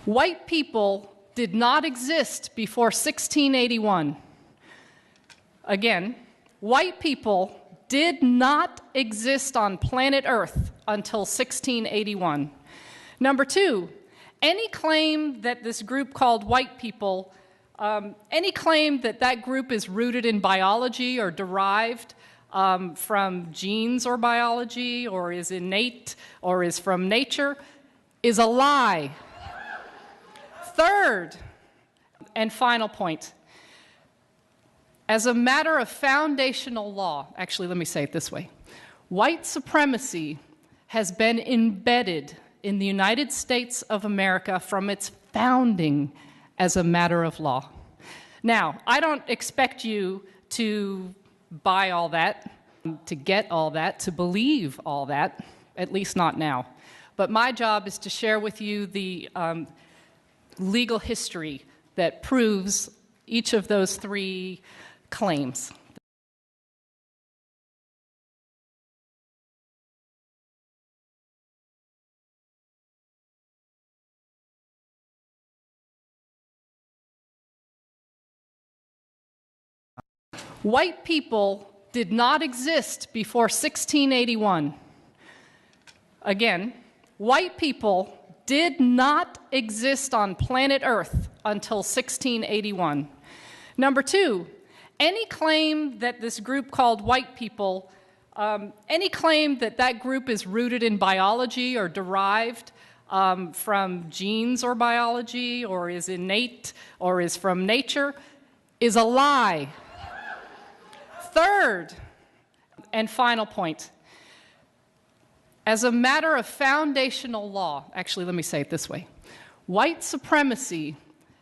White people did not exist before 1681. Again, white people did not exist on planet Earth until 1681. Number two, any claim that this group called white people, any claim that that group is rooted in biology or derived from genes or biology or is innate or is from nature is a lie. Third and final point. As a matter of foundational law, actually, let me say it this way. White supremacy has been embedded in the United States of America from its founding as a matter of law. Now, I don't expect you to buy all that, to get all that, to believe all that, at least not now. But my job is to share with you the legal history that proves each of those three claims. White people did not exist before 1681. Again, white people did not exist on planet Earth until 1681. Number two, any claim that this group called white people, any claim that that group is rooted in biology or derived from genes or biology or is innate or is from nature is a lie. Third and final point. As a matter of foundational law, actually, let me say it this way. White supremacy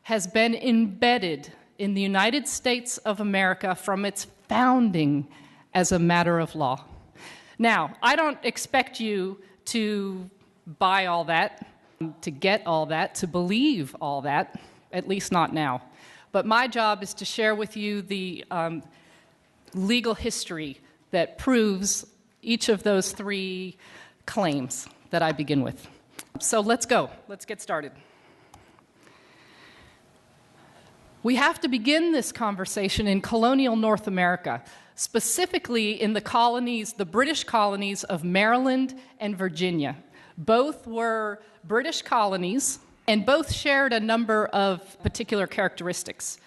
has been embedded in the United States of America from its founding as a matter of law. Now, I don't expect you to buy all that, to get all that, to believe all that, at least not now. But my job is to share with you the legal history that proves each of those three claims that I begin with. So let's go. Let's get started. We have to begin this conversation in colonial North America, specifically in the colonies, the British colonies of Maryland and Virginia. Both were British colonies, and both shared a number of particular characteristics.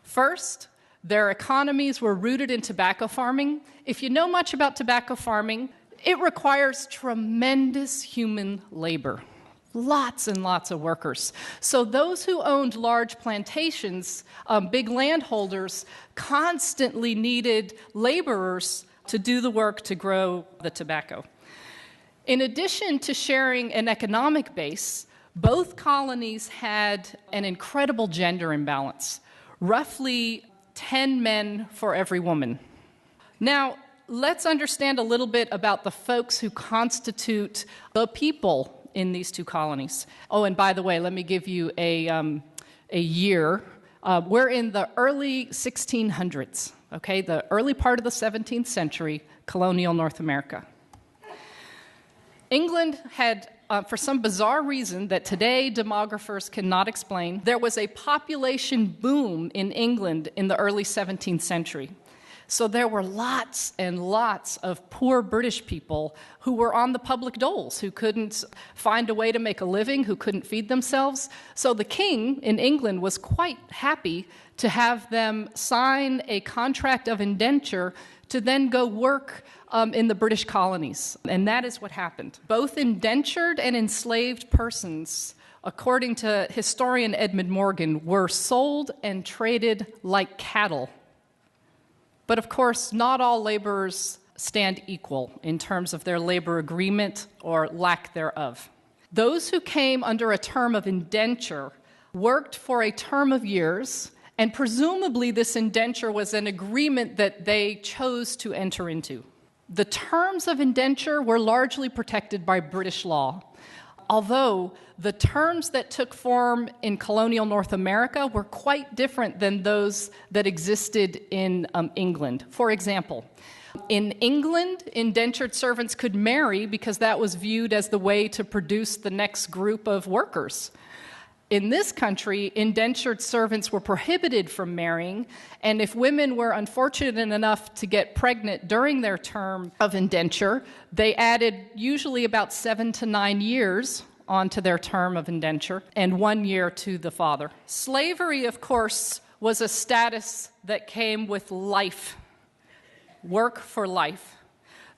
First, their economies were rooted in tobacco farming. If you know much about tobacco farming, it requires tremendous human labor, lots and lots of workers. So those who owned large plantations, big landholders, constantly needed laborers to do the work to grow the tobacco. In addition to sharing an economic base, both colonies had an incredible gender imbalance, roughly 10 men for every woman. Now, let's understand a little bit about the folks who constitute the people in these two colonies. Oh, and by the way, let me give you a year. We're in the early 1600s, okay? The early part of the 17th century, colonial North America. England had, for some bizarre reason that today demographers cannot explain, there was a population boom in England in the early 17th century. So there were lots and lots of poor British people who were on the public doles, who couldn't find a way to make a living, who couldn't feed themselves. So the king in England was quite happy to have them sign a contract of indenture to then go work in the British colonies. And that is what happened. Both indentured and enslaved persons, according to historian Edmund Morgan, were sold and traded like cattle. But of course, not all laborers stand equal in terms of their labor agreement or lack thereof. Those who came under a term of indenture worked for a term of years, and presumably this indenture was an agreement that they chose to enter into. The terms of indenture were largely protected by British law, although the terms that took form in colonial North America were quite different than those that existed in England. For example, in England, indentured servants could marry because that was viewed as the way to produce the next group of workers. In this country, indentured servants were prohibited from marrying, and if women were unfortunate enough to get pregnant during their term of indenture, they added usually about 7 to 9 years onto their term of indenture and 1 year to the father. Slavery, of course, was a status that came with life, work for life.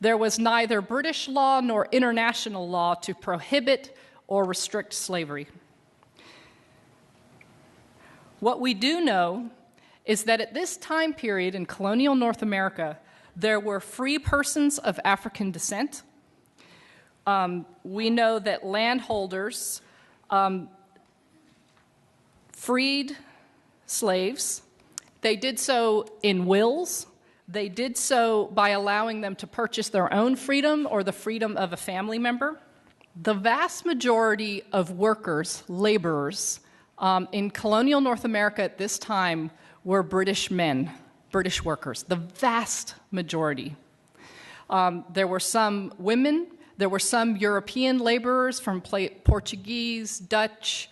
There was neither British law nor international law to prohibit or restrict slavery. What we do know is that at this time period in colonial North America, there were free persons of African descent. We know that landholders freed slaves. They did so in wills. They did so by allowing them to purchase their own freedom or the freedom of a family member. The vast majority of workers, laborers, in colonial North America at this time were British men, British workers, the vast majority. There were some women, there were some European laborers from Portuguese, Dutch,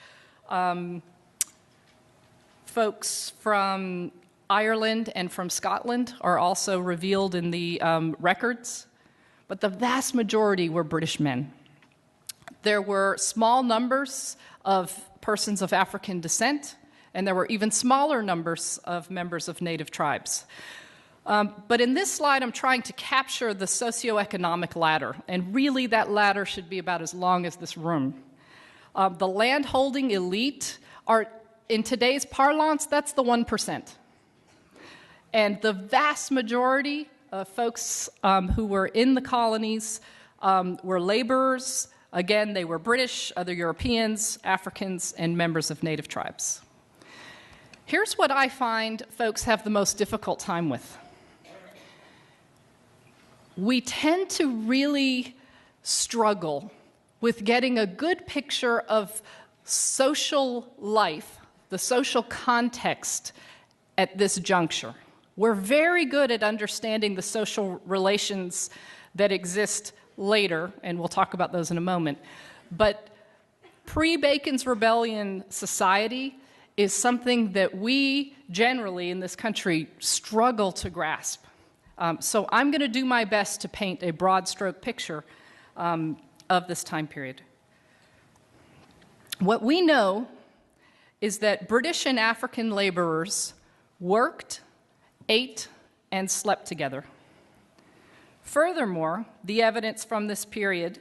folks from Ireland and from Scotland are also revealed in the records, but the vast majority were British men. There were small numbers of persons of African descent, and there were even smaller numbers of members of native tribes. But in this slide, I'm trying to capture the socioeconomic ladder, and really that ladder should be about as long as this room. The landholding elite are, in today's parlance, that's the 1%. And the vast majority of folks who were in the colonies were laborers. Again, they were British, other Europeans, Africans, and members of native tribes. Here's what I find folks have the most difficult time with. We tend to really struggle with getting a good picture of social life, the social context at this juncture. We're very good at understanding the social relations that exist later, and we'll talk about those in a moment. But pre-Bacon's Rebellion society is something that we generally in this country struggle to grasp. So I'm going to do my best to paint a broad stroke picture of this time period. What we know is that British and African laborers worked, ate, and slept together. Furthermore, the evidence from this period,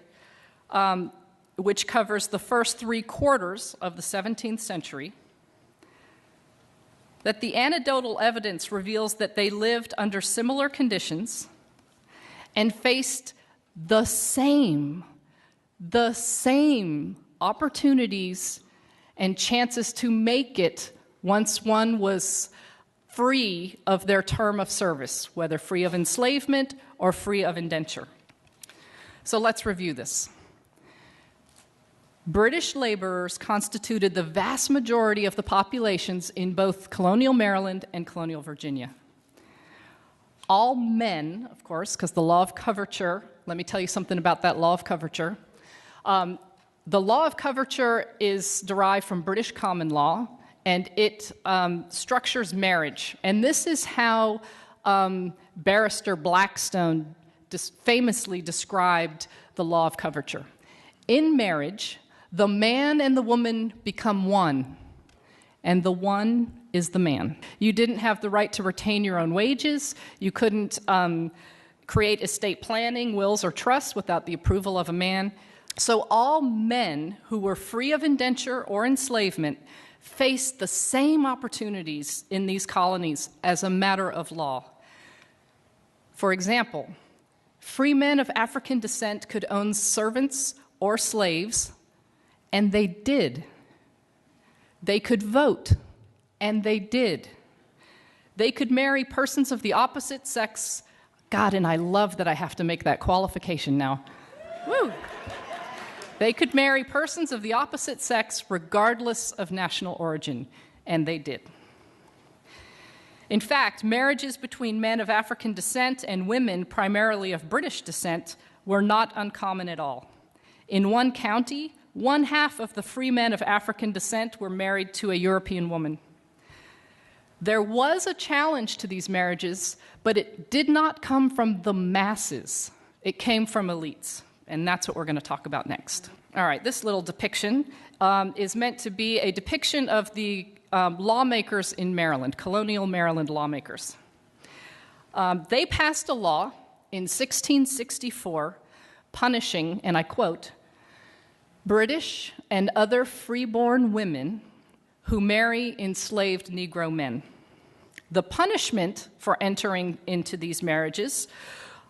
which covers the first 3/4 of the 17th century, that the anecdotal evidence reveals that they lived under similar conditions and faced the same opportunities and chances to make it once one was free of their term of service, whether free of enslavement or free of indenture. So let's review this. British laborers constituted the vast majority of the populations in both colonial Maryland and colonial Virginia. All men, of course, because the law of coverture, let me tell you something about that law of coverture. The law of coverture is derived from British common law, and it structures marriage. And this is how Barrister Blackstone famously described the law of coverture. In marriage, the man and the woman become one, and the one is the man. You didn't have the right to retain your own wages. You couldn't create estate planning, wills, or trusts without the approval of a man. So all men who were free of indenture or enslavement faced the same opportunities in these colonies as a matter of law. For example, free men of African descent could own servants or slaves, and they did. They could vote, and they did. They could marry persons of the opposite sex. God, and I love that I have to make that qualification now. Woo! They could marry persons of the opposite sex regardless of national origin, and they did. In fact, marriages between men of African descent and women primarily of British descent were not uncommon at all. In one county, 1/2 of the free men of African descent were married to a European woman. There was a challenge to these marriages, but it did not come from the masses. It came from elites, and that's what we're going to talk about next. All right, this little depiction is meant to be a depiction of the lawmakers in Maryland, colonial Maryland lawmakers. They passed a law in 1664 punishing, and I quote, British and other freeborn women who marry enslaved Negro men. The punishment for entering into these marriages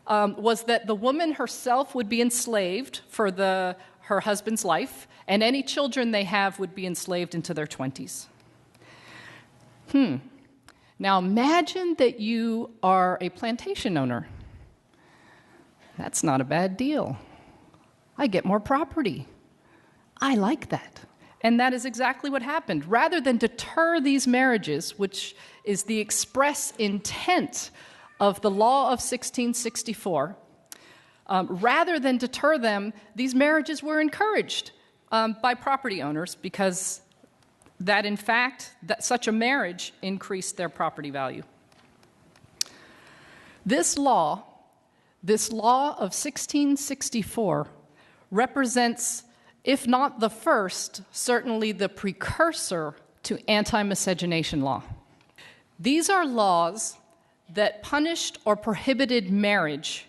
was that the woman herself would be enslaved for her husband's life, and any children they have would be enslaved into their 20s. Now imagine that you are a plantation owner. That's not a bad deal. I get more property. I like that. And that is exactly what happened. Rather than deter these marriages, which is the express intent of the law of 1664, rather than deter them, these marriages were encouraged by property owners because that, in fact, that such a marriage increased their property value. This law of 1664 represents, if not the first, certainly the precursor to anti-miscegenation law. These are laws that punished or prohibited marriage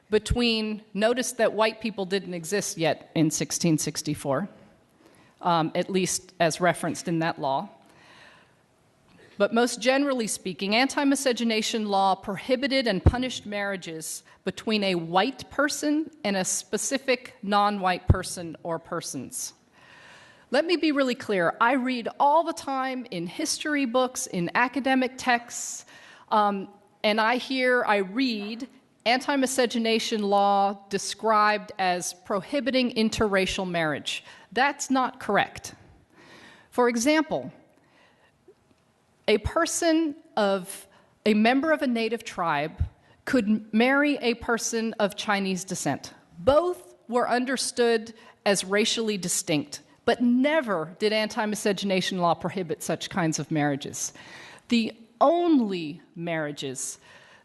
between, notice that white people didn't exist yet in 1664, at least as referenced in that law. But most generally speaking, anti-miscegenation law prohibited and punished marriages between a white person and a specific non-white person or persons. Let me be really clear. I read all the time in history books, in academic texts, and I read anti-miscegenation law described as prohibiting interracial marriage. That's not correct. For example, a member of a native tribe could marry a person of Chinese descent. Both were understood as racially distinct, but never did anti-miscegenation law prohibit such kinds of marriages. The only marriages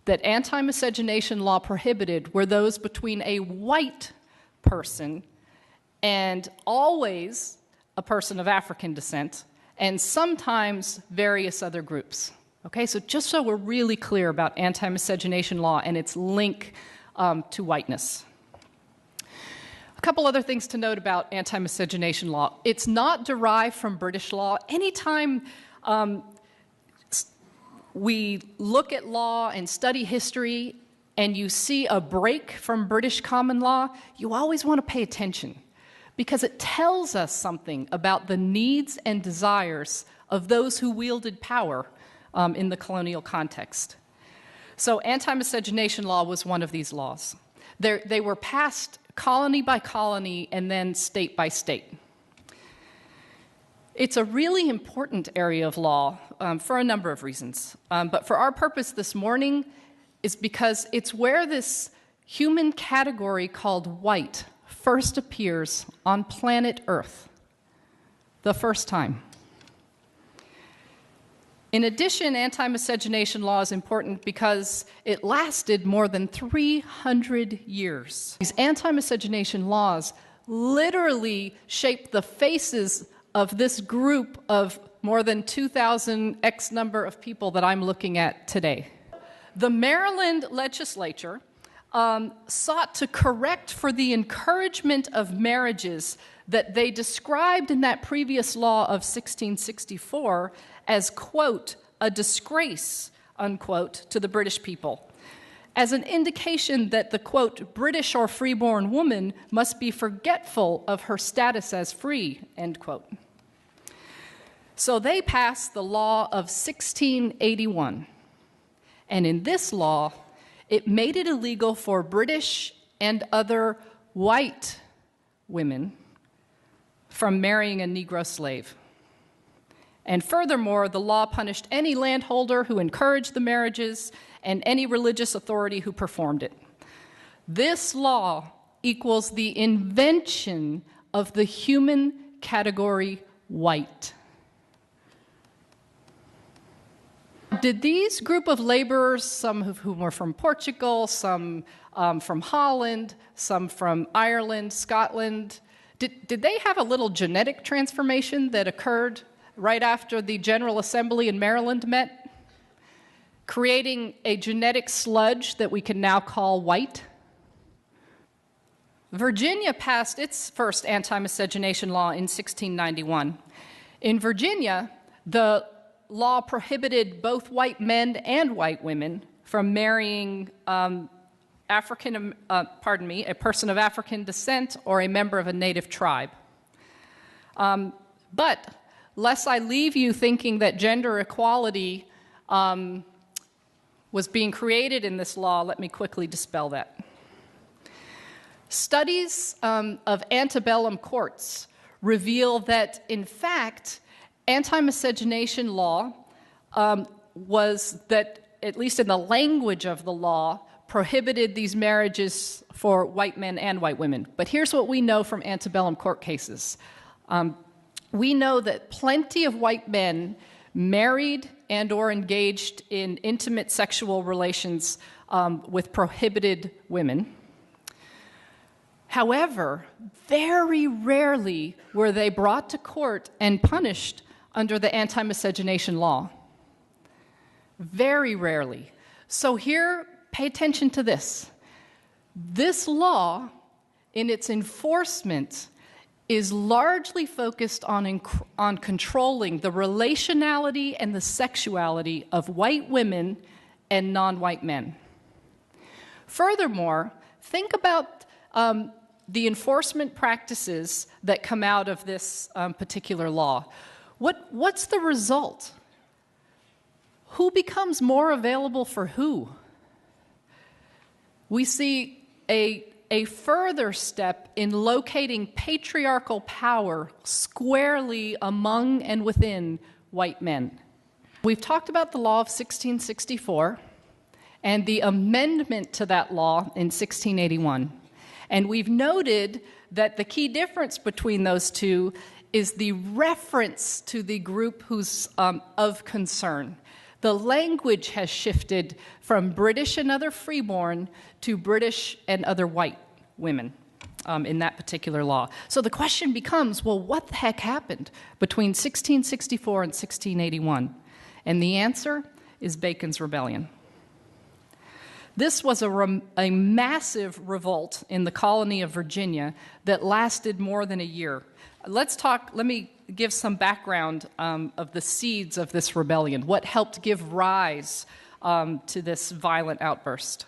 that anti-miscegenation law prohibited were those between a white person and always a person of African descent, and sometimes various other groups. Okay, so just so we're really clear about anti-miscegenation law and its link to whiteness. A couple other things to note about anti-miscegenation law. It's not derived from British law. Anytime we look at law and study history and you see a break from British common law, you always want to pay attention because it tells us something about the needs and desires of those who wielded power in the colonial context. So anti-miscegenation law was one of these laws. They were passed colony by colony and then state by state. It's a really important area of law for a number of reasons. But for our purpose this morning is because it's where this human category called white first appears on planet Earth, the first time. In addition, anti-miscegenation law is important because it lasted more than 300 years. These anti-miscegenation laws literally shaped the faces of this group of more than 2,000 X number of people that I'm looking at today. The Maryland legislature sought to correct for the encouragement of marriages that they described in that previous law of 1664 as, quote, a disgrace, unquote, to the British people, as an indication that the, quote, British or freeborn woman must be forgetful of her status as free, end quote. So they passed the law of 1681, and in this law, it made it illegal for British and other white women from marrying a Negro slave. And furthermore, the law punished any landholder who encouraged the marriages and any religious authority who performed it. This law equals the invention of the human category white. Did these group of laborers, some of whom were from Portugal, some from Holland, some from Ireland, Scotland, did they have a little genetic transformation that occurred right after the General Assembly in Maryland met, creating a genetic sludge that we can now call white? Virginia passed its first anti-miscegenation law in 1691. In Virginia, the law prohibited both white men and white women from marrying a person of African descent or a member of a native tribe. But lest I leave you thinking that gender equality was being created in this law, let me quickly dispel that. Studies of antebellum courts reveal that, in fact, anti-miscegenation law was that, at least in the language of the law, prohibited these marriages for white men and white women. But here's what we know from antebellum court cases. We know that plenty of white men married and or engaged in intimate sexual relations with prohibited women. However, very rarely were they brought to court and punished under the anti-miscegenation law. Very rarely. So here, pay attention to this. This law, in its enforcement, is largely focused on controlling the relationality and the sexuality of white women and non-white men. Furthermore, think about the enforcement practices that come out of this particular law. What's the result? Who becomes more available for who? We see a further step in locating patriarchal power squarely among and within white men. We've talked about the law of 1664 and the amendment to that law in 1681. And we've noted that the key difference between those two is the reference to the group who's of concern. The language has shifted from British and other freeborn to British and other white women in that particular law. So the question becomes, well, what the heck happened between 1664 and 1681? And the answer is Bacon's Rebellion. This was a massive revolt in the colony of Virginia that lasted more than a year. Let me give some background of the seeds of this rebellion, what helped give rise to this violent outburst.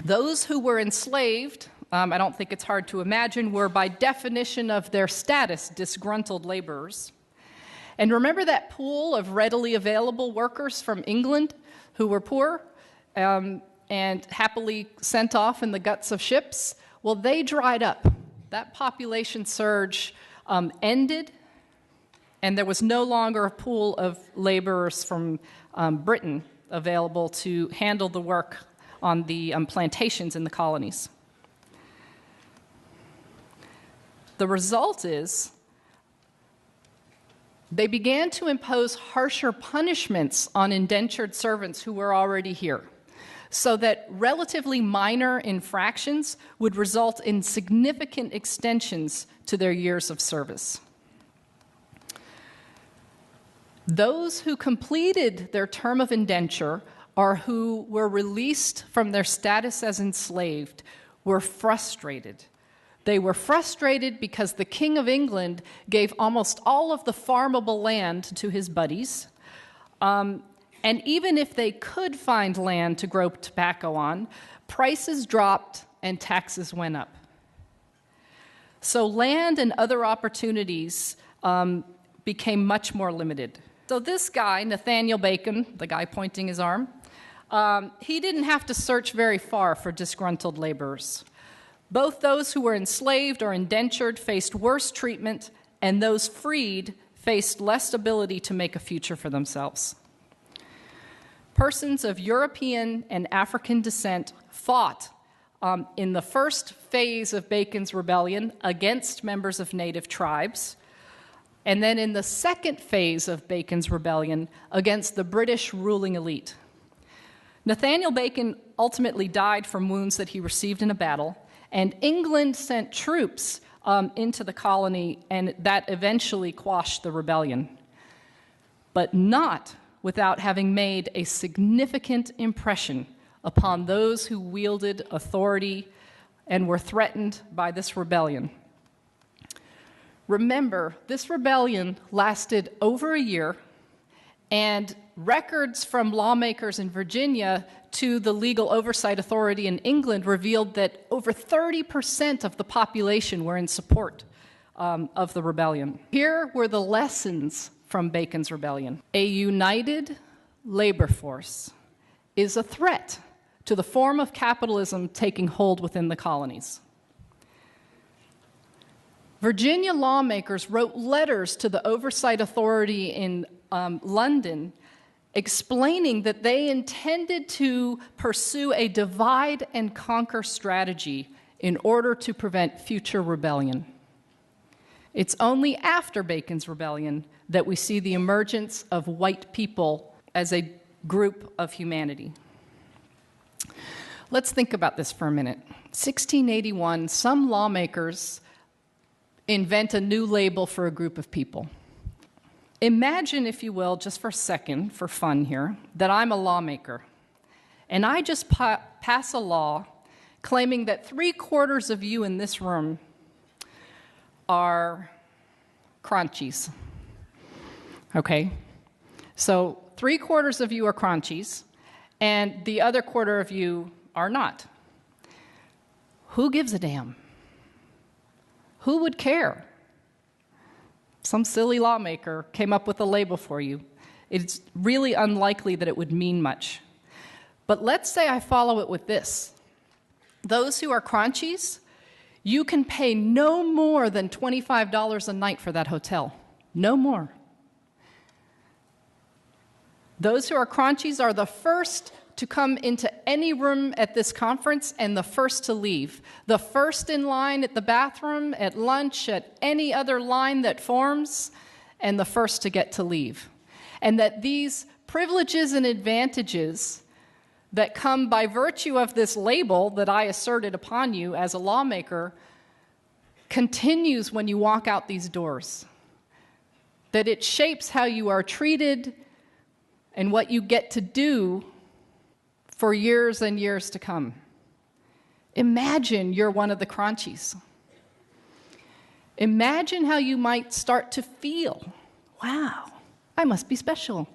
Those who were enslaved, I don't think it's hard to imagine, were by definition of their status disgruntled laborers. And remember that pool of readily available workers from England who were poor and happily sent off in the guts of ships? Well, they dried up. That population surge ended, and there was no longer a pool of laborers from Britain available to handle the work on the plantations in the colonies. The result is they began to impose harsher punishments on indentured servants who were already here, so that relatively minor infractions would result in significant extensions to their years of service. Those who completed their term of indenture or who were released from their status as enslaved were frustrated. They were frustrated because the King of England gave almost all of the farmable land to his buddies. And even if they could find land to grow tobacco on, prices dropped and taxes went up. So land and other opportunities became much more limited. So this guy, Nathaniel Bacon, the guy pointing his arm, he didn't have to search very far for disgruntled laborers. Both those who were enslaved or indentured faced worse treatment, and those freed faced less ability to make a future for themselves. Persons of European and African descent fought in the first phase of Bacon's Rebellion against members of native tribes, and then in the second phase of Bacon's Rebellion against the British ruling elite. Nathaniel Bacon ultimately died from wounds that he received in a battle, and England sent troops into the colony, and that eventually quashed the rebellion. But not without having made a significant impression upon those who wielded authority and were threatened by this rebellion. Remember, this rebellion lasted over a year, and records from lawmakers in Virginia to the Legal Oversight Authority in England revealed that over 30% of the population were in support of the rebellion. Here were the lessons from Bacon's Rebellion. A united labor force is a threat to the form of capitalism taking hold within the colonies. Virginia lawmakers wrote letters to the Oversight Authority in London explaining that they intended to pursue a divide and conquer strategy in order to prevent future rebellion. It's only after Bacon's Rebellion that we see the emergence of white people as a group of humanity. Let's think about this for a minute. 1681, some lawmakers invent a new label for a group of people. Imagine, if you will, just for a second, for fun here, that I'm a lawmaker, and I just pass a law claiming that 3/4 of you in this room are crunchies. Okay? So 3/4 of you are crunchies, and the other quarter of you are not. Who gives a damn? Who would care? Some silly lawmaker came up with a label for you. It's really unlikely that it would mean much. But let's say I follow it with this. Those who are crunchies, you can pay no more than $25 a night for that hotel. No more. Those who are crunchies are the first to come into any room at this conference and the first to leave. The first in line at the bathroom, at lunch, at any other line that forms, and the first to get to leave. And that these privileges and advantages that come by virtue of this label that I asserted upon you as a lawmaker continues when you walk out these doors. That it shapes how you are treated and what you get to do for years and years to come. Imagine you're one of the crunchies. Imagine how you might start to feel. Wow, I must be special.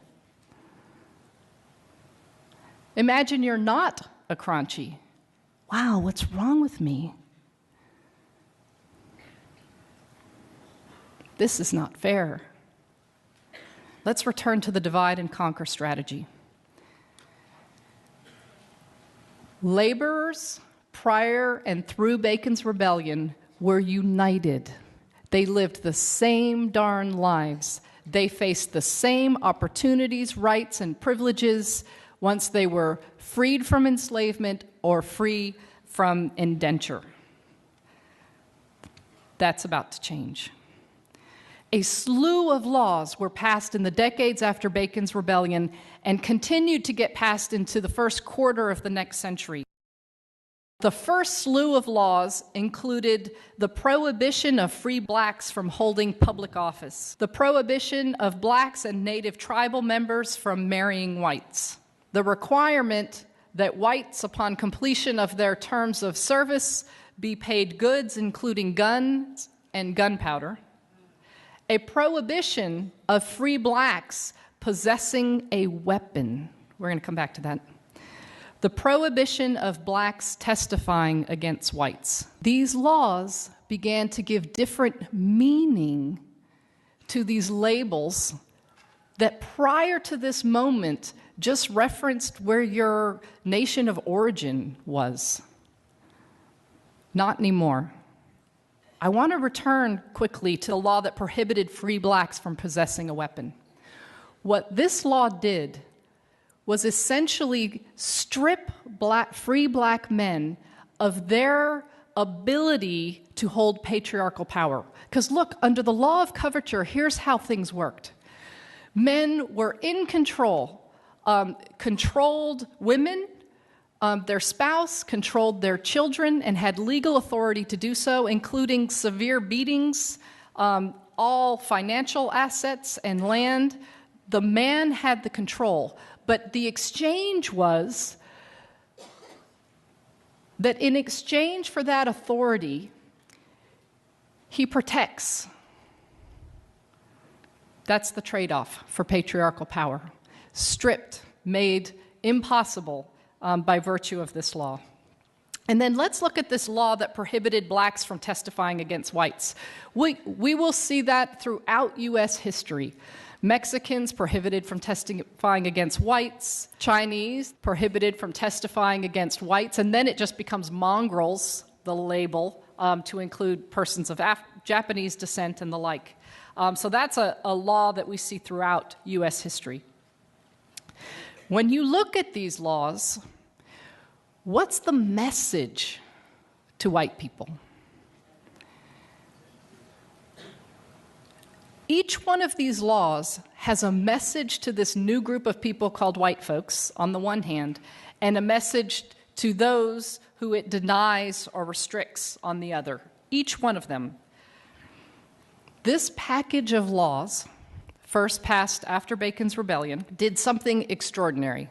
Imagine you're not a crunchy. Wow, what's wrong with me? This is not fair. Let's return to the divide and conquer strategy. Laborers, prior and through Bacon's Rebellion, were united. They lived the same darn lives. They faced the same opportunities, rights, and privileges once they were freed from enslavement or free from indenture. That's about to change. A slew of laws were passed in the decades after Bacon's Rebellion and continued to get passed into the first quarter of the next century. The first slew of laws included the prohibition of free blacks from holding public office, the prohibition of blacks and native tribal members from marrying whites, the requirement that whites, upon completion of their terms of service, be paid goods including guns and gunpowder, a prohibition of free blacks possessing a weapon. We're going to come back to that. The prohibition of blacks testifying against whites. These laws began to give different meaning to these labels that prior to this moment just referenced where your nation of origin was. Not anymore. I want to return quickly to the law that prohibited free blacks from possessing a weapon. What this law did was essentially strip free black men of their ability to hold patriarchal power. Because look, under the law of coverture, here's how things worked. Men were in control, controlled women, their spouse, controlled their children, and had legal authority to do so, including severe beatings, all financial assets and land. The man had the control, but the exchange was that in exchange for that authority, he protects. That's the trade-off for patriarchal power. Stripped, made impossible by virtue of this law. And then let's look at this law that prohibited blacks from testifying against whites. We will see that throughout U.S. history. Mexicans prohibited from testifying against whites, Chinese prohibited from testifying against whites, and then it just becomes mongrels, the label, to include persons of Japanese descent and the like. So that's a law that we see throughout U.S. history. When you look at these laws, what's the message to white people? Each one of these laws has a message to this new group of people called white folks, on the one hand, and a message to those who it denies or restricts on the other. Each one of them. This package of laws, first passed after Bacon's Rebellion, did something extraordinary.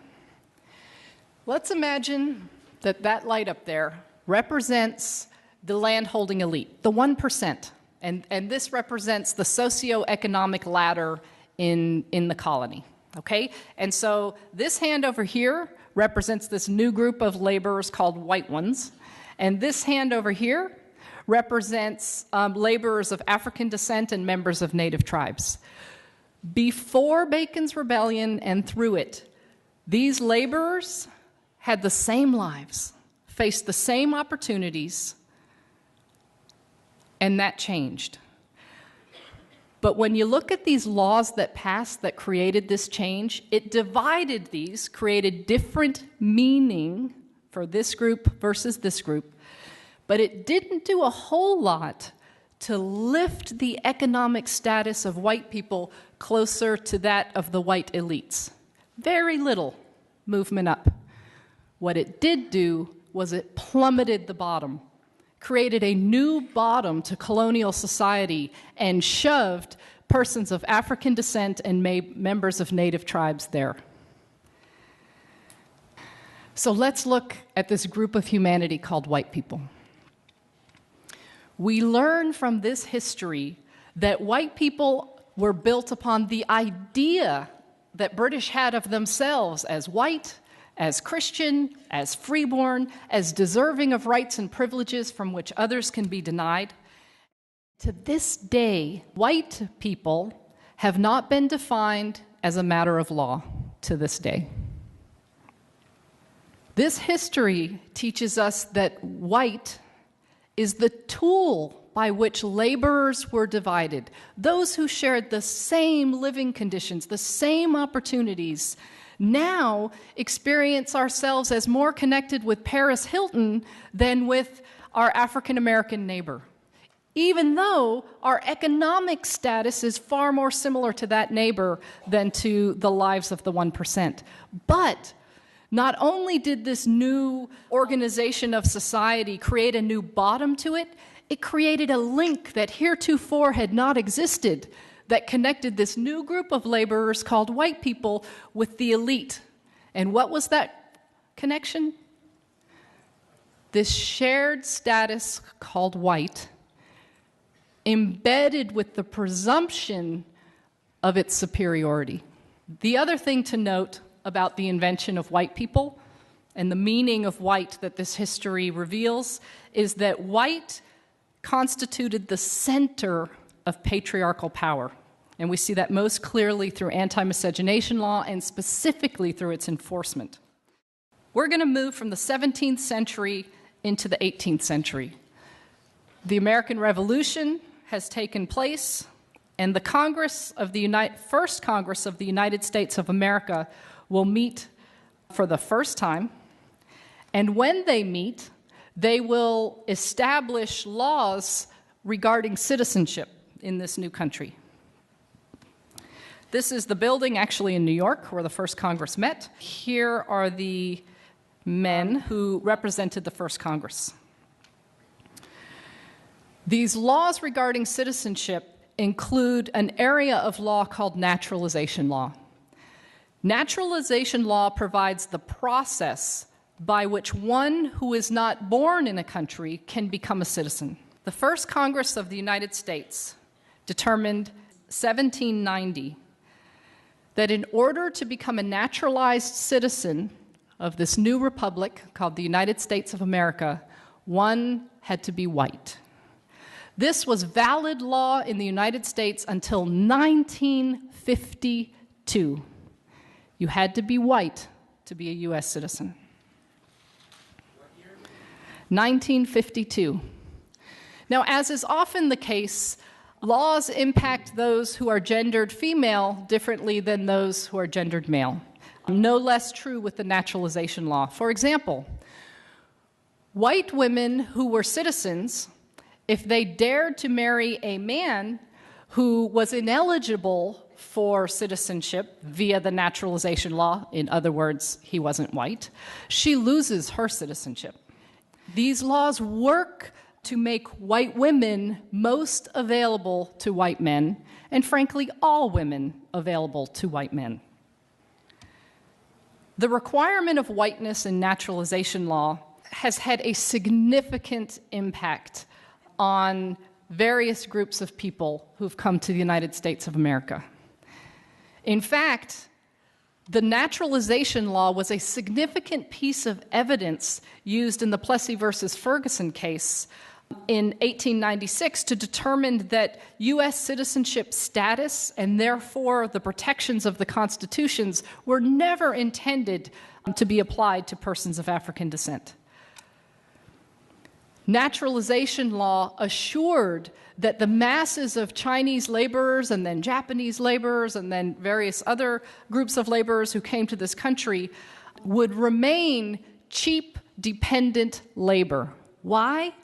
Let's imagine that that light up there represents the landholding elite, the 1%. And this represents the socioeconomic ladder in the colony, okay? And so this hand over here represents this new group of laborers called white ones. And this hand over here represents laborers of African descent and members of native tribes. Before Bacon's Rebellion and through it, these laborers had the same lives, faced the same opportunities, and that changed. But when you look at these laws that passed that created this change, it divided these, created different meaning for this group versus this group, but it didn't do a whole lot to lift the economic status of white people closer to that of the white elites. Very little movement up. What it did do was it plummeted the bottom, created a new bottom to colonial society, and shoved persons of African descent and members of native tribes there. So let's look at this group of humanity called white people. We learn from this history that white people were built upon the idea that British had of themselves as white, as Christian, as freeborn, as deserving of rights and privileges from which others can be denied. To this day, white people have not been defined as a matter of law to this day. This history teaches us that white is the tool by which laborers were divided. Those who shared the same living conditions, the same opportunities, now experience ourselves as more connected with Paris Hilton than with our African American neighbor, even though our economic status is far more similar to that neighbor than to the lives of the 1%. But not only did this new organization of society create a new bottom to it, it created a link that heretofore had not existed, that connected this new group of laborers called white people with the elite. And what was that connection? This shared status called white, embedded with the presumption of its superiority. The other thing to note about the invention of white people and the meaning of white that this history reveals is that white constituted the center of patriarchal power. And we see that most clearly through anti-miscegenation law and specifically through its enforcement. We're going to move from the 17th century into the 18th century. The American Revolution has taken place, and the First Congress of the United States of America will meet for the first time. And when they meet, They will establish laws regarding citizenship in this new country. This is the building actually in New York where the first Congress met. Here are the men who represented the first Congress. These laws regarding citizenship include an area of law called naturalization law. Naturalization law provides the process by which one who is not born in a country can become a citizen. The first Congress of the United States determined 1790 that in order to become a naturalized citizen of this new republic called the United States of America, one had to be white. This was valid law in the United States until 1952. You had to be white to be a U.S. citizen. 1952. Now, as is often the case, laws impact those who are gendered female differently than those who are gendered male. No less true with the naturalization law. For example, white women who were citizens, if they dared to marry a man who was ineligible for citizenship via the naturalization law, in other words, he wasn't white, she loses her citizenship. These laws work to make white women most available to white men, and frankly, all women available to white men. The requirement of whiteness in naturalization law has had a significant impact on various groups of people who've come to the United States of America. In fact, the naturalization law was a significant piece of evidence used in the Plessy versus Ferguson case in 1896 to determine that U.S. citizenship status and therefore the protections of the constitutions were never intended to be applied to persons of African descent. Naturalization law assured that the masses of Chinese laborers and then Japanese laborers and then various other groups of laborers who came to this country would remain cheap, dependent labor. Why?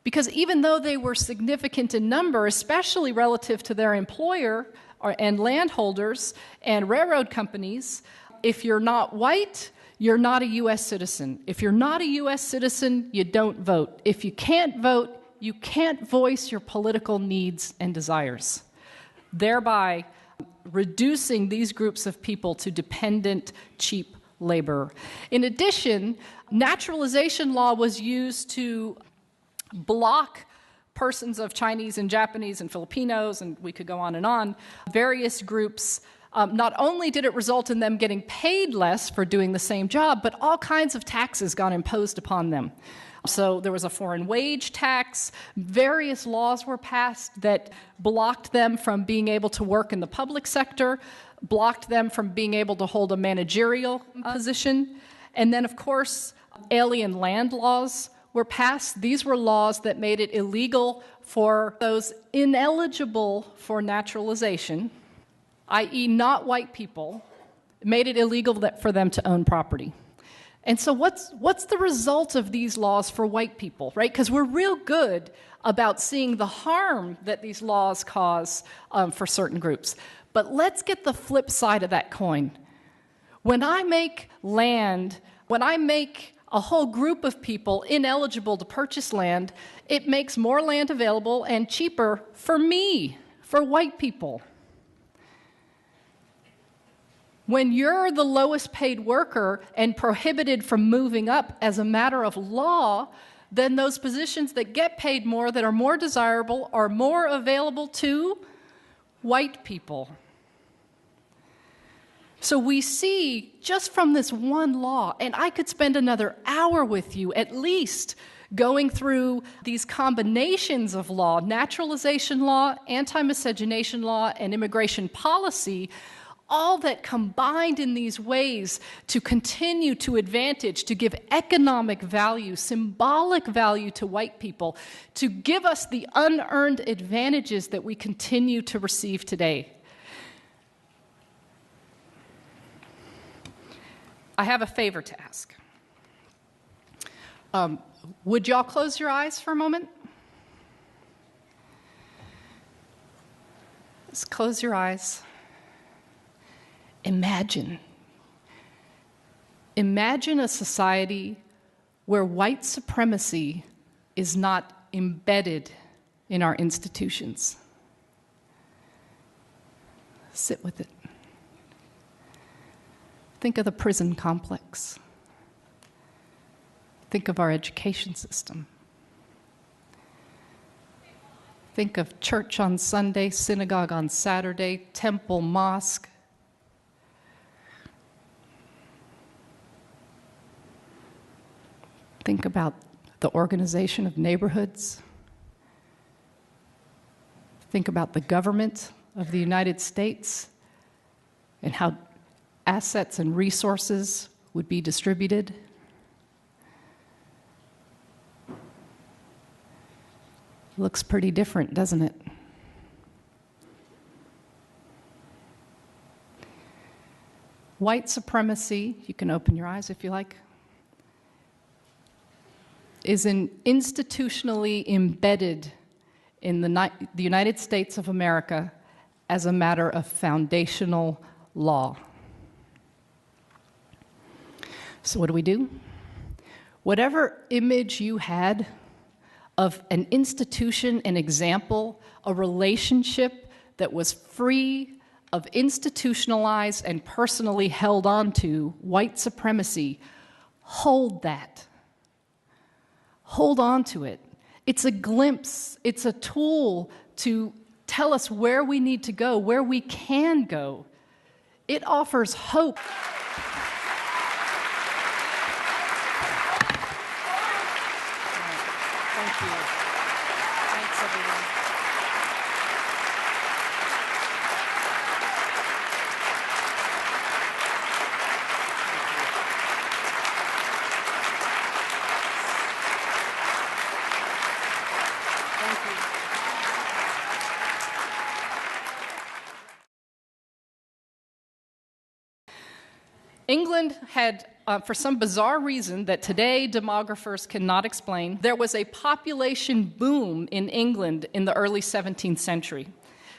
Because even though they were significant in number, especially relative to their employer and landholders and railroad companies, if you're not white, you're not a U.S. citizen. If you're not a U.S. citizen, you don't vote. If you can't vote, you can't voice your political needs and desires, thereby reducing these groups of people to dependent, cheap labor. In addition, naturalization law was used to block persons of Chinese and Japanese and Filipinos, and we could go on, various groups. Not only did it result in them getting paid less for doing the same job, but all kinds of taxes got imposed upon them. So there was a foreign wage tax. Various laws were passed that blocked them from being able to work in the public sector, blocked them from being able to hold a managerial position. And then, of course, alien land laws were passed. These were laws that made it illegal for those ineligible for naturalization, i.e. not white people, made it illegal for them to own property. And so what's the result of these laws for white people, right? Because we're real good about seeing the harm that these laws cause for certain groups. But let's get the flip side of that coin. When I make land, when I make a whole group of people ineligible to purchase land, it makes more land available and cheaper for me, for white people. When you're the lowest paid worker and prohibited from moving up as a matter of law, then those positions that get paid more, that are more desirable, are more available to white people. So we see, just from this one law, and I could spend another hour with you at least going through these combinations of law, naturalization law, anti-miscegenation law, and immigration policy, all that combined in these ways to continue to advantage, to give economic value, symbolic value to white people, to give us the unearned advantages that we continue to receive today. I have a favor to ask. Would y'all close your eyes for a moment? Just close your eyes. Imagine a society where white supremacy is not embedded in our institutions. Sit with it. Think of the prison complex. Think of our education system. Think of church on Sunday, synagogue on Saturday, temple, mosque. Think about the organization of neighborhoods. Think about the government of the United States and how assets and resources would be distributed. Looks pretty different, doesn't it? White supremacy, you can open your eyes if you like, is institutionally embedded in the United States of America as a matter of foundational law. So what do? Whatever image you had of an institution, an example, a relationship that was free of institutionalized and personally held onto white supremacy, hold that. Hold on to it. It's a glimpse, it's a tool to tell us where we need to go, where we can go. It offers hope. Thank you. Thanks, everyone. England had, for some bizarre reason that today demographers cannot explain, there was a population boom in England in the early 17th century.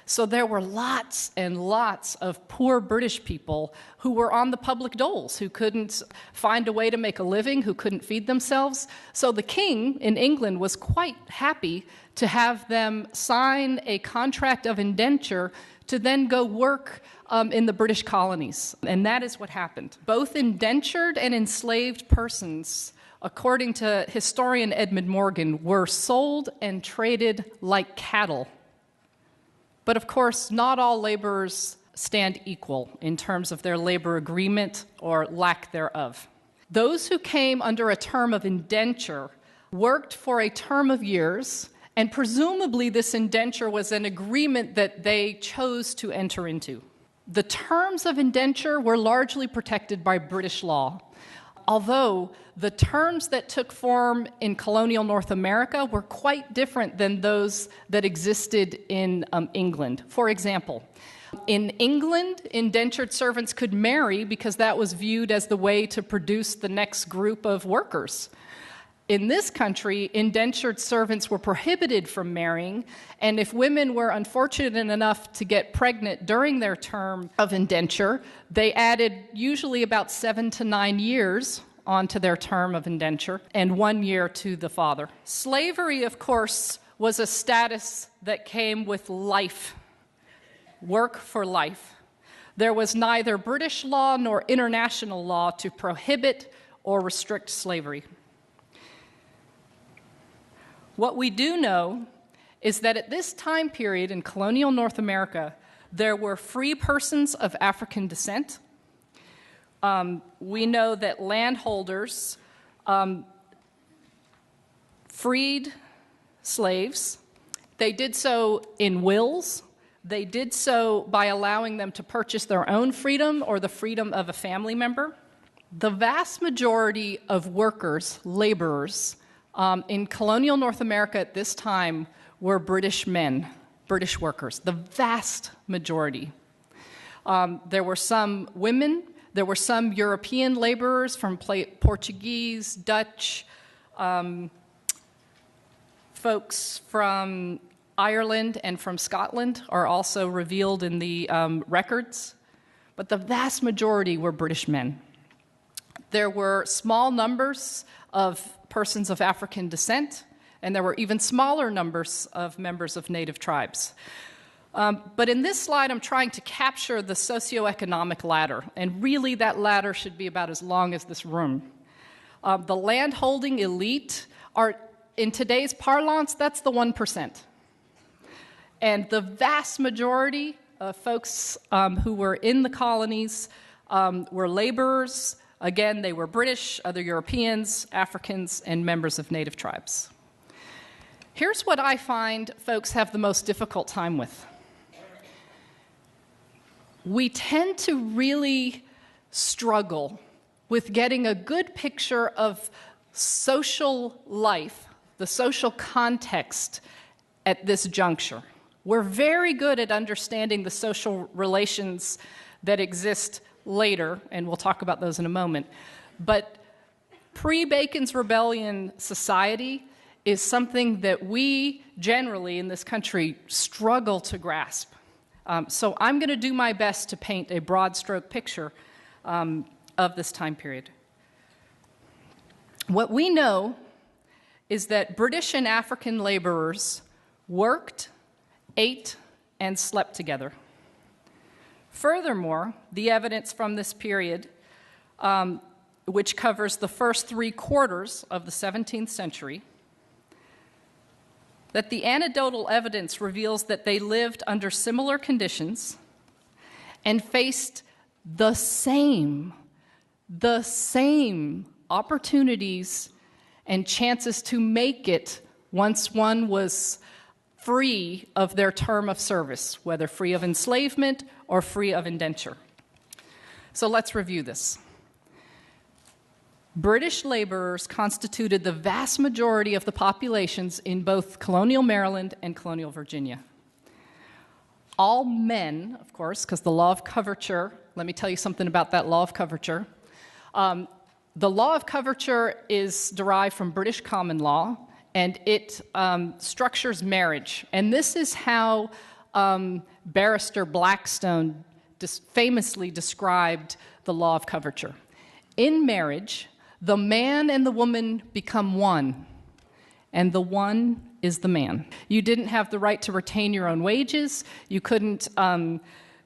So there were lots and lots of poor British people who were on the public doles, who couldn't find a way to make a living, who couldn't feed themselves. So the king in England was quite happy to have them sign a contract of indenture to then go work in the British colonies. And that is what happened. Both indentured and enslaved persons, according to historian Edmund Morgan, were sold and traded like cattle. But of course, not all laborers stand equal in terms of their labor agreement or lack thereof. Those who came under a term of indenture worked for a term of years, and presumably this indenture was an agreement that they chose to enter into. The terms of indenture were largely protected by British law, although the terms that took form in colonial North America were quite different than those that existed in England. For example, in England, indentured servants could marry because that was viewed as the way to produce the next group of workers. In this country, indentured servants were prohibited from marrying, and if women were unfortunate enough to get pregnant during their term of indenture, they added usually about 7 to 9 years onto their term of indenture and 1 year to the father. Slavery, of course, was a status that came with life, work for life. There was neither British law nor international law to prohibit or restrict slavery. What we do know is that at this time period in colonial North America, there were free persons of African descent. We know that landholders freed slaves. They did so in wills. They did so by allowing them to purchase their own freedom or the freedom of a family member. The vast majority of workers, laborers, in colonial North America at this time were British men, British workers, the vast majority. There were some women, there were some European laborers from Portuguese, Dutch, folks from Ireland and from Scotland are also revealed in the records, but the vast majority were British men. There were small numbers of persons of African descent, and there were even smaller numbers of members of native tribes. But in this slide, I'm trying to capture the socioeconomic ladder, and really that ladder should be about as long as this room. The landholding elite are, in today's parlance, that's the 1%. And the vast majority of folks who were in the colonies were laborers. Again, they were British, other Europeans, Africans, and members of native tribes. Here's what I find folks have the most difficult time with. We tend to really struggle with getting a good picture of social life, the social context at this juncture. We're very good at understanding the social relations that exist later, and we'll talk about those in a moment. But pre-Bacon's Rebellion society is something that we generally in this country struggle to grasp. So I'm going to do my best to paint a broad stroke picture of this time period. What we know is that British and African laborers worked, ate, and slept together. Furthermore, the evidence from this period, which covers the first 3/4 of the 17th century, that the anecdotal evidence reveals that they lived under similar conditions and faced the same opportunities and chances to make it once one was free of their term of service, whether free of enslavement or free of indenture. So let's review this. British laborers constituted the vast majority of the populations in both colonial Maryland and colonial Virginia. All men, of course, because the law of coverture, let me tell you something about that law of coverture. The law of coverture is derived from British common law, and it structures marriage. And this is how Barrister Blackstone famously described the law of coverture. In marriage, the man and the woman become one, and the one is the man. You didn't have the right to retain your own wages. You couldn't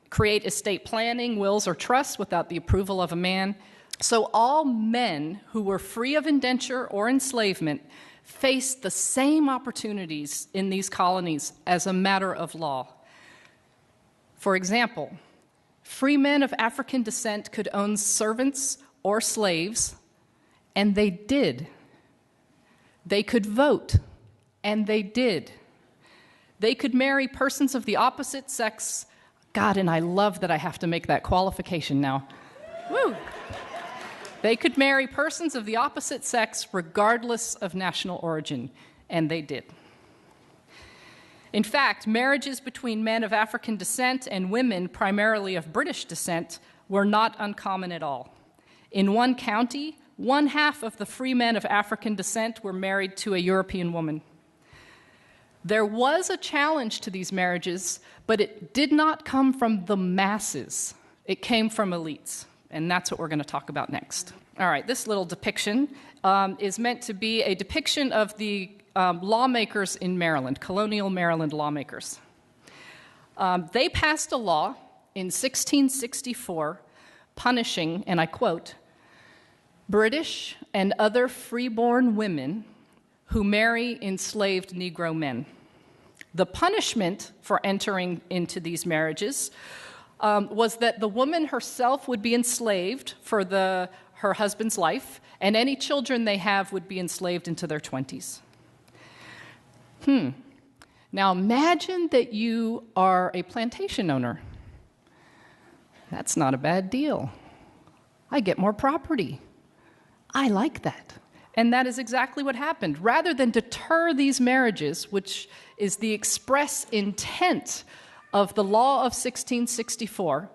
create estate planning, wills, or trusts without the approval of a man. So all men who were free of indenture or enslavement faced the same opportunities in these colonies as a matter of law. For example, free men of African descent could own servants or slaves, and they did. They could vote, and they did. They could marry persons of the opposite sex. God, and I love that I have to make that qualification now. Woo! They could marry persons of the opposite sex regardless of national origin, and they did. In fact, marriages between men of African descent and women primarily of British descent were not uncommon at all. In one county, 1/2 of the free men of African descent were married to a European woman. There was a challenge to these marriages, but it did not come from the masses. It came from elites, and that's what we're going to talk about next. All right, this little depiction is meant to be a depiction of the lawmakers in Maryland, colonial Maryland lawmakers. They passed a law in 1664 punishing, and I quote, British and other freeborn women who marry enslaved Negro men. The punishment for entering into these marriages was that the woman herself would be enslaved for her husband's life, and any children they have would be enslaved into their 20s. Now imagine that you are a plantation owner. That's not a bad deal. I get more property. I like that. And that is exactly what happened. Rather than deter these marriages, which is the express intent of the law of 1664,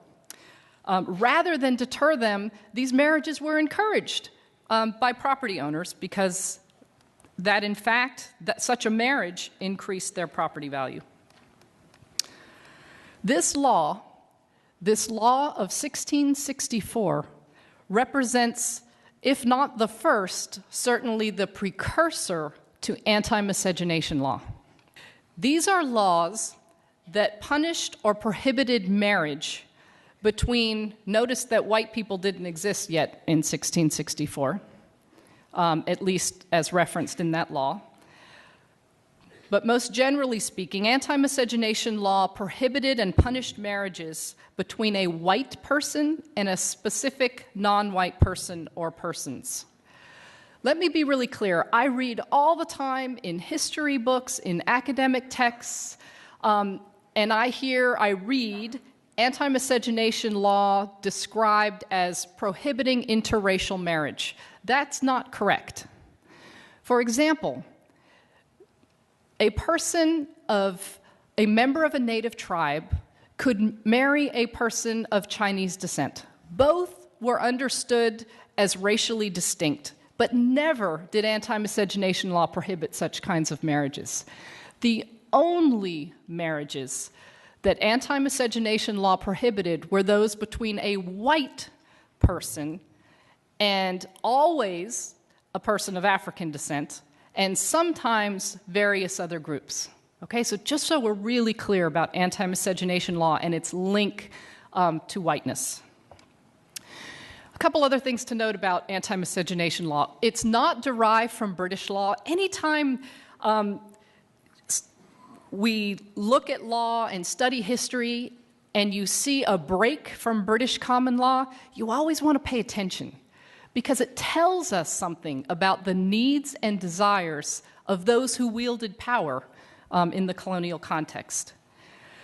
rather than deter them, these marriages were encouraged by property owners because that in fact, that such a marriage increased their property value. This law of 1664 represents, if not the first, certainly the precursor to anti-miscegenation law. These are laws that punished or prohibited marriage between, notice that white people didn't exist yet in 1664, at least as referenced in that law. But most generally speaking, anti-miscegenation law prohibited and punished marriages between a white person and a specific non-white person or persons. Let me be really clear. I read all the time in history books, in academic texts, and I read anti-miscegenation law described as prohibiting interracial marriage. That's not correct. For example, a member of a native tribe could marry a person of Chinese descent. Both were understood as racially distinct, but never did anti-miscegenation law prohibit such kinds of marriages. The only marriages that anti-miscegenation law prohibited were those between a white person and always a person of African descent, and sometimes various other groups. Okay, so just so we're really clear about anti-miscegenation law and its link to whiteness. A couple other things to note about anti-miscegenation law. It's not derived from British law. Anytime we look at law and study history and you see a break from British common law, you always want to pay attention, because it tells us something about the needs and desires of those who wielded power in the colonial context.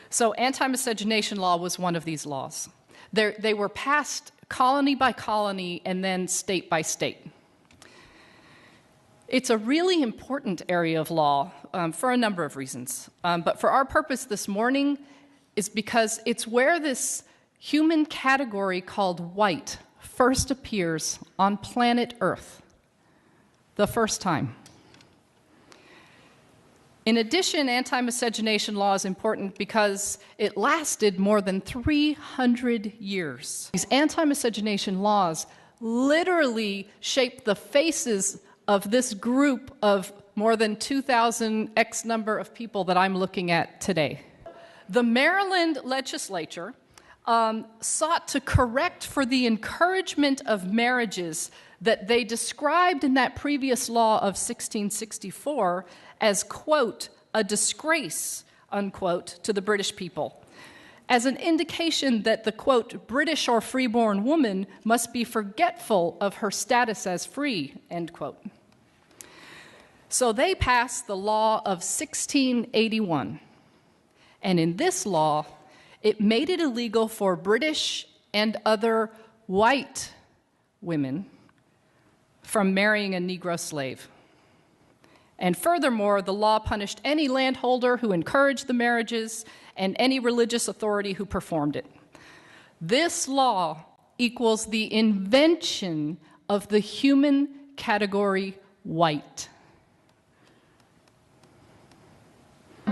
So anti-miscegenation law was one of these laws. They were passed colony by colony and then state by state. It's a really important area of law for a number of reasons. But for our purpose this morning is because it's where this human category called white first appears on planet Earth, the first time. In addition, anti-miscegenation law is important because it lasted more than 300 years. These anti-miscegenation laws literally shaped the faces of this group of more than 2,000 X number of people that I'm looking at today. The Maryland legislature sought to correct for the encouragement of marriages that they described in that previous law of 1664 as, quote, a disgrace, unquote, to the British people, as an indication that the, quote, British or freeborn woman must be forgetful of her status as free, end quote. So they passed the law of 1681, and in this law, it made it illegal for British and other white women from marrying a Negro slave. And furthermore, the law punished any landholder who encouraged the marriages and any religious authority who performed it. This law equals the invention of the human category white.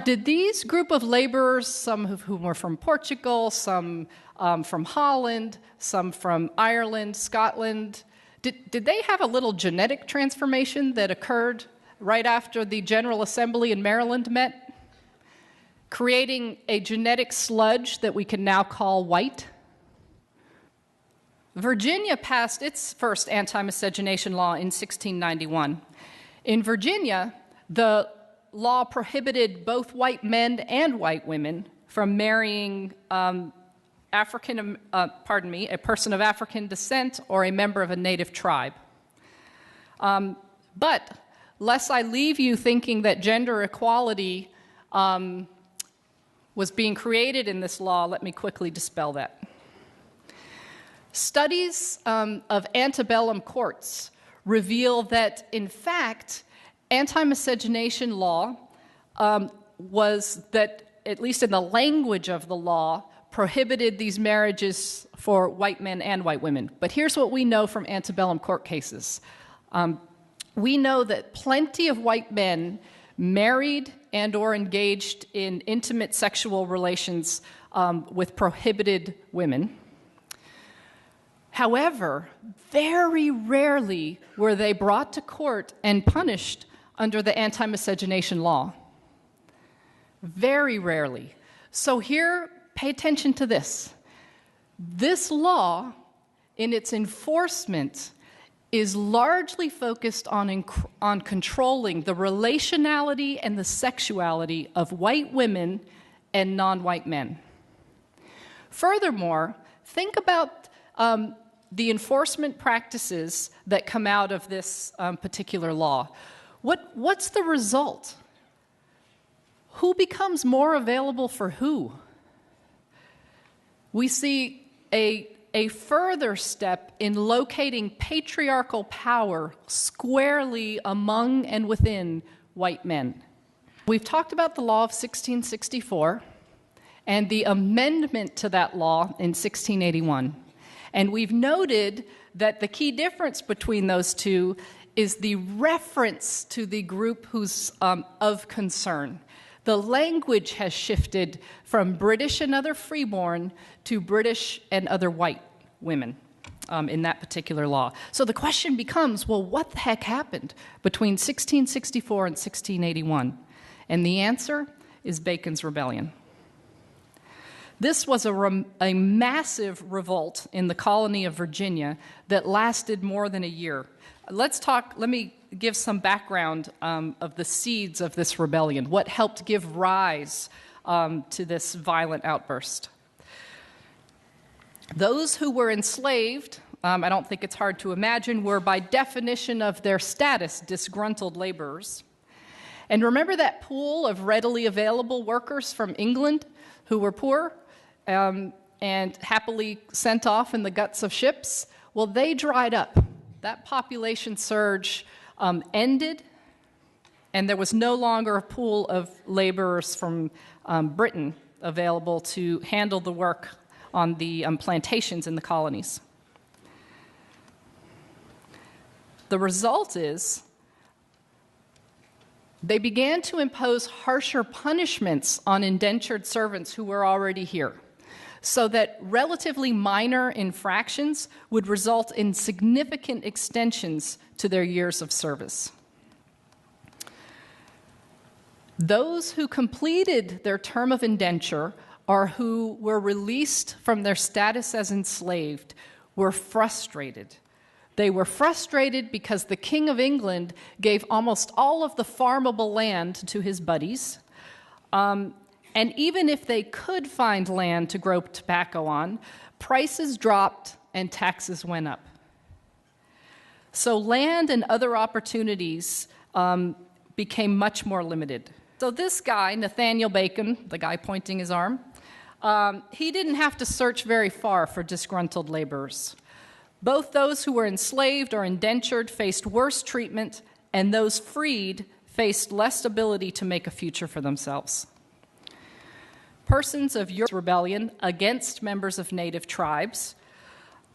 Did these group of laborers, some of whom were from Portugal, some from Holland, some from Ireland, Scotland, did they have a little genetic transformation that occurred right after the General Assembly in Maryland met, creating a genetic sludge that we can now call white? Virginia passed its first anti-miscegenation law in 1691. In Virginia, the law prohibited both white men and white women from marrying a person of African descent or a member of a native tribe. But lest I leave you thinking that gender equality was being created in this law, let me quickly dispel that. Studies of antebellum courts reveal that, in fact, anti-miscegenation law was that, at least in the language of the law, prohibited these marriages for white men and white women. But here's what we know from antebellum court cases. we know that plenty of white men married and or engaged in intimate sexual relations with prohibited women. However, very rarely were they brought to court and punished under the anti-miscegenation law. Very rarely. So here, pay attention to this. This law, in its enforcement, is largely focused on controlling the relationality and the sexuality of white women and non-white men. Furthermore, think about the enforcement practices that come out of this particular law. What's the result? Who becomes more available for who? We see a further step in locating patriarchal power squarely among and within white men. We've talked about the law of 1664 and the amendment to that law in 1681. And we've noted that the key difference between those two is the reference to the group who's of concern. The language has shifted from British and other freeborn to British and other white women in that particular law. So the question becomes, well, what the heck happened between 1664 and 1681? And the answer is Bacon's Rebellion. This was a massive revolt in the colony of Virginia that lasted more than a year. Let me give some background of the seeds of this rebellion, what helped give rise to this violent outburst. Those who were enslaved, I don't think it's hard to imagine, were by definition of their status disgruntled laborers. And remember that pool of readily available workers from England who were poor and happily sent off in the guts of ships? Well, they dried up. That population surge ended, and there was no longer a pool of laborers from Britain available to handle the work on the plantations in the colonies. The result is they began to impose harsher punishments on indentured servants who were already here, so that relatively minor infractions would result in significant extensions to their years of service. Those who completed their term of indenture or who were released from their status as enslaved were frustrated. They were frustrated because the King of England gave almost all of the farmable land to his buddies. And even if they could find land to grow tobacco on, prices dropped and taxes went up. So land and other opportunities became much more limited. So this guy, Nathaniel Bacon, the guy pointing his arm, he didn't have to search very far for disgruntled laborers. Both those who were enslaved or indentured faced worse treatment, and those freed faced less ability to make a future for themselves. Persons of Europe's rebellion against members of native tribes,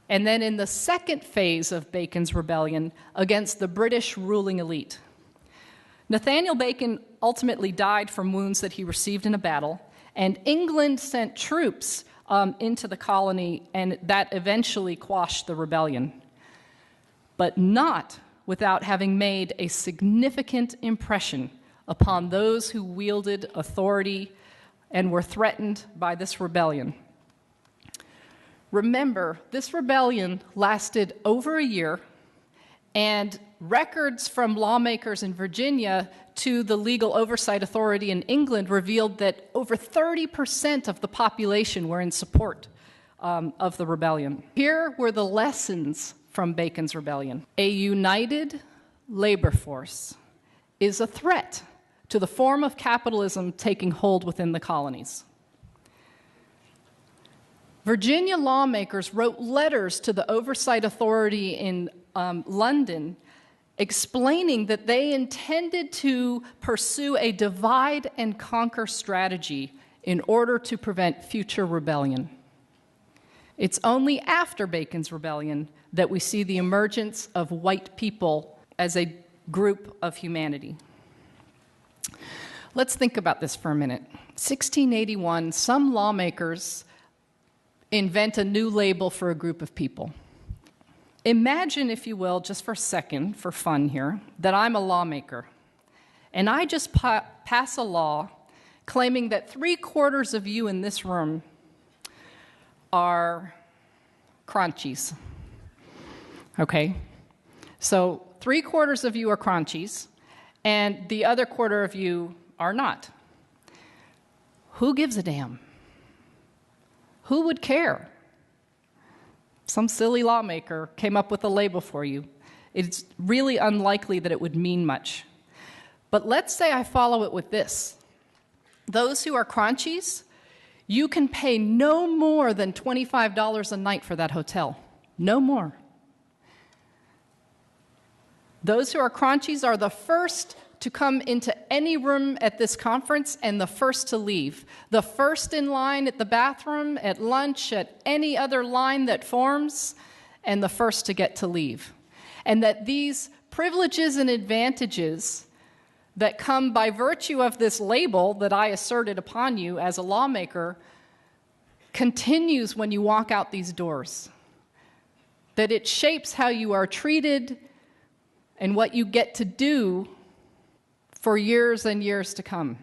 and then in the second phase of Bacon's rebellion, against the British ruling elite. Nathaniel Bacon ultimately died from wounds that he received in a battle, and England sent troops into the colony, and that eventually quashed the rebellion. But not without having made a significant impression upon those who wielded authority and were threatened by this rebellion. Remember, this rebellion lasted over a year, and records from lawmakers in Virginia to the Legal Oversight Authority in England revealed that over 30% of the population were in support of the rebellion. Here were the lessons from Bacon's rebellion. A united labor force is a threat to the form of capitalism taking hold within the colonies. Virginia lawmakers wrote letters to the Oversight Authority in London explaining that they intended to pursue a divide and conquer strategy in order to prevent future rebellion. It's only after Bacon's rebellion that we see the emergence of white people as a group of humanity. Let's think about this for a minute. 1681, some lawmakers invent a new label for a group of people. Imagine, if you will, just for a second, for fun here, that I'm a lawmaker, and I just pass a law claiming that 3/4 of you in this room are crunchies. Okay? So 3/4 of you are crunchies, and the other quarter of you are not. Who gives a damn? Who would care? Some silly lawmaker came up with a label for you. It's really unlikely that it would mean much. But let's say I follow it with this. Those who are crunchies, you can pay no more than $25 a night for that hotel. No more. Those who are crunchies are the first to come into any room at this conference and the first to leave. The first in line at the bathroom, at lunch, at any other line that forms, and the first to get to leave. And that these privileges and advantages that come by virtue of this label that I asserted upon you as a lawmaker continues when you walk out these doors. That it shapes how you are treated and what you get to do for years and years to come.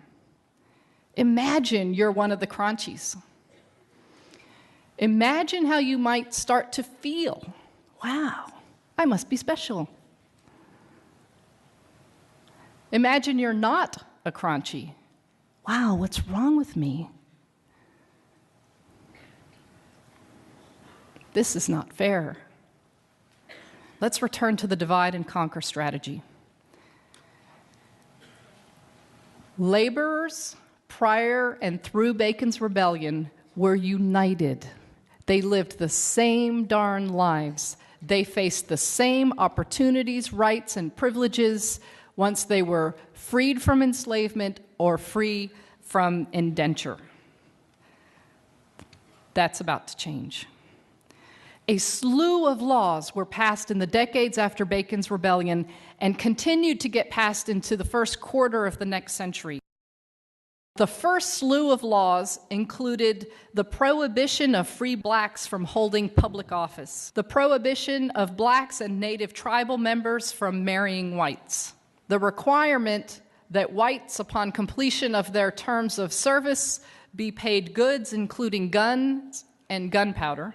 Imagine you're one of the crunchies. Imagine how you might start to feel. Wow, I must be special. Imagine you're not a crunchy. Wow, what's wrong with me? This is not fair. Let's return to the divide and conquer strategy. Laborers, prior and through Bacon's Rebellion, were united. They lived the same darn lives. They faced the same opportunities, rights, and privileges once they were freed from enslavement or free from indenture. That's about to change. A slew of laws were passed in the decades after Bacon's Rebellion and continued to get passed into the first quarter of the next century. The first slew of laws included the prohibition of free blacks from holding public office, the prohibition of blacks and native tribal members from marrying whites, the requirement that whites, upon completion of their terms of service, be paid goods, including guns and gunpowder,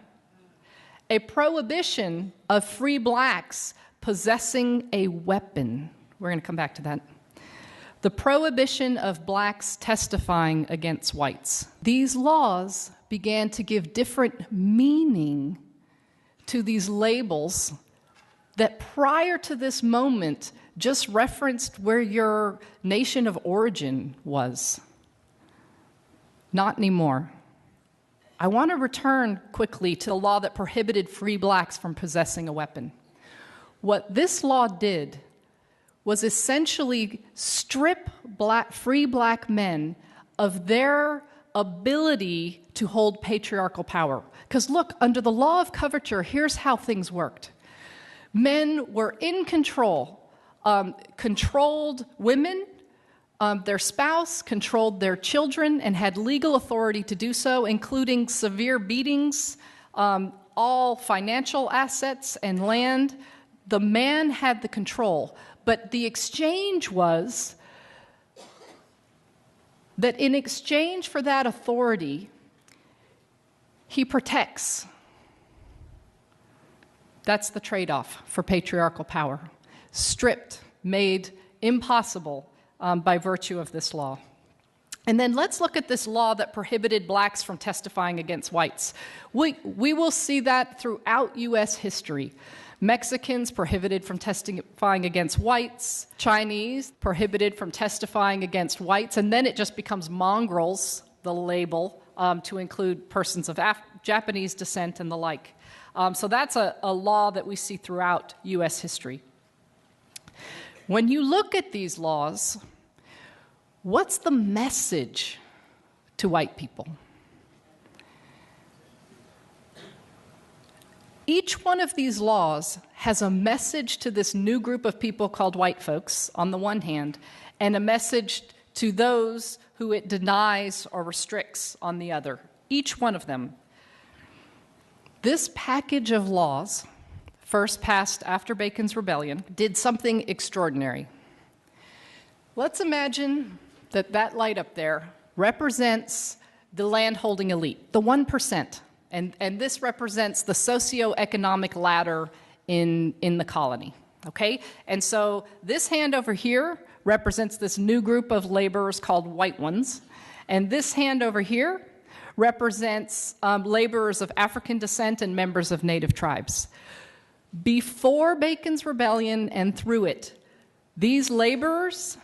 a prohibition of free blacks possessing a weapon. We're going to come back to that. The prohibition of blacks testifying against whites. These laws began to give different meaning to these labels that prior to this moment just referenced where your nation of origin was. Not anymore. I want to return quickly to the law that prohibited free blacks from possessing a weapon. What this law did was essentially strip free black men of their ability to hold patriarchal power. Because look, under the law of coverture, here's how things worked. Men were in control, controlled women, their spouse, controlled their children, and had legal authority to do so, including severe beatings, all financial assets and land. The man had the control. But the exchange was that in exchange for that authority, he protects. That's the trade-off for patriarchal power. Stripped, made impossible by virtue of this law. And then let's look at this law that prohibited blacks from testifying against whites. We will see that throughout U.S. history. Mexicans prohibited from testifying against whites, Chinese prohibited from testifying against whites, and then it just becomes mongrels, the label, to include persons of Japanese descent and the like. So that's a law that we see throughout U.S. history. When you look at these laws, what's the message to white people? Each one of these laws has a message to this new group of people called white folks, on the one hand, and a message to those who it denies or restricts on the other. Each one of them. This package of laws, first passed after Bacon's Rebellion, did something extraordinary. Let's imagine that that light up there represents the landholding elite, the 1%. And this represents the socioeconomic ladder in the colony, okay? And so this hand over here represents this new group of laborers called white ones. And this hand over here represents laborers of African descent and members of native tribes. Before Bacon's Rebellion and through it, these laborers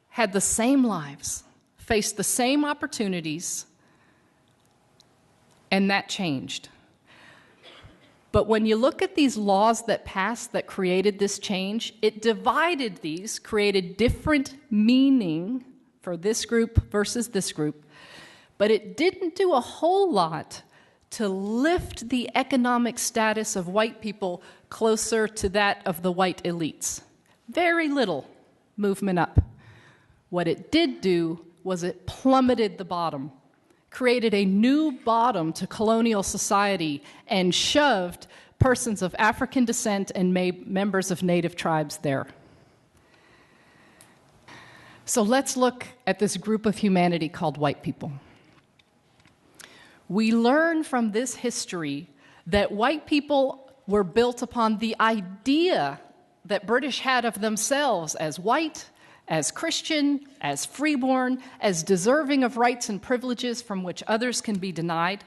had the same lives, faced the same opportunities, and that changed. But when you look at these laws that passed that created this change, it divided these, created different meaning for this group versus this group, but it didn't do a whole lot to lift the economic status of white people closer to that of the white elites. Very little movement up. What it did do was it plummeted the bottom, created a new bottom to colonial society, and shoved persons of African descent and members of native tribes there. So let's look at this group of humanity called white people. We learn from this history that white people were built upon the idea that British had of themselves as white, as Christian, as freeborn, as deserving of rights and privileges from which others can be denied.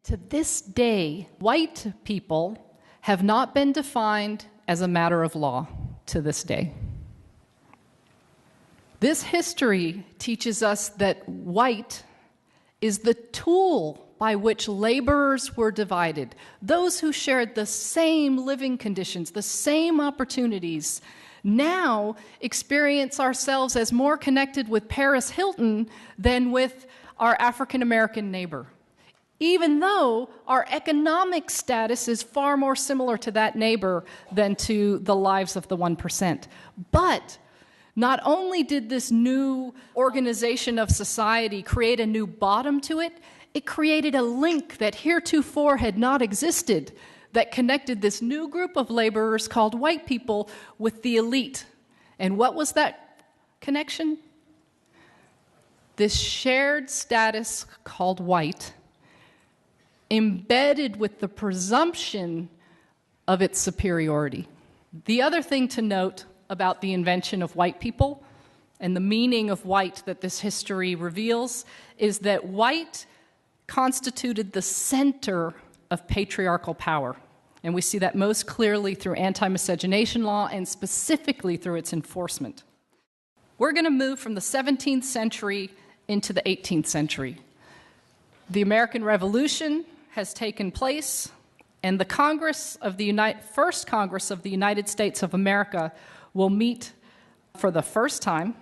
To this day, white people have not been defined as a matter of law to this day. This history teaches us that white is the tool by which laborers were divided. Those who shared the same living conditions, the same opportunities, now experience ourselves as more connected with Paris Hilton than with our African American neighbor, even though our economic status is far more similar to that neighbor than to the lives of the 1%. But not only did this new organization of society create a new bottom to it, it created a link that heretofore had not existed, that connected this new group of laborers called white people with the elite. And what was that connection? This shared status called white, embedded with the presumption of its superiority. The other thing to note about the invention of white people and the meaning of white that this history reveals is that white constituted the center of patriarchal power. And we see that most clearly through anti-miscegenation law and specifically through its enforcement. We're going to move from the 17th century into the 18th century. The American Revolution has taken place, and the First Congress of the United States of America will meet for the first time.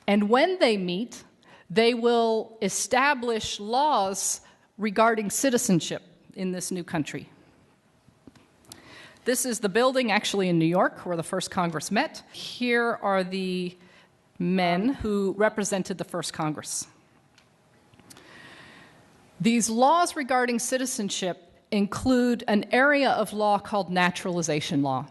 And when they meet, they will establish laws regarding citizenship in this new country. This is the building actually in New York where the first Congress met. Here are the men who represented the first Congress. These laws regarding citizenship include an area of law called naturalization law.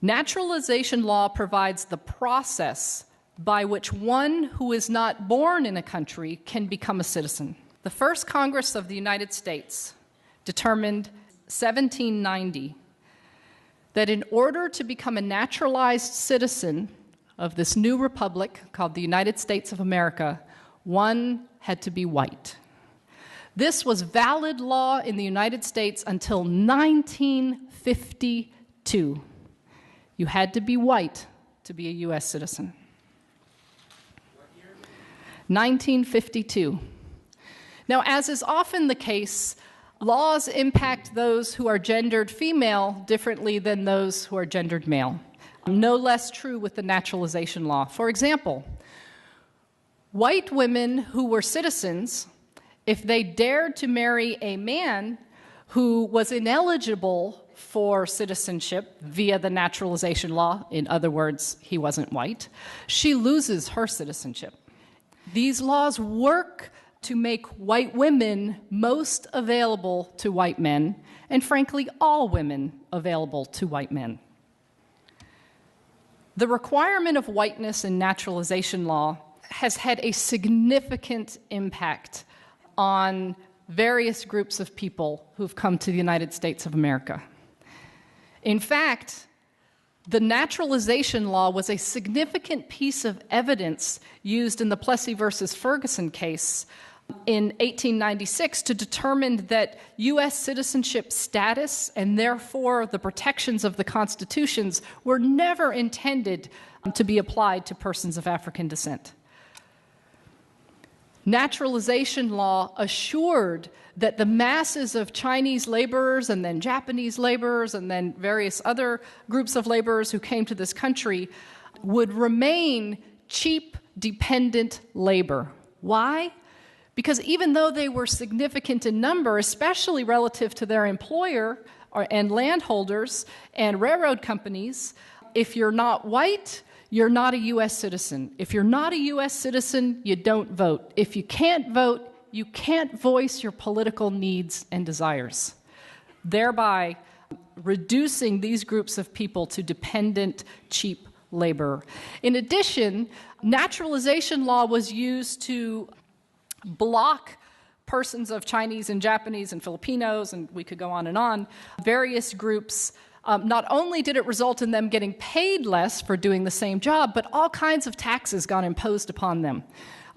Naturalization law provides the process by which one who is not born in a country can become a citizen. The first Congress of the United States determined 1790 that in order to become a naturalized citizen of this new republic called the United States of America, one had to be white. This was valid law in the United States until 1952. You had to be white to be a U.S. citizen. 1952. Now, as is often the case, laws impact those who are gendered female differently than those who are gendered male. No less true with the naturalization law. For example, white women who were citizens, if they dared to marry a man who was ineligible for citizenship via the naturalization law, in other words, he wasn't white, she loses her citizenship. These laws work to make white women most available to white men, and frankly, all women available to white men. The requirement of whiteness in naturalization law has had a significant impact on various groups of people who've come to the United States of America. In fact, the naturalization law was a significant piece of evidence used in the Plessy versus Ferguson case in 1896 to determine that U.S. citizenship status and therefore the protections of the constitutions were never intended to be applied to persons of African descent. Naturalization law assured that the masses of Chinese laborers and then Japanese laborers and then various other groups of laborers who came to this country would remain cheap, dependent labor. Why? Because even though they were significant in number, especially relative to their employer and landholders and railroad companies, if you're not white, you're not a U.S. citizen. If you're not a U.S. citizen, you don't vote. If you can't vote, you can't voice your political needs and desires, thereby reducing these groups of people to dependent, cheap labor. In addition, naturalization law was used to block persons of Chinese and Japanese and Filipinos, and we could go on, various groups. Not only did it result in them getting paid less for doing the same job, but all kinds of taxes got imposed upon them.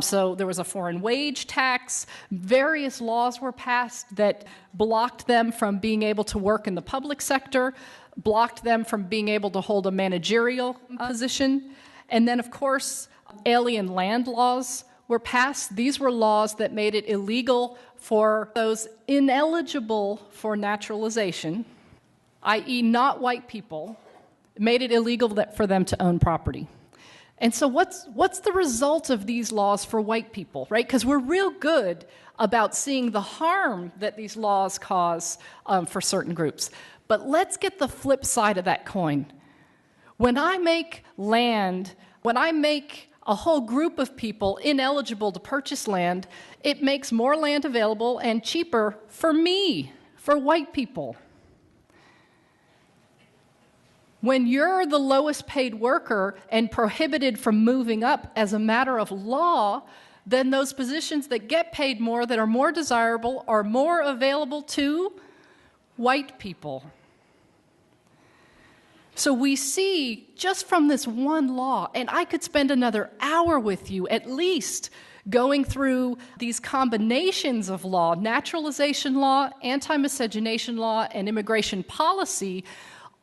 So there was a foreign wage tax, various laws were passed that blocked them from being able to work in the public sector, blocked them from being able to hold a managerial position, and then of course alien land laws were passed. These were laws that made it illegal for those ineligible for naturalization, i.e. not white people, made it illegal for them to own property. And so what's the result of these laws for white people, right? Because we're real good about seeing the harm that these laws cause for certain groups. But let's get the flip side of that coin. When I make land, when I make a whole group of people ineligible to purchase land, it makes more land available and cheaper for me, for white people. When you're the lowest paid worker and prohibited from moving up as a matter of law, then those positions that get paid more, that are more desirable, are more available to white people. So we see, just from this one law, and I could spend another hour with you at least going through these combinations of law, naturalization law, anti-miscegenation law, and immigration policy,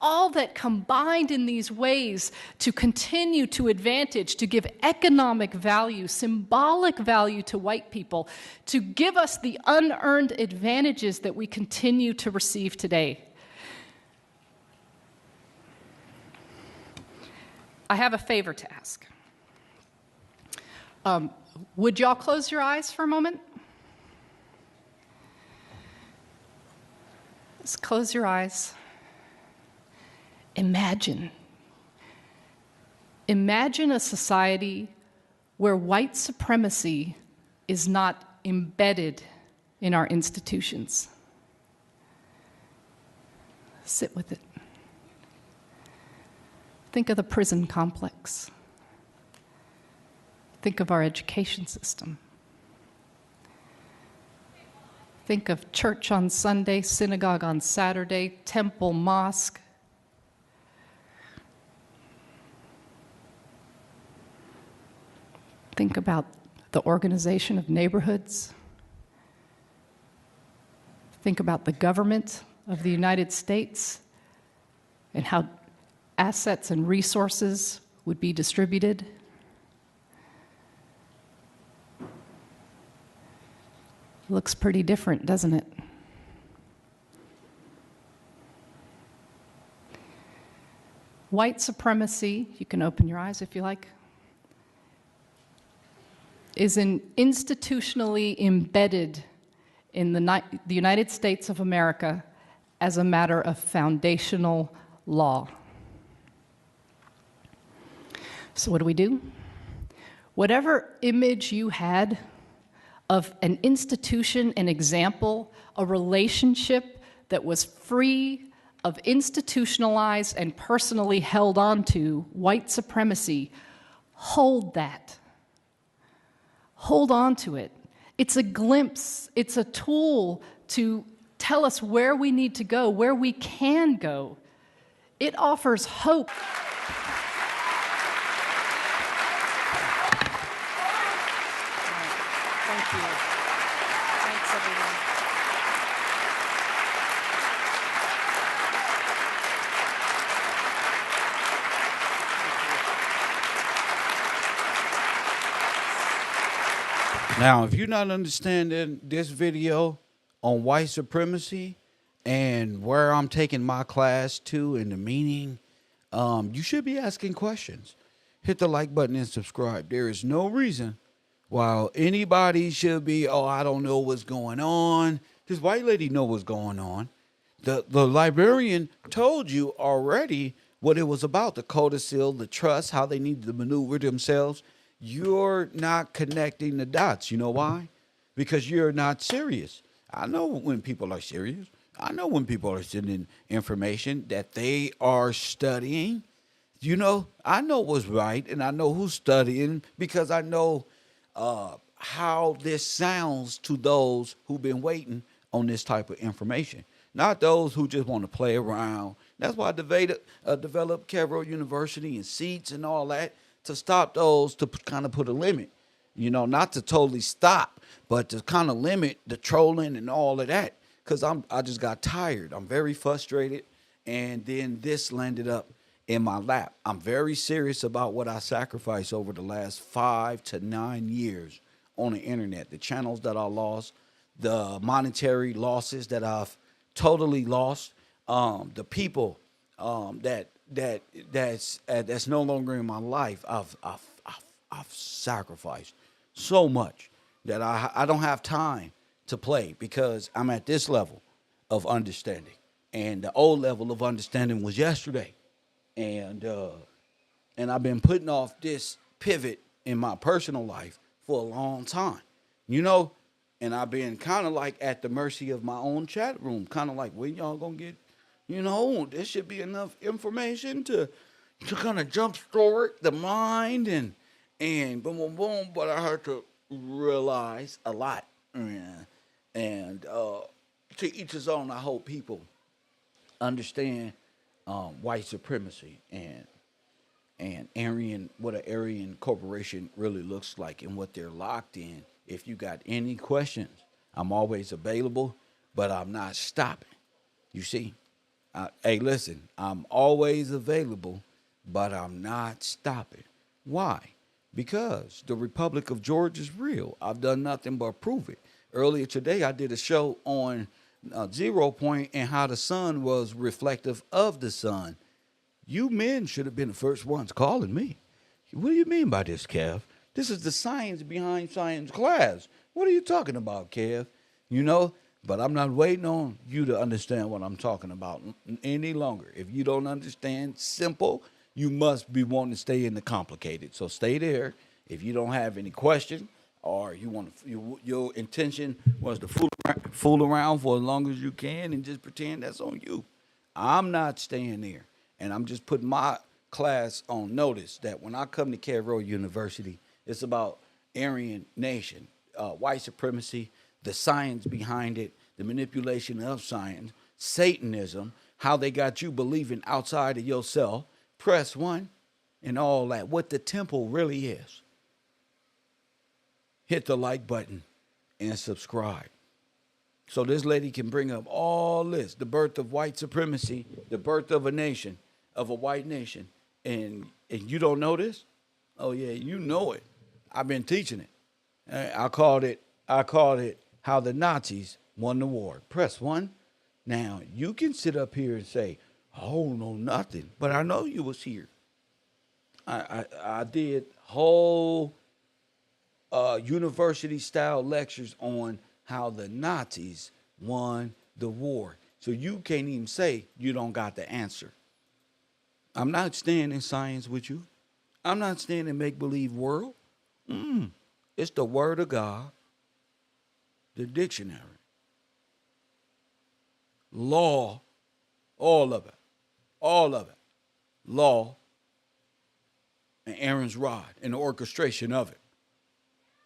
all that combined in these ways to continue to advantage, to give economic value, symbolic value to white people, to give us the unearned advantages that we continue to receive today. I have a favor to ask. Would y'all close your eyes for a moment? Just close your eyes. Imagine a society where white supremacy is not embedded in our institutions. Sit with it. Think of the prison complex. Think of our education system. Think of church on Sunday, synagogue on Saturday, temple, mosque. Think about the organization of neighborhoods. Think about the government of the United States and how assets and resources would be distributed. Looks pretty different, doesn't it? White supremacy, you can open your eyes if you like, is institutionally embedded in the United States of America as a matter of foundational law. So what do we do? Whatever image you had of an institution, an example, a relationship that was free of institutionalized and personally held onto white supremacy, hold that. Hold on to it. It's a glimpse, it's a tool to tell us where we need to go, where we can go. It offers hope. Thank you. Thanks, everyone. Now, if you're not understanding this video on white supremacy and where I'm taking my class to and the meaning, you should be asking questions. Hit the like button and subscribe. There is no reason why anybody should be, oh, I don't know what's going on. This white lady know what's going on. The librarian told you already what it was about, the codicil, the trust, how they need to maneuver themselves. You're not connecting the dots. You know why? Because you're not serious. I know when people are serious. I know when people are sending information that they are studying. You know, I know what's right, and I know who's studying because I know how this sounds to those who've been waiting on this type of information, not those who just want to play around. That's why I developed KevRow University and seats and all that, to stop those, to kind of put a limit, you know, not to totally stop, but to kind of limit the trolling and all of that. Because I just got tired. I'm very frustrated. And then this landed up in my lap. I'm very serious about what I sacrificed over the last 5 to 9 years on the internet. The channels that I lost, the monetary losses that I've totally lost, the people that's no longer in my life. I've sacrificed so much that I don't have time to play because I'm at this level of understanding, and the old level of understanding was yesterday, and I've been putting off this pivot in my personal life for a long time, you know, and I've been kind of like at the mercy of my own chat room, kind of like, when y'all gonna get. You know, there should be enough information to kind of jumpstart the mind and boom, boom, boom. But I had to realize a lot. And to each his own, I hope people understand white supremacy and Aryan, what an Aryan corporation really looks like and what they're locked in. If you got any questions, I'm always available, but I'm not stopping. You see? Hey, listen, I'm always available, but I'm not stopping. Why? Because the Republic of Georgia is real. I've done nothing but prove it. Earlier today, I did a show on 0 point and how the sun was reflective of the sun. You men should have been the first ones calling me. What do you mean by this, Kev? This is the science behind science class. What are you talking about, Kev? You know? But I'm not waiting on you to understand what I'm talking about any longer. If you don't understand simple, you must be wanting to stay in the complicated. So stay there. If you don't have any question or you want to, your intention was to fool around for as long as you can and just pretend, that's on you. I'm not staying there. And I'm just putting my class on notice that when I come to KevRow University, it's about Aryan nation, white supremacy, the science behind it, the manipulation of science, Satanism, how they got you believing outside of yourself, press 1, and all that, what the temple really is. Hit the like button and subscribe. So this lady can bring up all this, the birth of white supremacy, the birth of a nation, of a white nation, and you don't know this? Oh yeah, you know it. I've been teaching it. I called it how the Nazis won the war. Press 1. Now, you can sit up here and say, I don't know nothing, but I know you was here. I did whole university-style lectures on how the Nazis won the war. So you can't even say you don't got the answer. I'm not staying in science with you. I'm not staying in make-believe world. It's the word of God, the dictionary, law, all of it, law, and Aaron's rod and the orchestration of it.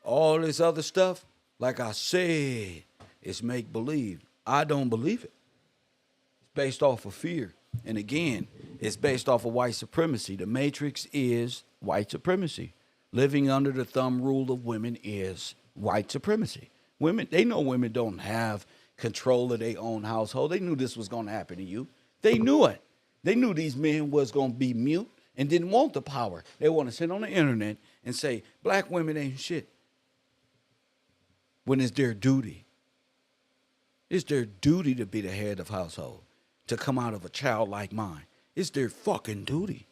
All this other stuff, like I said, is make-believe. I don't believe it. It's based off of fear. And again, it's based off of white supremacy. The matrix is white supremacy. Living under the thumb rule of women is white supremacy. Women, they know women don't have control of their own household. They knew this was going to happen to you. They knew it. They knew these men was going to be mute and didn't want the power. They want to sit on the internet and say, black women ain't shit. When it's their duty. It's their duty to be the head of household, to come out of a childlike mind. It's their fucking duty.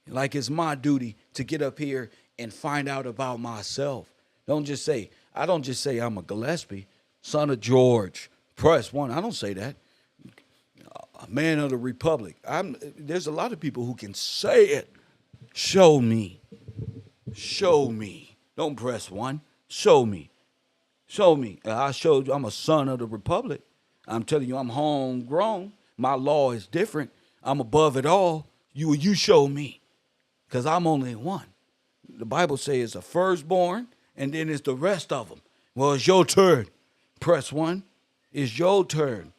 Like it's my duty to get up here and find out about myself. I don't just say I'm a Gillespie, son of George, press one. I don't say that. A man of the Republic. There's a lot of people who can say it. Show me. Show me. Don't press one. Show me. Show me. I showed you I'm a son of the Republic. I'm telling you I'm homegrown. My law is different. I'm above it all. You show me. Because I'm only one. The Bible says it's a firstborn, and then it's the rest of them. Well, it's your turn. Press one. It's your turn.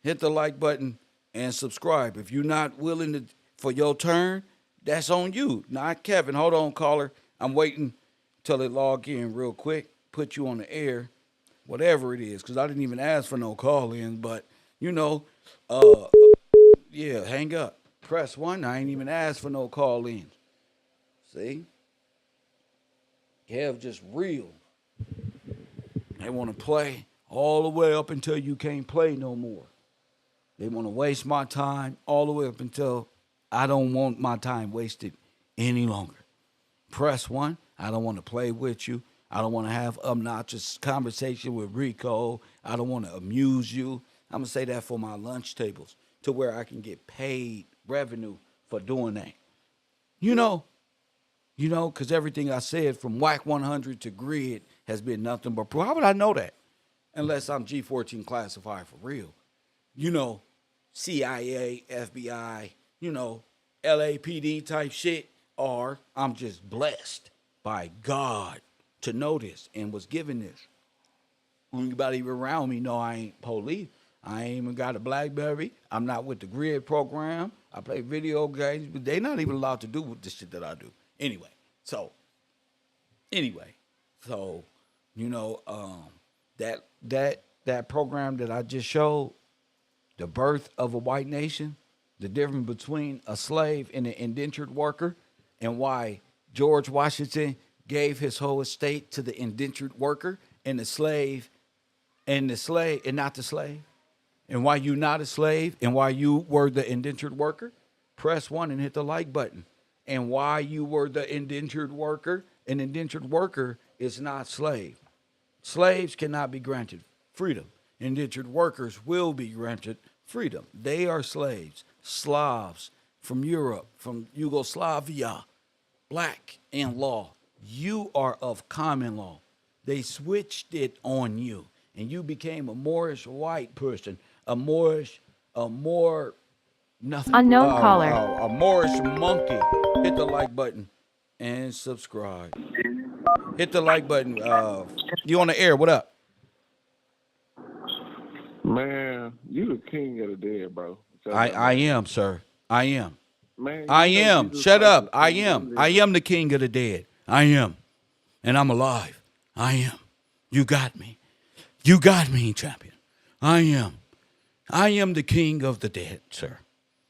Hit the like button and subscribe. If you're not willing for your turn, that's on you. Not Kevin. Hold on, caller. I'm waiting till it log in real quick. Put you on the air, whatever it is, because I didn't even ask for no call-in, but, yeah, hang up. Press one. I ain't even asked for no call-ins. See? Kev just real. They want to play all the way up until you can't play no more. They want to waste my time all the way up until I don't want my time wasted any longer. Press one. I don't want to play with you. I don't want to have obnoxious conversation with Rico. I don't want to amuse you. I'm going to say that for my lunch tables to where I can get paid revenue for doing that. Because everything I said from WAC 100 to grid has been nothing but proof. How would I know that? Unless I'm G14 classified for real. CIA, FBI, LAPD type shit, or I'm just blessed by God to know this and was given this. Anybody around me know I ain't police. I ain't even got a BlackBerry. I'm not with the grid program. I play video games, but they not even allowed to do with the shit that I do. Anyway, so that program that I just showed, the birth of a white nation, the difference between a slave and an indentured worker, and why George Washington gave his whole estate to the indentured worker and the slave and not the slave, and why you not a slave and why you were the indentured worker. Press one and hit the like button. And why you were the indentured worker. An indentured worker is not slave. Slaves cannot be granted freedom. Indentured workers will be granted freedom. They are slaves, Slavs from Europe, from Yugoslavia, black in law. You are of common law. They switched it on you, and you became a Moorish white person, a more nothing. Unknown caller. A Moorish monkey. Hit the like button and subscribe. Hit the like button. You on the air? What up? Man, you the king of the dead, bro. I am, sir. I am. Man, I am. Shut up. I king am. I am the king of the dead. I am. And I'm alive. I am. You got me. You got me, champion. I am. I am the king of the dead, sir.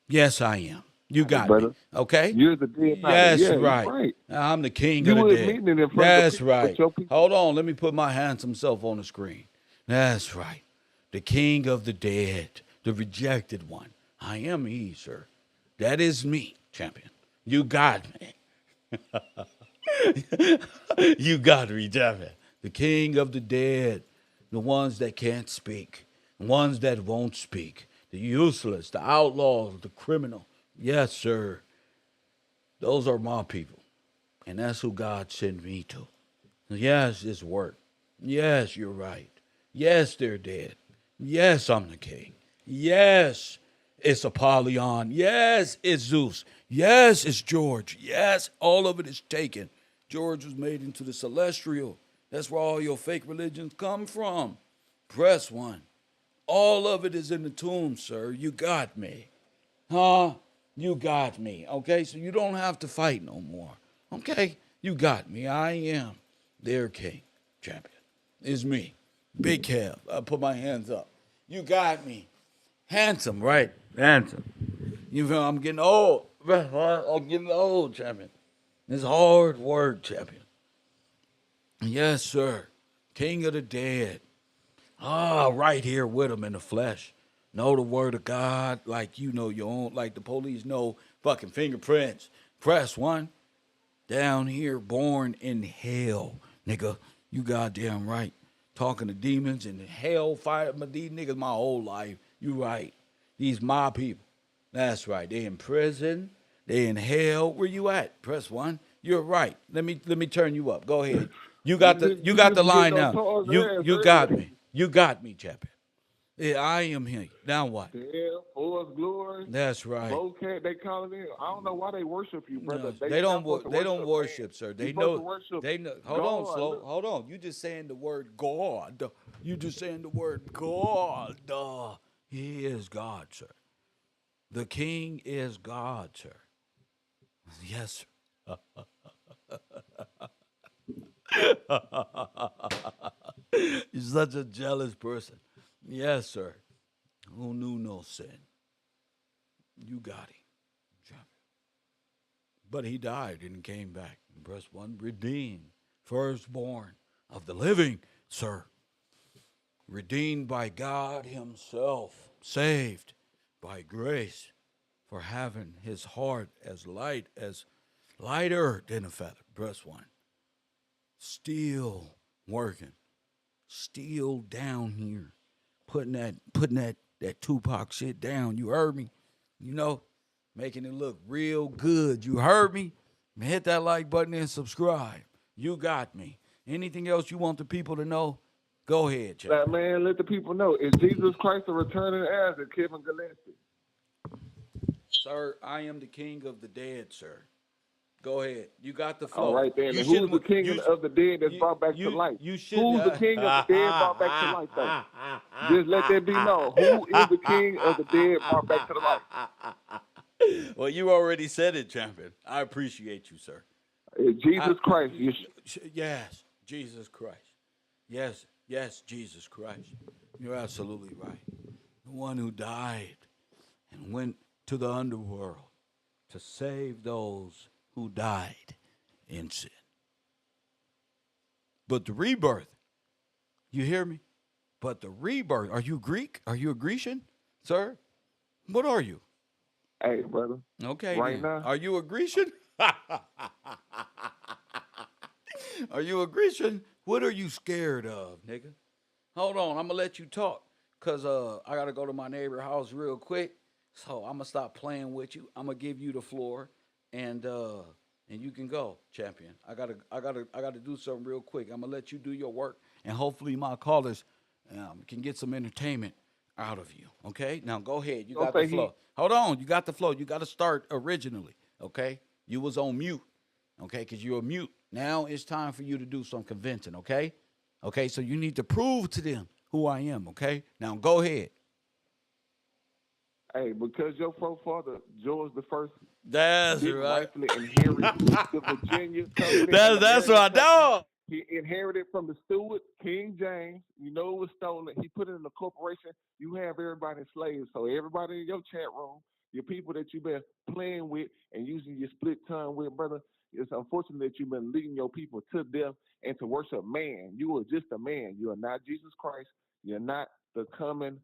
Yes, I am. You got me. Okay? You're the dead. Yes, yeah, right. I'm the king you of the was dead. meeting it in front That's of the right. people. Hold on. Let me put my handsome self on the screen. That's right. The king of the dead. The rejected one. I am he, sir. That is me, champion. You got me. You got me, champion. The king of the dead. the ones that can't speak, the ones that won't speak, the useless, the outlaws, the criminal. Yes, sir. Those are my people. And that's who God sent me to. Yes, it's work. Yes, you're right. Yes, they're dead. Yes, I'm the king. Yes, it's Apollyon. Yes, it's Zeus. Yes, it's George. Yes, all of it is taken. George was made into the celestial. That's where all your fake religions come from. Press one. All of it is in the tomb, sir. You got me. Huh? You got me. Okay, so you don't have to fight no more. Okay? You got me. I am their king, champion. It's me. Big Kev. I put my hands up. You got me. Handsome, right? Handsome. You feel I'm getting old. I'm getting old, champion. It's hard work, champion. Yes, sir. King of the dead. Ah, right here with him in the flesh. Know the word of God like you know your own, like the police know fucking fingerprints. Press one. Down here, born in hell, nigga. You goddamn right. Talking to demons and hell fire. These niggas my whole life. You right. These my people. That's right. They in prison. They in hell. Where you at? Press one. You're right. Let me turn you up. Go ahead. You got the line now. You got me. You got me, champion. Yeah, I am here. Now what? Yeah, Force Glory, That's right. Bowcat, they call it in. I don't know why they worship you, brother. No, They they not don't. supposed to They don't worship man. worship, sir. You They supposed to know. worship They know. Hold on, God. slow. Look, Hold on. You just saying the word God. You just saying the word God. He is God, sir. The King is God, sir. Yes, sir. You're such a jealous person. Yes, sir. Who knew no sin? You got him. But he died and came back. Verse 1 redeemed, firstborn of the living, sir. Redeemed by God Himself, saved by grace for having his heart as lighter than a feather. Verse 1. Still working, still down here, putting that Tupac shit down. You heard me? You know, making it look real good. You heard me? Hit that like button and subscribe. You got me. Anything else you want the people to know? Go ahead, Chad. that man, let the people know. Is Jesus Christ a returning as a Kevin Gillespie? Sir, I am the king of the dead, sir. Go ahead. You got the All flow. right, then. You And who's the should king you of the dead that's you brought back to you life? you should Who's the king of the dead brought back to life, though? Just let that be known. Who is the king of the dead brought back to the life? Well, you already said it, champion. I appreciate you, sir. It's I, Jesus Christ. yes, Jesus Christ. Yes, yes, Jesus Christ. You're absolutely right. The one who died and went to the underworld to save those who died in sin. But the rebirth, you hear me? But the rebirth, are you Greek? Are you a Grecian, sir? What are you? Hey, brother. Okay, Right then. now, Are you a Grecian? Are you a Grecian? What are you scared of, nigga? Hold on, I'm gonna let you talk, cause I gotta go to my neighbor house real quick. So I'm gonna stop playing with you. I'm gonna give you the floor, and you can go, champion. I gotta do something real quick. I'm gonna let you do your work, and hopefully my callers can get some entertainment out of you. Okay, now go ahead. You don't got the say he. flow. Hold on, you got the flow. You got to start originally. Okay, you was on mute. Okay, because you're a mute. Now it's time for you to do some convincing. Okay. Okay, so you need to prove to them who I am, okay? Now go ahead. Hey, because your forefather George the First That's didn't right. rightfully inherit the Virginia Company and the That's Maryland my Company. dog. He inherited from the steward, King James. You know it was stolen. He put it in the corporation. You have everybody slaves. So everybody in your chat room, your people that you've been playing with and using your split tongue with, brother, it's unfortunate that you've been leading your people to death and to worship man. You are just a man. You are not Jesus Christ. You're not the coming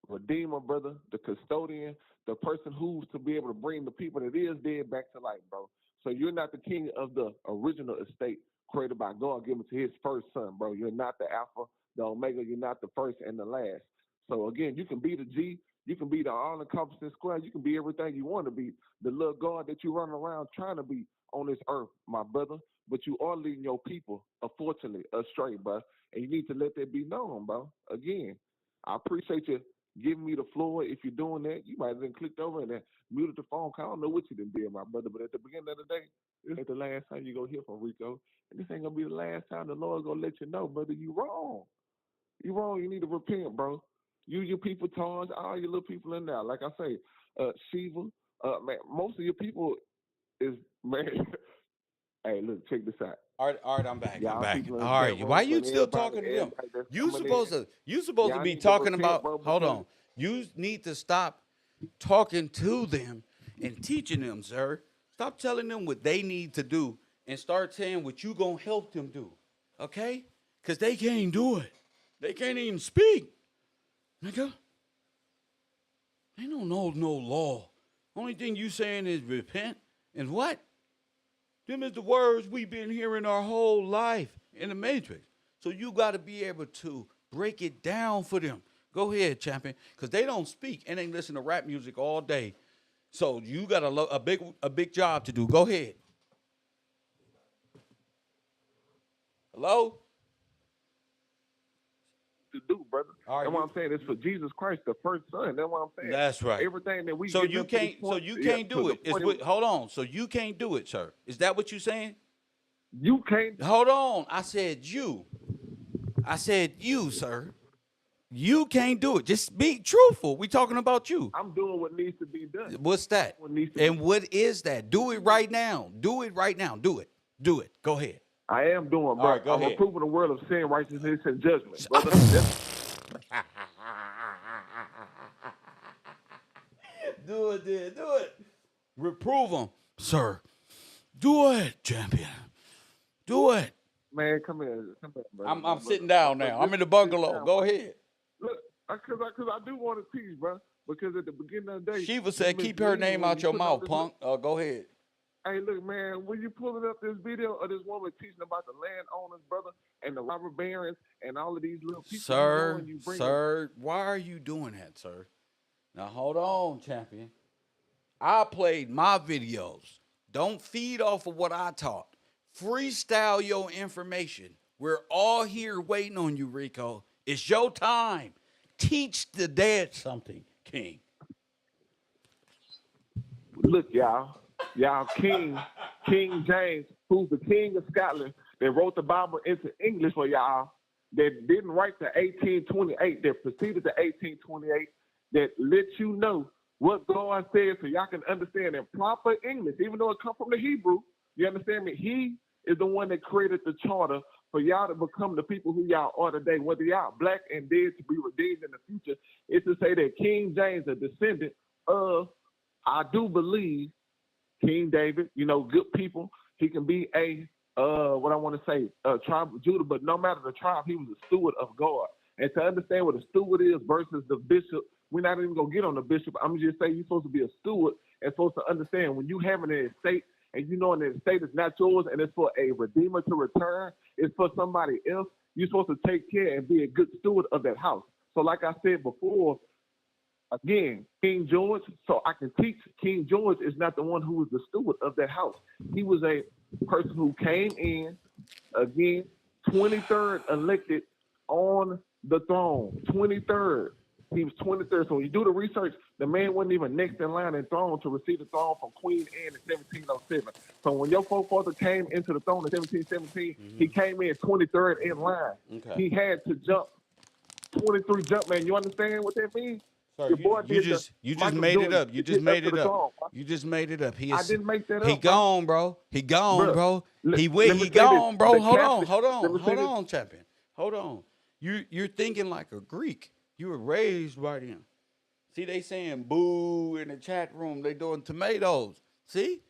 Redeemer, brother, the custodian, the person who's to be able to bring the people that is dead back to life, bro. So you're not the king of the original estate. created by God, given to his first son, bro. You're not the Alpha, the Omega. You're not the first and the last. So again, you can be the G, you can be the all-encompassing square, you can be everything you want to be, the little God that you run around trying to be on this earth, my brother. But you are leading your people, unfortunately, astray, bro. And you need to let that be known, bro. Again, I appreciate you giving me the floor. If you're doing that, you might have been clicked over and then muted the phone call. I don't know what you done did, my brother, but at the beginning of the day, this ain't the last time you go hear from Rico. And this ain't gonna be the last time the Lord's gonna let you know, brother, you wrong. You wrong. You need to repent, bro. You, your people, Taj, all your little people in there. Like I say, Shiva, man, most of your people is, man. Hey, look, check this out. All right, I'm back. I'm Y'all back. people in the All chat right, why room you and still talking to them? everybody that's You coming in, supposed to y'all be need to talking repent, about. bro, Hold because on. You need to stop talking to them and teaching them, sir. Stop telling them what they need to do and start saying what you gonna help them do. Okay? Cause they can't do it. They can't even speak. Nigga. They don't know no law. Only thing you saying is repent and what? Them is the words we've been hearing our whole life in the Matrix. So you got to be able to break it down for them. Go ahead, champion, because they don't speak and they listen to rap music all day. So you got a big job to do. Go ahead. Hello? to do, brother. Are That's what you? I'm saying. It's for Jesus Christ, the first son. That's what I'm saying. That's right. Everything that we So get you up to this can't. So point, you yeah, can't to do the it. It's point what, hold on. So you can't do it, sir. Is that what you're saying? you can't. Hold on. I said you. I said you, sir. You can't do it. Just be truthful. We talking about you. I'm doing what needs to be done. What's that? What needs to And be. what is that? Do it right now. Do it right now. Do it. Do it. Go ahead. I am doing, All bro. right, go I'm ahead. approving the world of sin, righteousness, and judgment, brother. That's, Do it, then. Do it. Reprove them, sir. Do it, champion. Do it. man, come here, brother. I'm sitting down now. I'm in the bungalow. Go ahead. Look, because I do want to teach, bro. Because at the beginning of the day, Shiva said, keep her name out your mouth, punk. Go ahead. Hey, look, man, when you pulling up this video of this woman teaching about the landowners, brother, and the robber barons, and all of these little people, Sir, you bring sir, why are you doing that, sir? Now, hold on, champion. I played my videos. Don't feed off of what I taught. Freestyle your information. We're all here waiting on you, Rico. It's your time. Teach the dead something, King. look, y'all, King James, who's the King of Scotland, that wrote the Bible into English for y'all, that didn't write the 1828, that preceded the 1828, that let you know what God said so y'all can understand in proper English, even though it comes from the Hebrew. You understand me? He is the one that created the charter for y'all to become the people who y'all are today, whether y'all black and dead to be redeemed in the future. It's to say that King James, a descendant of, I do believe, King David, good people. He can be a what I want to say, tribe of Judah, but no matter the tribe, he was a steward of God. And to understand what a steward is versus the bishop, we're not even gonna get on the bishop. I'm just say you're supposed to be a steward and supposed to understand when you have an estate and you know an estate is not yours and it's for a redeemer to return, it's for somebody else. You're supposed to take care and be a good steward of that house. So, like I said before, again, King George, so I can teach King George is not the one who was the steward of that house. He was a person who came in, again, 23rd elected on the throne. 23rd. He was 23rd. So when you do the research, the man wasn't even next in line in throne to receive the throne from Queen Anne in 1707. So when your forefather came into the throne in 1717, he came in 23rd in line. Okay. He had to jump 23 jump, man. You understand what that means? Sir, Your boy you did just Michael made it Jordan up. You to just get made to it the up. throne. You just made it up. I didn't make that up. He gone, bro. He gone, bro. He let me say gone, this. bro. The Hold Catholic- on, champion. Hold on. You're thinking like a Greek. You were raised by them. See, they saying boo in the chat room. They doing tomatoes. See?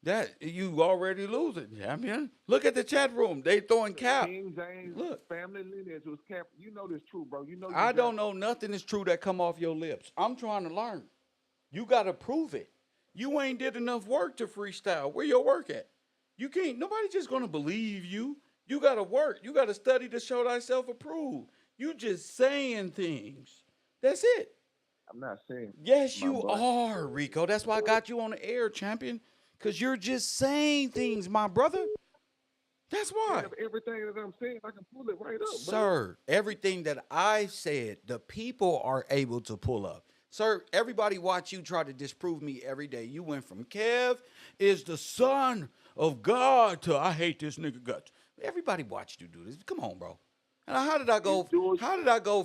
That you already losing, champion. Look at the chat room. They throwing cap. King James Look. family lineage was cap. You know this true, bro. You know I don't know nothing is true that come off your lips. I'm trying to learn. You got to prove it. You ain't did enough work to freestyle. Where your work at? You can't. Nobody's just gonna believe you. You gotta work. You gotta study to show thyself approved. You just saying things. That's it. I'm not saying, Yes, my you boy. are, Rico. That's why I got you on the air, champion. Cause you're just saying things, my brother. That's why. Everything that I'm saying, I can pull it right up, bro. Sir, everything that I said, the people are able to pull up. Sir, everybody watch you try to disprove me every day. You went from Kev is the son of God to I hate this nigga guts. Everybody watched you do this. Come on, bro. And how did I go? How did I go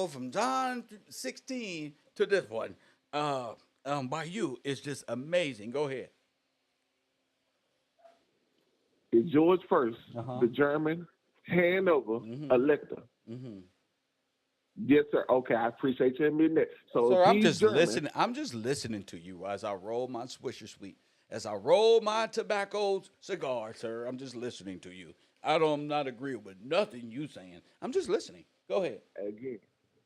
from John 16 to this one? By you, it's just amazing. Go ahead. It's George first, Uh-huh. the German Hanover elector. Mm-hmm. Yes, sir. Okay, I appreciate you admitting that. So Sir, if I'm he's just German, listening. I'm just listening to you as I roll my Swisher Sweet, as I roll my tobacco cigar, sir. I'm just listening to you. I'm not agreeing with nothing you saying. I'm just listening. Go ahead. again,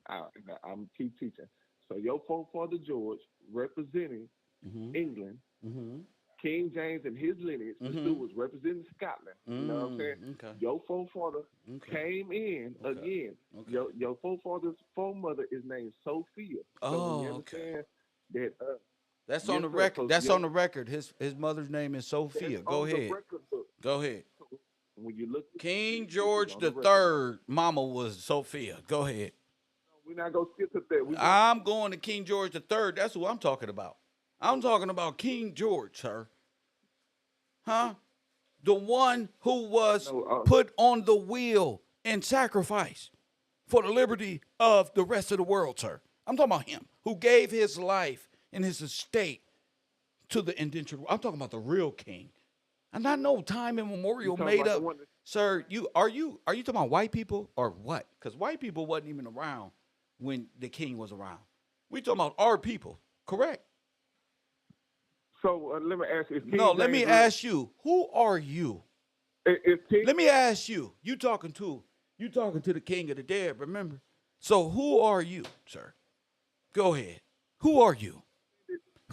I'm keep teaching. So your forefather George representing Mm-hmm. England, Mm-hmm. King James and his lineage, Mr. was representing Scotland. You know what I'm saying? Okay. Your forefather Okay. came in Okay. again. Okay. Your forefather's foremother is named Sophia. So when you Okay. understand that, That's on yes, the sir. record. So That's on the record. His mother's name is that's Sophia. Go on the ahead. record book. Go ahead. So when you look at King this is George on the the record. Third, Mama was Sophia. Go ahead. We're not gonna skip to that. We going I'm going to King George the Third. That's who I'm talking about. I'm talking about King George, sir. Huh? The one who was no, put on the wheel in sacrifice for the liberty of the rest of the world, sir. I'm talking about him who gave his life and his estate to the indentured. I'm talking about the real king. And I know time immemorial talking made about the up. one that- Sir, you talking about white people or what? Because white people wasn't even around when the king was around. We talking about our people, correct? So let me ask you. Is King No, let James me real? ask you, who are you? Is King Let me ask you, you talking to the king of the dead, remember? So who are you, sir? Go ahead. Who are you?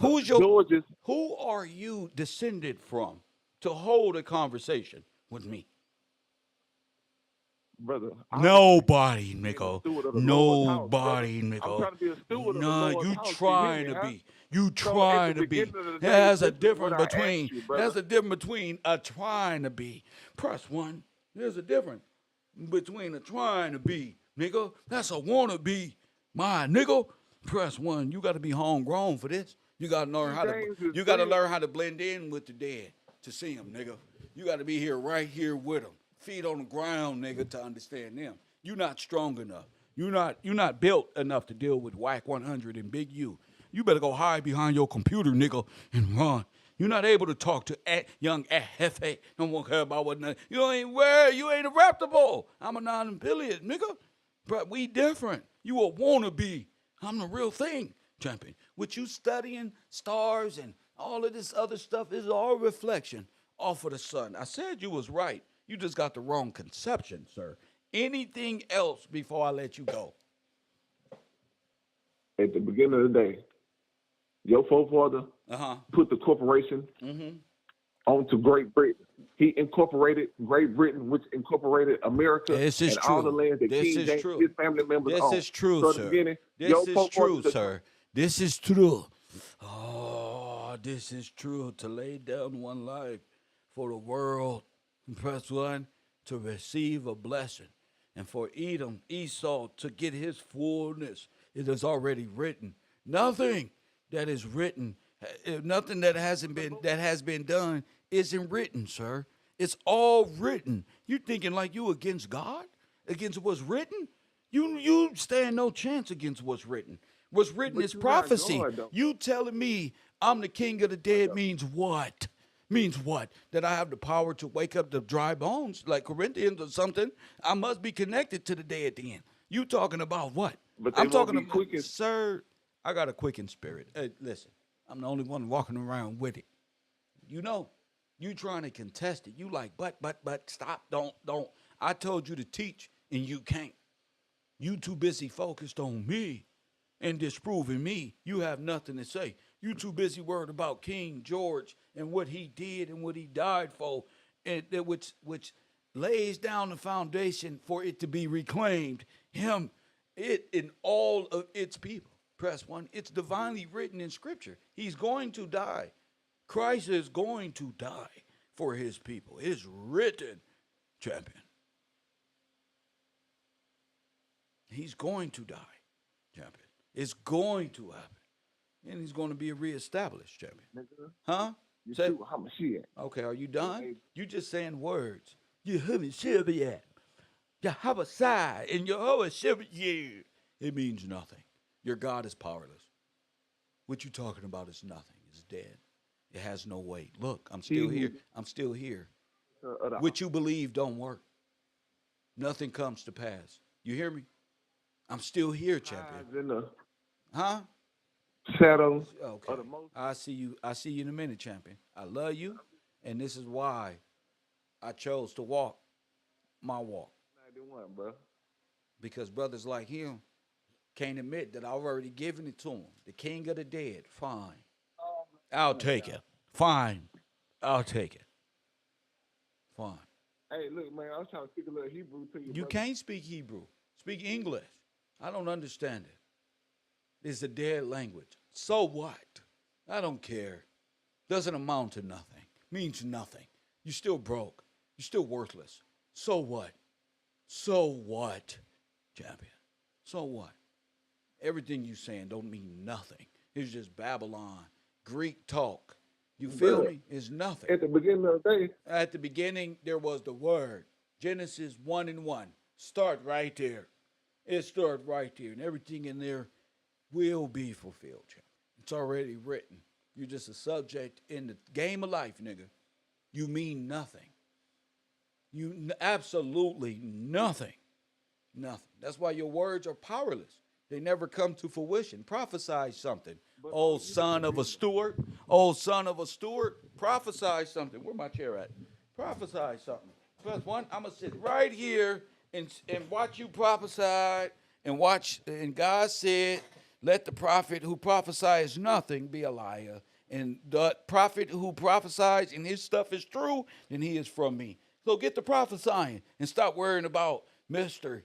George is Who are you descended from to hold a conversation with me? brother? Nobody, Being a Nico. steward of the Lord's house, brother. Nobody, I'm Nico. trying to be a steward of the No, Lord's you house. You hear trying me, to huh? be. You So at trying the to be. beginning of the day, There's a this is what difference I between. asked you, brother. There's a difference between a trying to be. Press one. There's a difference between a trying to be, nigga. That's a wanna be. My nigga. Press one. You got to be homegrown for this. You got to learn how to. James is You got to saying- learn how to blend in with the dead to see them, nigga. You got to be here, right here with them. Feet on the ground, nigga, to understand them. You're not strong enough. You're not built enough to deal with Whack 100 and Big U. You better go hide behind your computer, nigga, and run. You're not able to talk to young Hefe. No one care about what. You ain't where. You ain't adaptable. I'm a non-affiliate, nigga. But we different. You a wannabe. I'm the real thing, champion. What you studying, stars, and all of this other stuff is all reflection off of the sun. I said you was right. You just got the wrong conception, sir. Anything else before I let you go? At the beginning of the day, your forefather put the corporation onto Great Britain. He incorporated Great Britain, which incorporated America This is and all the true. lands that This King is James true. his family members This own. is true, So at the sir. beginning, This your is forefathers true, sir. This is true. Oh, this is true. To lay down one life for the world. Press one to receive a blessing. And for Edom, Esau, to get his fullness. It is already written. Nothing that is written, nothing that has been done isn't written, sir. It's all written. You thinking like you against God? Against what's written? You stand no chance against what's written. What's written But is you not prophecy. God, though. You telling me I'm the king of the dead means what? Means what? That I have the power to wake up the dry bones like Corinthians or something? I must be connected to the dead then. You talking about what? But they I'm won't talking be about, quickened. sir, I got a quickened spirit. Hey, listen, I'm the only one walking around with it. You know, you trying to contest it. You like, but, stop, don't. I told you to teach and you can't. You too busy focused on me and disproving me. You have nothing to say. You too busy worried about King George and what he did and what he died for, and which lays down the foundation for it to be reclaimed. Him, it, and all of its people. Press 1. It's divinely written in Scripture. He's going to die. Christ is going to die for his people. It's written, champion. He's going to die, champion. It's going to happen. And he's going to be reestablished, champion. Nigga, Huh? you Say, too Hamashiach. okay, are you done? Hey. You just saying words. You Hamashiach. Yahabasai and Yehovah. It means nothing. Your God is powerless. What you talking about is nothing. It's dead. It has no weight. Look, I'm still here. I'm still here. What you believe don't work. Nothing comes to pass. You hear me? I'm still here, champion. In the Huh? shadows Okay. of the most. I see you in a minute, champion. I love you, and this is why I chose to walk my walk. 91, bro. Because brothers like him can't admit that I've already given it to him. The king of the dead. Fine. I'll take it. Fine. I'll take it. Fine. Hey, look, man, I was trying to speak a little Hebrew to you. You brother. can't speak Hebrew. Speak English. I don't understand it. It's a dead language. So what? I don't care. Doesn't amount to nothing. Means nothing. You're still broke. You're still worthless. So what? So what, champion? So what? Everything you saying don't mean nothing. It's just Babylon, Greek talk. You feel me? It's nothing. At the beginning of the day, At the beginning, there was the word. Genesis 1:1. Start right there. It starts right there. And everything in there will be fulfilled, champion. It's already written. You're just a subject in the game of life, nigga. You mean nothing. You absolutely nothing. Nothing. That's why your words are powerless. They never come to fruition. Prophesy something. Oh, son of a steward. Oh, son of a steward. Prophesy something. Where my chair at? Prophesy something. Plus one, I'm going to sit right here and watch you prophesy and watch. And God said, let the prophet who prophesies nothing be a liar. And the prophet who prophesies and his stuff is true, then he is from me. So get to prophesying and stop worrying about Mr.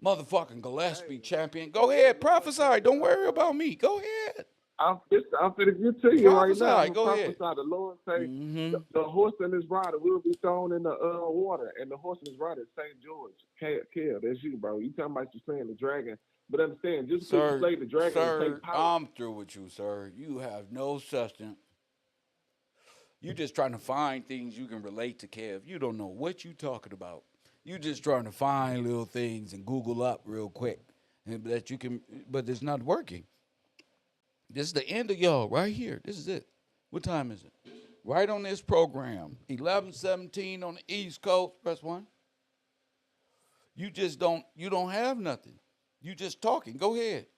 Motherfucking Gillespie, champion. Go ahead, prophesy. Don't worry about me. Go ahead. I'm finna get to you right now. Prophesy. Go ahead. The Lord say the horse and his rider will be thrown in the water, and the horse and his rider is St. George. Kev, that's you, bro. You talking about you slaying the dragon, but understand, just because you slay the dragon and take power. I'm through with you, sir. You have no substance. You just trying to find things you can relate to, Kev. You don't know what you talking about. You just trying to find little things and Google up real quick, and that you can, but it's not working. This is the end of y'all right here. This is it. What time is it? Right on this program, 11:17 on the East Coast. Press 1. You just don't. You don't have nothing. You just talking. Go ahead.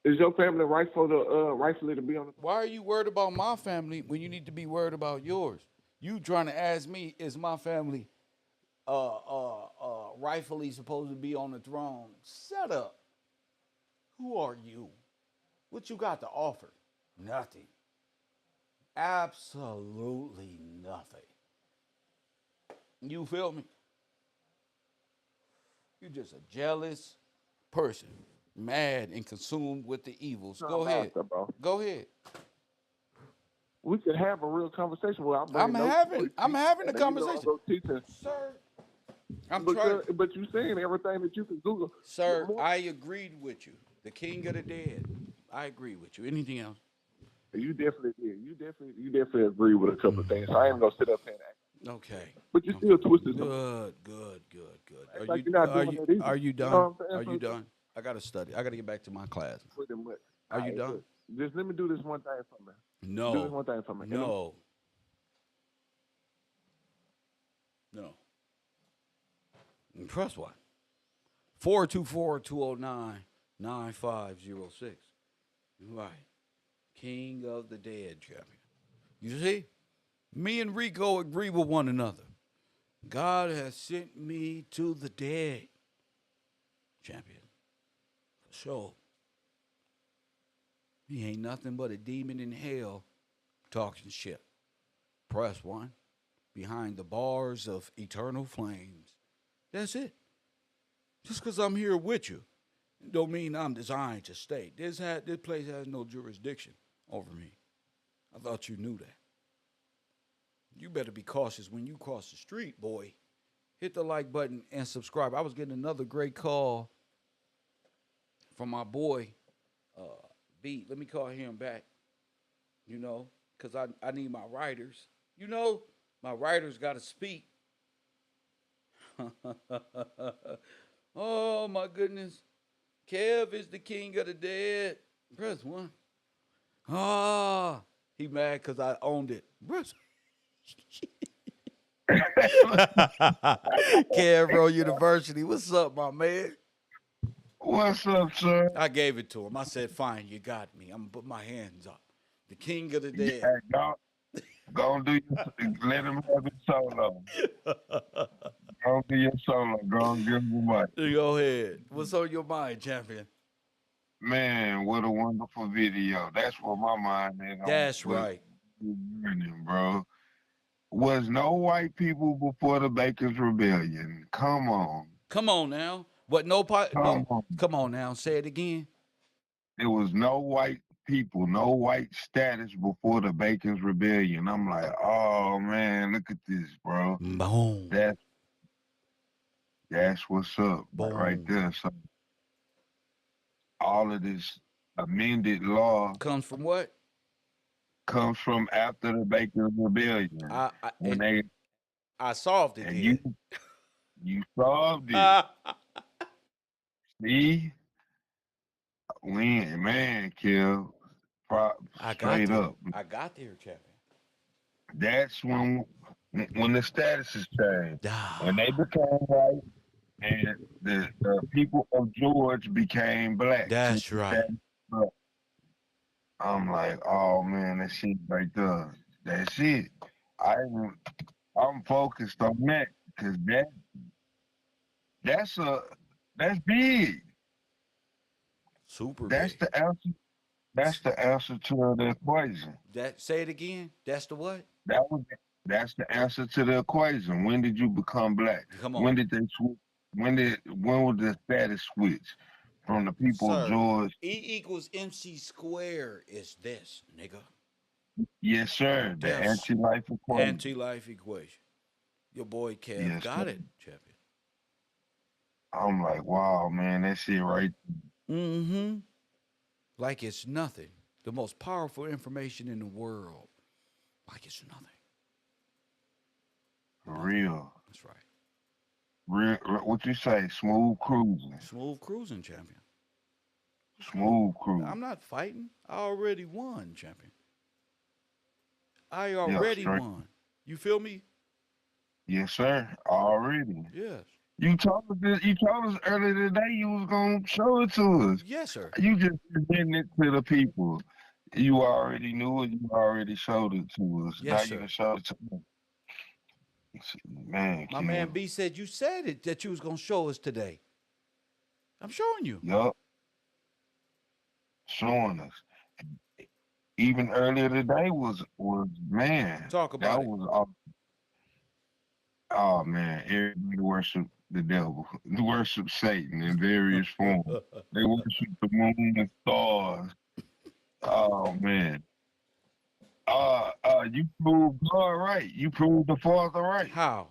Is your family rightfully to be on the? Why are you worried about my family when you need to be worried about yours? You trying to ask me, is my family rightfully supposed to be on the throne? Shut up. Who are you? What you got to offer? Nothing. Absolutely nothing. You feel me? You're just a jealous person, mad and consumed with the evils. Go ahead. Go ahead. We can have a real conversation. Well, I'm having a conversation. Sir, I'm trying. But you saying everything that you can Google. Sir, I agreed with you. The king of the dead. I agree with you. Anything else? You definitely did. You definitely agree with a couple of things. So I ain't gonna sit up and act. Okay. But you still twisted. Good. Are you done? Are you done? I gotta study. I gotta get back to my class. Are you done? Just let me do this one thing for me. No. Do this one thing for me. No. Press one. 424-209-9506. Right. King of the dead, champion. You see? Me and Rico agree with one another. God has sent me to the dead, champion. For sure. He ain't nothing but a demon in hell talking shit. Press 1. Behind the bars of eternal flames. That's it. Just because I'm here with you don't mean I'm designed to stay. This place has no jurisdiction over me. I thought you knew that. You better be cautious when you cross the street, boy. Hit the like button and subscribe. I was getting another great call from my boy, Beat. Let me call him back, because I need my writers. My writers got to speak. Oh, my goodness. Kev is the king of the dead. Press 1. Ah, he mad because I owned it. Press KevRow University. What's up, my man? What's up, sir? I gave it to him. I said, fine, you got me. I'm going to put my hands up. The king of the Yeah, dead. go do let him have his solo. Go do your solo. Go and give him the mic. Go ahead. What's on your mind, champion? Man, what a wonderful video. That's where my mind is on. That's right. Learning, bro. Was no white people before the Bacon's Rebellion. Come on. Come on now. What? No. Come on now. Say it again. There was no white people, no white status before the Bacon's Rebellion. I'm like, oh man, look at this, bro. Boom. That's what's up. Boom. Right there. So all of this amended law comes from what? Comes from after the Bacon's Rebellion. I solved it. And you solved it. See? Man, Kill. Straight up. I got there, champion. That's when the statuses changed. When they became white and the people of George became black. That's right. I'm like, oh man, that shit right there. That's it. I'm focused on that because that's big. Super that's big. The answer. That's the answer to the equation. Say it again. That's the what? That's the answer to the equation. When did you become black? Come on. When did they switch? When was the status switch from the people of George? E = MC squared is this, nigga. Yes, sir. The anti-life equation. Anti-life equation. Your boy Kev got it, champion. I'm like, wow, man, that shit right. Mm-hmm. Like it's nothing. The most powerful information in the world. Like it's nothing. For real. That's right. Real, what you say? Smooth cruising. Smooth cruising, champion. Smooth cruising. I'm not fighting. I already won, champion. I already won. You feel me? Yes, sir. Already. Yes. You told us earlier today you was gonna show it to us. Yes, sir. You just presenting it to the people. You already knew it. You already showed it to us. Yes, now sir. You can show it to me. Man, my man B said you said it that you was gonna show us today. I'm showing you. Yup. Showing us. Even earlier today was man. Talk about that it. Was awesome. Oh man, everybody worship the devil. They worship Satan in various forms. They worship the moon and stars. Oh man. You proved God right. You proved the Father right. How?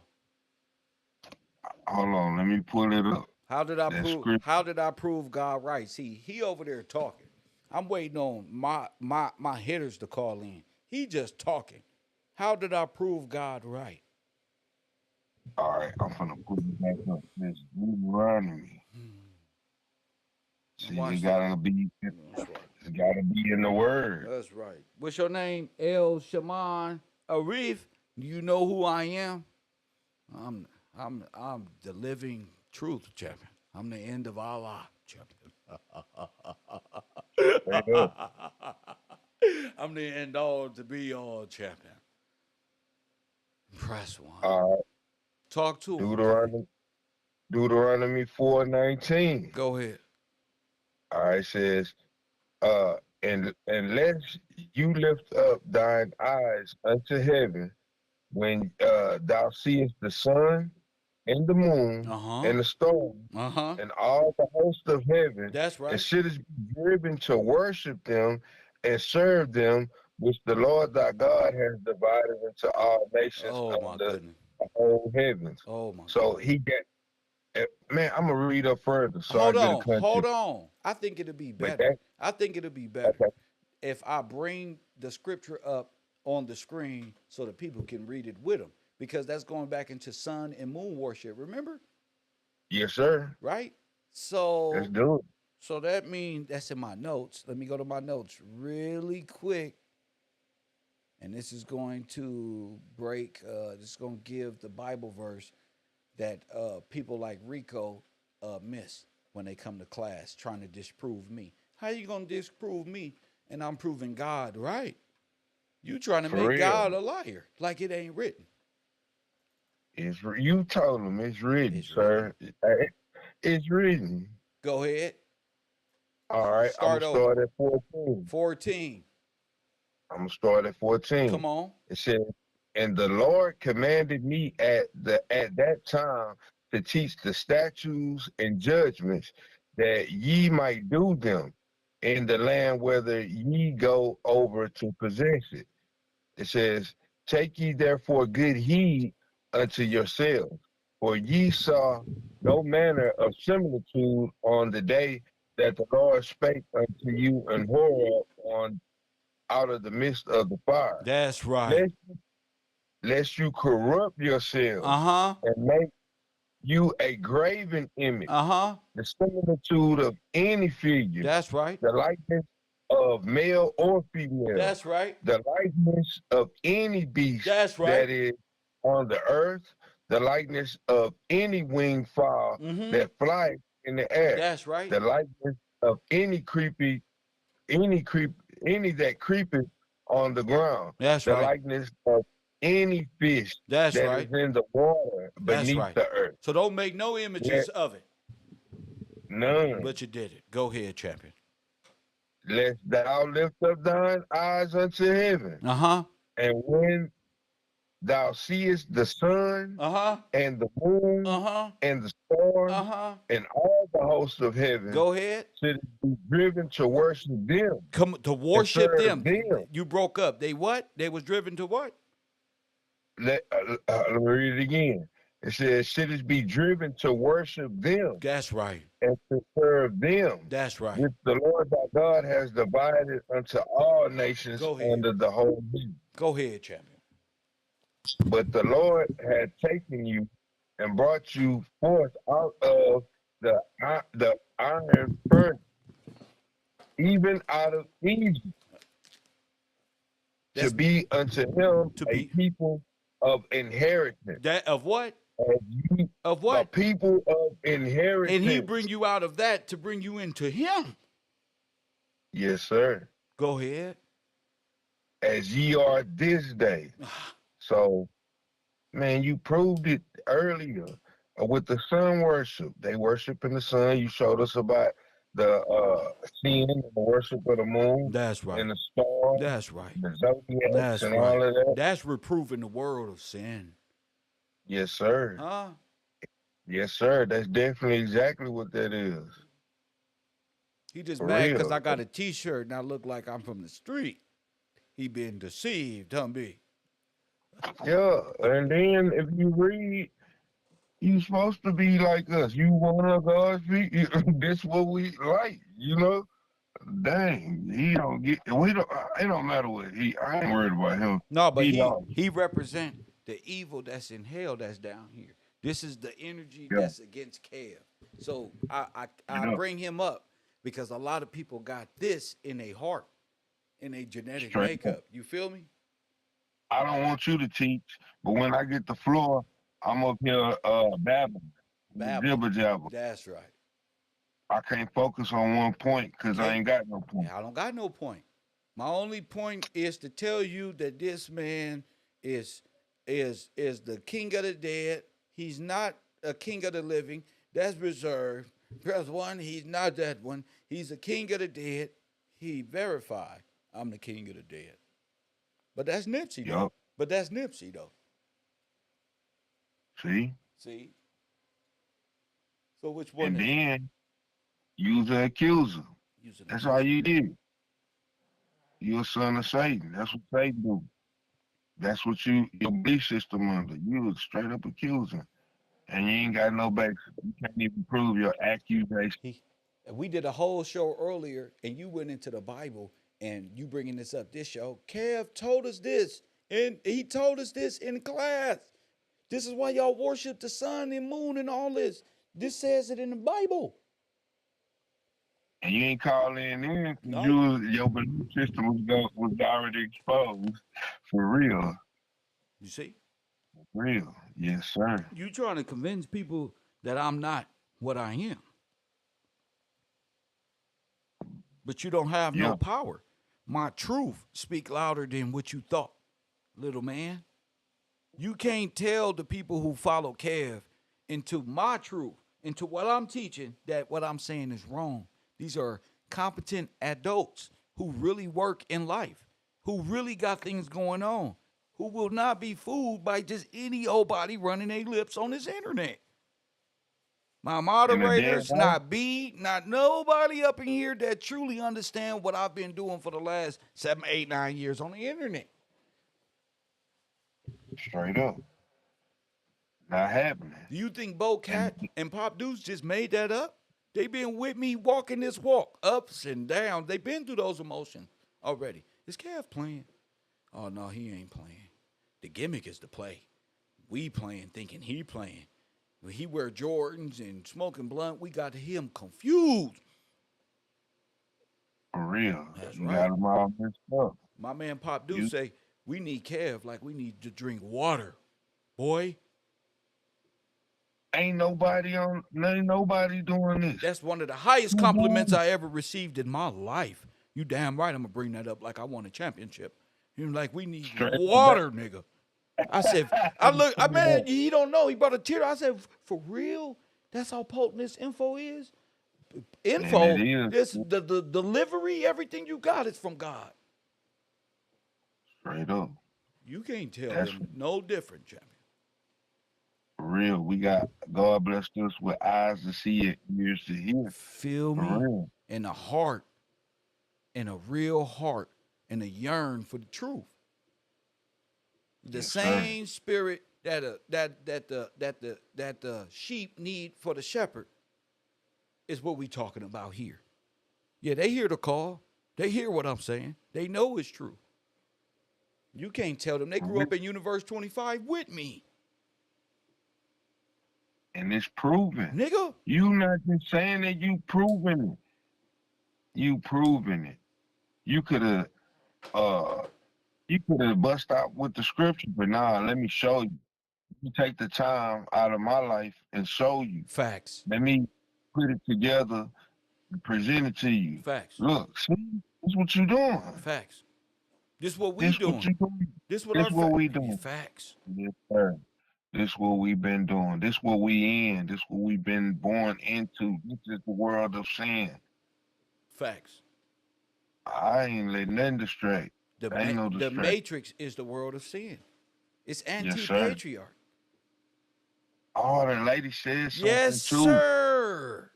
Hold on, let me pull it up. How did I prove God right? See, he over there talking. I'm waiting on my hitters to call in. He just talking. How did I prove God right? All right, I'm gonna put it back up. This Deuteronomy. See, it gotta be. It's gotta be in the Word. That's right. What's your name? El Shaman Arif. You know who I am? I'm the living truth, champion. I'm the end of Allah, champion. I'm the end all to be all, champion. Press 1. Talk to him. Deuteronomy 4:19. Go ahead. All right, it says, And unless you lift up thine eyes unto heaven, when thou seest the sun and the moon Uh-huh. and the stars Uh-huh. and all the host of heaven, That's and right. shouldest be driven to worship them and serve them, which the Lord thy God has divided into all nations Oh my under goodness. the whole heavens. Oh my So goodness. he got, man, I'm gonna read up further so I Hold get a on. Hold context. on. I think it'll be But better. that, I think it'll be better okay, if I bring the scripture up on the screen so that people can read it with them because that's going back into sun and moon worship. Remember? yes, sir. Right? Let's So do it. so that means that's in my notes. Let me go to my notes really quick. And this is going to break, this is going to give the Bible verse that people like Rico miss when they come to class trying to disprove me. How you going to disprove me and I'm proving God right? You trying to For make real. God a liar like it ain't written. You told him it's written, It's written. sir. It's written. Go ahead. All right, I'm gonna Start over. start at 14. 14. I'm gonna start at 14. Come on. It says, "And the Lord commanded me at that time to teach the statutes and judgments that ye might do them in the land whither ye go over to possess it." It says, "Take ye therefore good heed unto yourselves, for ye saw no manner of similitude on the day that the Lord spake unto you in Horeb on out of the midst of the fire, That's right. lest, lest you corrupt Uh yourselves huh. and make you a graven image, Uh huh. the similitude of any figure, That's right. the likeness of male or female, That's right. the likeness of any beast That's right. that is on the earth, the likeness of any winged fowl Mm hmm. that flies in the air, That's right. the likeness of any creep, any that creepeth on the ground, That's the right. likeness of any fish That's that is right. in the water That's beneath right. the earth. So don't make no Let images of it. none, But you did it. Go ahead, champion. lest thou lift up thine eyes unto heaven, Uh huh. and when thou seest the sun Uh huh. and the Uh moon huh. and the stars Uh huh. and all the hosts of heaven Go ahead. should be driven to worship them Come to and worship serve them. them. You broke up. They what? They was driven to what? Let me read it again. It says, should it be driven to worship them That's right. and to serve them, That's right. which the Lord thy God has divided unto all nations Go ahead. under the whole heaven. Go ahead, champion. But the Lord had taken you and brought you forth out of the iron furnace, even out of Egypt, to That's be unto him to a be people of inheritance. that of what? As you, Of a what? people of And he bring inheritance. you out of that to bring you into him. Yes, sir. Go ahead. As ye are this day. So, man, you proved it earlier with the sun worship. They worship in the sun. You showed us about the seeing and the worship of the moon That's right. and the stars, That's right. the zodiacs, That's and right. all of that. That's reproving the world of sin. Yes, sir. Huh? Yes, sir. That's definitely exactly what that is. He just For mad because I real. got a t-shirt and I look like I'm from the street. He been deceived, huh, B? Yeah. And then if you read, you supposed to be like us. You one of God's people. This what we like, you know? Dang, he don't get. We don't. It don't matter what he. I ain't worried about him. No, but He he lost. he represent the evil that's in hell that's down here. This is the energy Yeah, that's against Kev. So I you know, bring him up because a lot of people got this in their heart, in their genetic straight up. makeup. You feel me? I don't want you to teach, but when I get the floor, I'm up here babbling, Babbling. jibber jabber. That's right. I can't focus on one point because I Can't. ain't got no point. I don't got no point. My only point is to tell you that this man is is the king of the dead. He's not a king of the living. That's reserved. Press one. He's not that one. He's a king of the dead. he verified I'm the king of the dead. But that's Nipsey though. Yup. But that's Nipsey though. See? See? So which one And is it? then you was an accuser. Using That's all accuser. you did. You a son of Satan. That's what Satan do. That's what your belief system under. You was straight up accusing. And you ain't got no basis. You can't even prove your accusation. He, we did a whole show earlier, and you went into the Bible, and you bringing this up. This show, Kev told us this, and he told us this in class. This is why y'all worship the sun and moon and all this. This says it in the Bible. And you ain't calling in No. your belief system was already exposed. For real. You see? For real. Yes, sir. You trying to convince people that I'm not what I am. But you don't have no Yeah. power. My truth speak louder than what you thought, little man. You can't tell the people who follow Kev into my truth, into what I'm teaching, that what I'm saying is wrong. These are competent adults who really work in life, who really got things going on, who will not be fooled by just any old body running their lips on this internet. My moderators, not B, not nobody up in here that truly understand what I've been doing for the last 7, 8, 9 years on the internet. Straight up. Not happening. Do you think Bo Cat and Pop Deuce just made that up? They been with me walking this walk, ups and downs. They been through those emotions already. Is Kev playing? Oh, no, he ain't playing. The gimmick is to play. We playing, thinking he playing. When he wear Jordans and smoking blunt, we got him confused. For real. That's You right. got them all mixed up. My man Pop Deuce say, we need Kev like we need to drink water. Boy, Ain't nobody doing this. that's one of the highest compliments I ever received in my life. You damn right I'm going to bring that up like I won a championship. You're like, we need water, nigga. I said, man, he don't know. He brought a tear. I said, for real? That's how potent this info is? Info, this the delivery, everything you got is from God. Straight up. You can't tell them no different, champion. For real. We got God blessed us with eyes to see and ears to hear. Feel me? For real. And a heart, and a real heart, and a yearn for the truth. The same spirit that the sheep need for the shepherd is what we talking about here. Yeah, they hear the call. They hear what I'm saying. They know it's true. You can't tell them. They grew up in Universe 25 with me. And it's proven. Nigga. You not just saying that, you proving it. You proving it. You could have bust out with the scripture, but nah, let me show you. You take the time out of my life and show you. Facts. Let me put it together and present it to you. Facts. Look, see, this is what you doing. Facts. This is what we doing. This is what we doing. Facts. Yes, sir. This is what we've been doing. This is what we in. This is what we've been born into. This is the world of sin. Facts. I ain't letting nothing distract. The Matrix is the world of sin. It's anti-patriarch. Oh, the lady said something too. Yes, sir.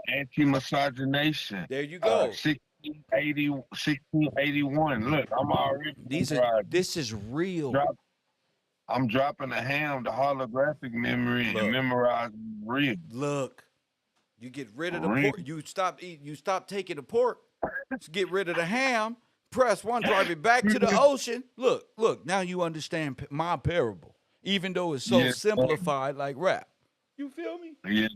Anti-miscegenation. There you go. 1681. Look, I'm already. This is real. I'm dropping the ham, the holographic memory, and memorizing real. Look, you get rid of the pork. You stop eating. You stop taking the pork. Get rid of the ham. Press one, drive it back to the ocean. Look. Now you understand my parable, even though it's so simplified like rap. You feel me? Yeah.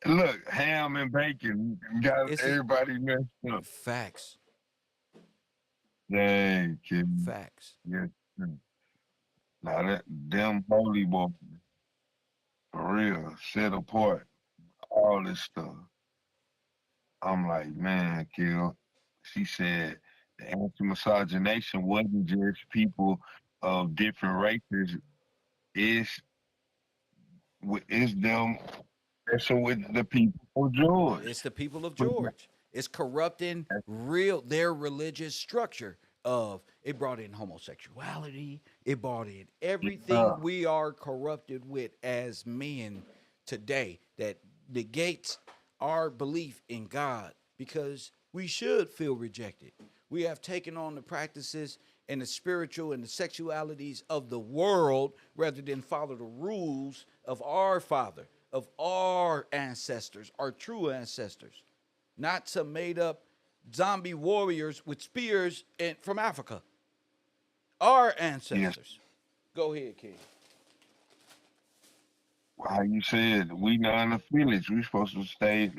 Look, ham and bacon got everybody messed up. Facts. Dang, kid. Facts. Yes. Now that them holy boy, for real, set apart, all this stuff. I'm like, man, Kill. She said the anti-miscegenation wasn't just people of different races. It's them. So with the people of George. It's the people of George. It's corrupting their religious structure of it brought in homosexuality. It brought in everything Yeah. we are corrupted with as men today that negates our belief in God because we should feel rejected. We have taken on the practices and the spiritual and the sexualities of the world rather than follow the rules of our Father, of our ancestors, our true ancestors, not some made up zombie warriors with spears from Africa. Our Yes. ancestors. Go ahead, King. How you said we non-affiliates. We supposed to stay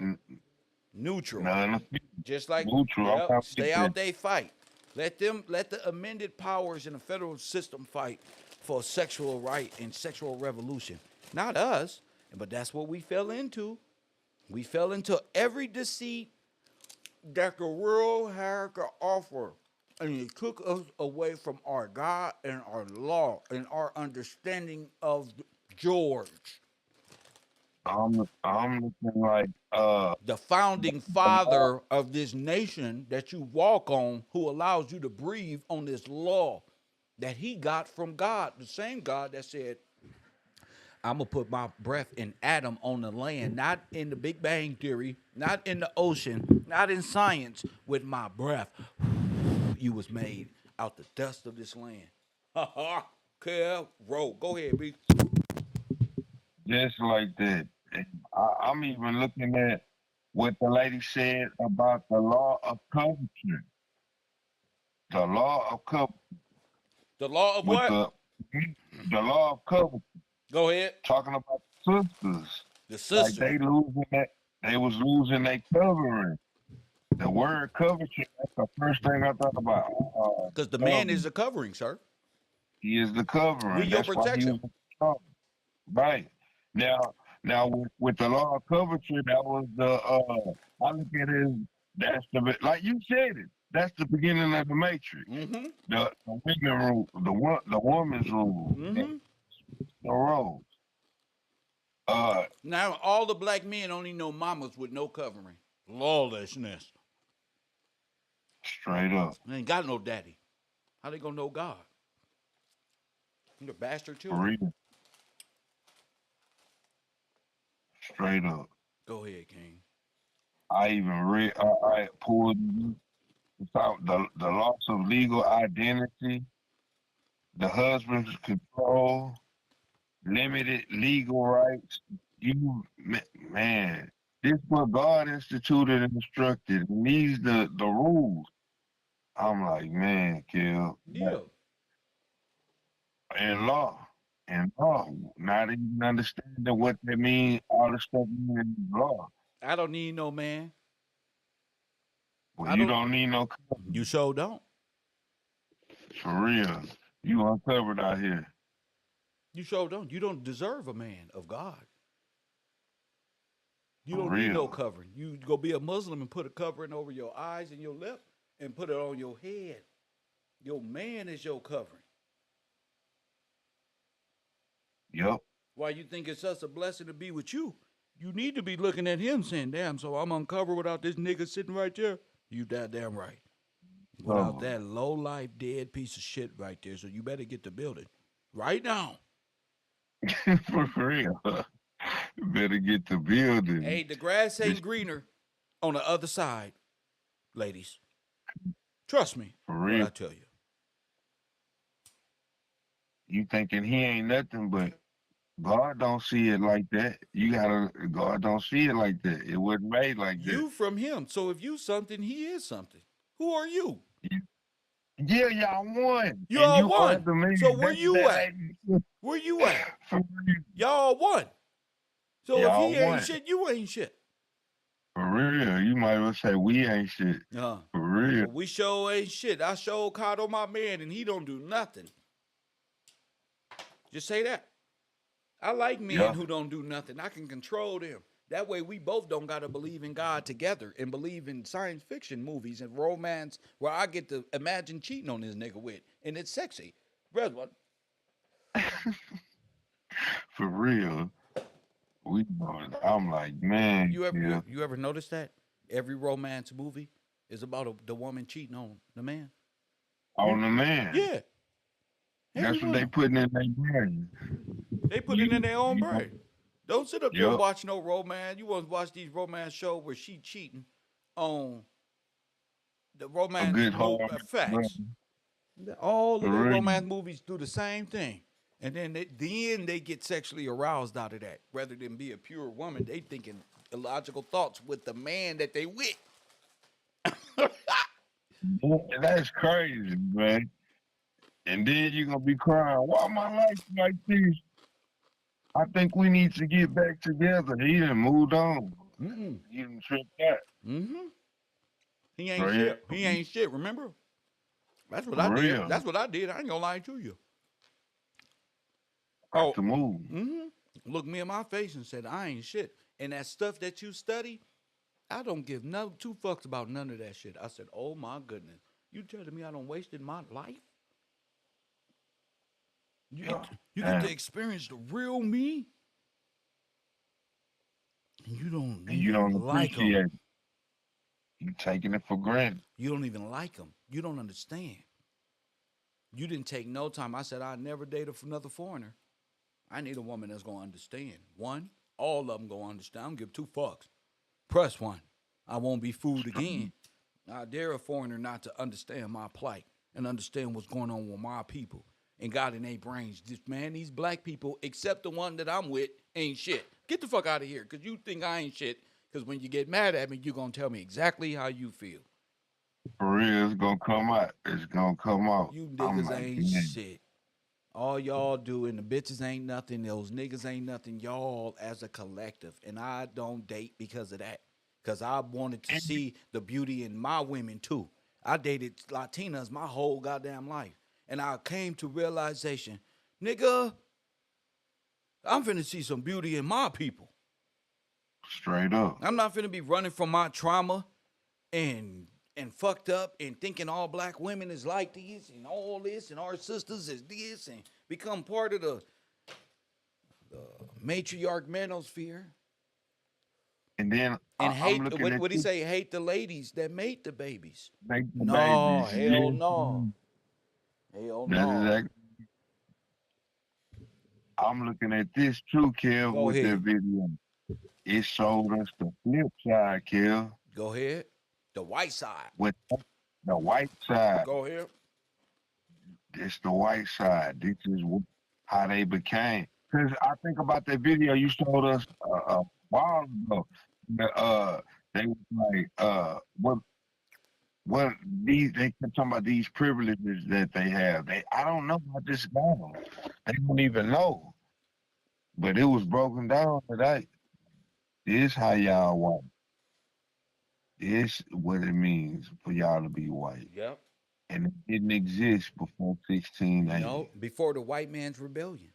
Neutral. non-affiliates. Just like, Neutral. I'm yep, not with stay that. out they fight. Let the amended powers in the federal system fight for sexual right and sexual revolution. Not us, but that's what we fell into. We fell into every deceit that the world had to offer. And it took us away from our God and our law and our understanding of George, I'm looking like the founding the law. father of this nation that you walk on, who allows you to breathe on this law that he got from God, the same God that said, I'm gonna put my breath in Adam on the land, not in the Big Bang Theory, not in the ocean, not in science. With my breath, you was made out the dust of this land. Ha ha. KevRow. Go ahead, B. Just like that. And I'm even looking at what the lady said about the law of covenant. The law of covenant The law of with what? the law of covenant. Go ahead. Talking about sisters. The Like sister. they was losing their covering. The word covenant, that's the first thing I thought about. Because the man is Covenant. a covering, sir. He is the We covering. your That's why he was protection. in trouble. Right. Now with the law of covenant, that was I look at it as that's like you said it. That's the beginning of the matrix. Mm-hmm. The women rule, the woman's rule, Mm-hmm. the roles. Uh, Now all the black men only know mamas with no covering. Lawlessness. straight up, They ain't got no daddy. How they gonna know God? They're bastard for children. real, straight up. Go ahead, King. I even read. I pulled about the loss of legal identity, the husband's control, limited legal rights. Man, this what God instituted and instructed, and these the rules. I'm like, man, kill Yeah. in law, in law, not even understanding what that means. All the stuff in law. I don't need no man. Well, I you don't. don't need no You sure don't. for real. You uncovered out here. You sure don't. You don't deserve a man of God. You For don't need no real. covering. You go be a Muslim and put a covering over your eyes and your lip and put it on your head. Your man is your covering. Yep. Why you think it's such a blessing to be with you? You need to be looking at him saying, damn, so I'm uncovered without this nigga sitting right there. You damn right. Without So, that low life dead piece of shit right there. So you better get to building right now. for real. Better get the building. Hey, the grass This ain't greener on the other side, ladies. Trust me for when real. I tell you. You thinking he ain't nothing, but God don't see it like that. God don't see it like that. It wasn't made like that. You from him. So if you something, he is something. Who are you? Yeah, y'all won. And Y'all you are won. the man. So where you That at? ain't Where you at? for real. Y'all won. So if Y'all he ain't won. shit, you ain't shit. For real. You might well say we ain't shit. Uh, For real. we sure ain't shit. I sure caught on my man and he don't do nothing. Just say that. I like men Yeah. who don't do nothing. I can control them. That way we both don't gotta believe in God together and believe in science fiction movies and romance where I get to imagine cheating on this nigga with. And it's sexy. Brother, For real. I'm like, man, you yeah. ever noticed that? Every romance movie is about the woman cheating on the man. On the man. Yeah, every That's what they one. putting in their brain. They put it in their own You brain. Don't sit up there and Yup. watch no romance. You want to watch these romance shows where she cheating on the A romance good hard brother. facts. All of For their real. romance movies do the same thing. And then they get sexually aroused out of that. Rather than be a pure woman, they thinking illogical thoughts with the man that they with. Yeah, that's crazy, man. And then you're gonna be crying, why my life like this? I think we need to get back together. He done moved on. Mm-mm. He done tripped out. Mm-hmm. He ain't For real. shit. He ain't shit, remember? That's what I For did. real. That's what I did. I ain't gonna lie to you. Got Oh, to move. mm-hmm. Looked me in my face and said, I ain't shit. And that stuff that you study, I don't give no two fucks about none of that shit. I said, oh my goodness. You telling me I don't wasted my life? You Yeah. you get to Damn. experience the real me, and you don't And you don't even like them. appreciate it. You taking it for granted. You don't even like them. You don't understand. You didn't take no time. I said I'd never date another foreigner. I need a woman that's gonna understand. One, all of them gonna understand. I don't give two fucks. Press one. I won't be fooled again. I dare a foreigner not to understand my plight and understand what's going on with my people and got in their brains. This man, these black people, except the one that I'm with, ain't shit. Get the fuck out of here, cause you think I ain't shit. Cause when you get mad at me, you gonna tell me exactly how you feel. For real, it's gonna come out. It's gonna come out. You I'm niggas like, ain't man, shit. All y'all do and the bitches ain't nothing. Those niggas ain't nothing. Y'all as a collective, and I don't date because of that. Cause I wanted to see the beauty in my women too. I dated Latinas my whole goddamn life, and I came to realization, nigga, I'm finna see some beauty in my people. straight up. I'm not finna be running from my trauma and fucked up and thinking all black women is like this and all this and our sisters is this and become part of the matriarch manosphere And then and I'm hate looking at what he this, say hate the ladies that made the babies. make the No, babies. hell Yeah, no. Hell that's no. exactly. I'm looking at this too, Kev, Go with that ahead. video. It showed us the flip side, Kev, Go ahead. The white side. with the white side. Go ahead. It's the white side. This is how they became. Because I think about that video you showed us a while ago. They was like, what these they kept talking about these privileges that they have. I don't know. I just got them. They don't even know. But it was broken down today. This how y'all white. This what it means for y'all to be white. Yep. And it didn't exist before No, 1680. before the white man's rebellion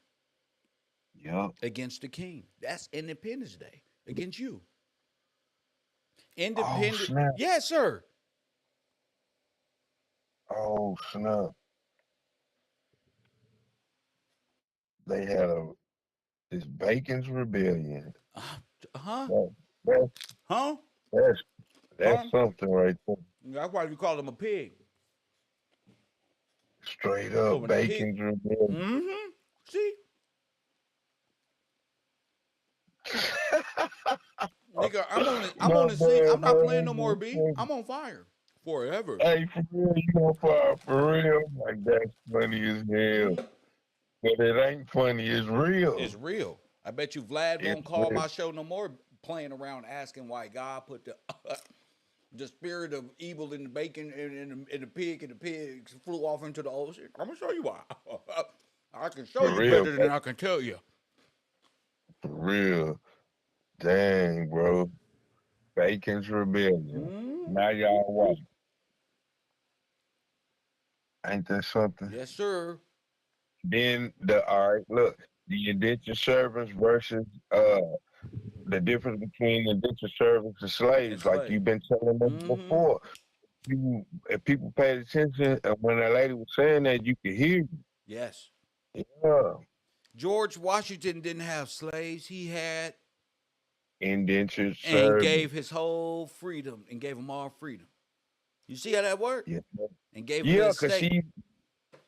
Yup. against the king. That's Independence Day against you. Oh Independent. snap. Yes, sir. Oh snap. They had this Bacon's Rebellion. Huh? That, that's Huh? that's Huh? that's something right there. That's why we call him a pig. Straight So up when the pig, Bacon's Rebellion. mm-hmm. See, nigga, I'm on My the scene. I'm bad, not playing no more man. B. I'm on fire forever. Hey, for real, you on fire for real? Like that's funny as hell. Mm-hmm. But it ain't funny, it's real. It's real. I bet you Vlad It's won't call real. my show no more. Playing around asking why God put the the spirit of evil in the bacon and the pig and the pigs flew off into the ocean. I'm gonna show you why. I can show For you real, better than bro. I can tell you. For real. Dang, bro. Bacon's Rebellion. Mm-hmm. Now y'all watch. Ain't that something? Yes, sir. Then all right, look, the indentured servants versus the difference between indentured servants and And slaves, like slave. you've been telling us Mm-hmm. before. If people paid attention, and when that lady was saying that, you could hear you. Yes. Yeah, George Washington didn't have slaves. He had indentured and servant. gave his whole freedom and gave them all freedom. You see how that worked? Yeah, And gave them the yeah, cause estate.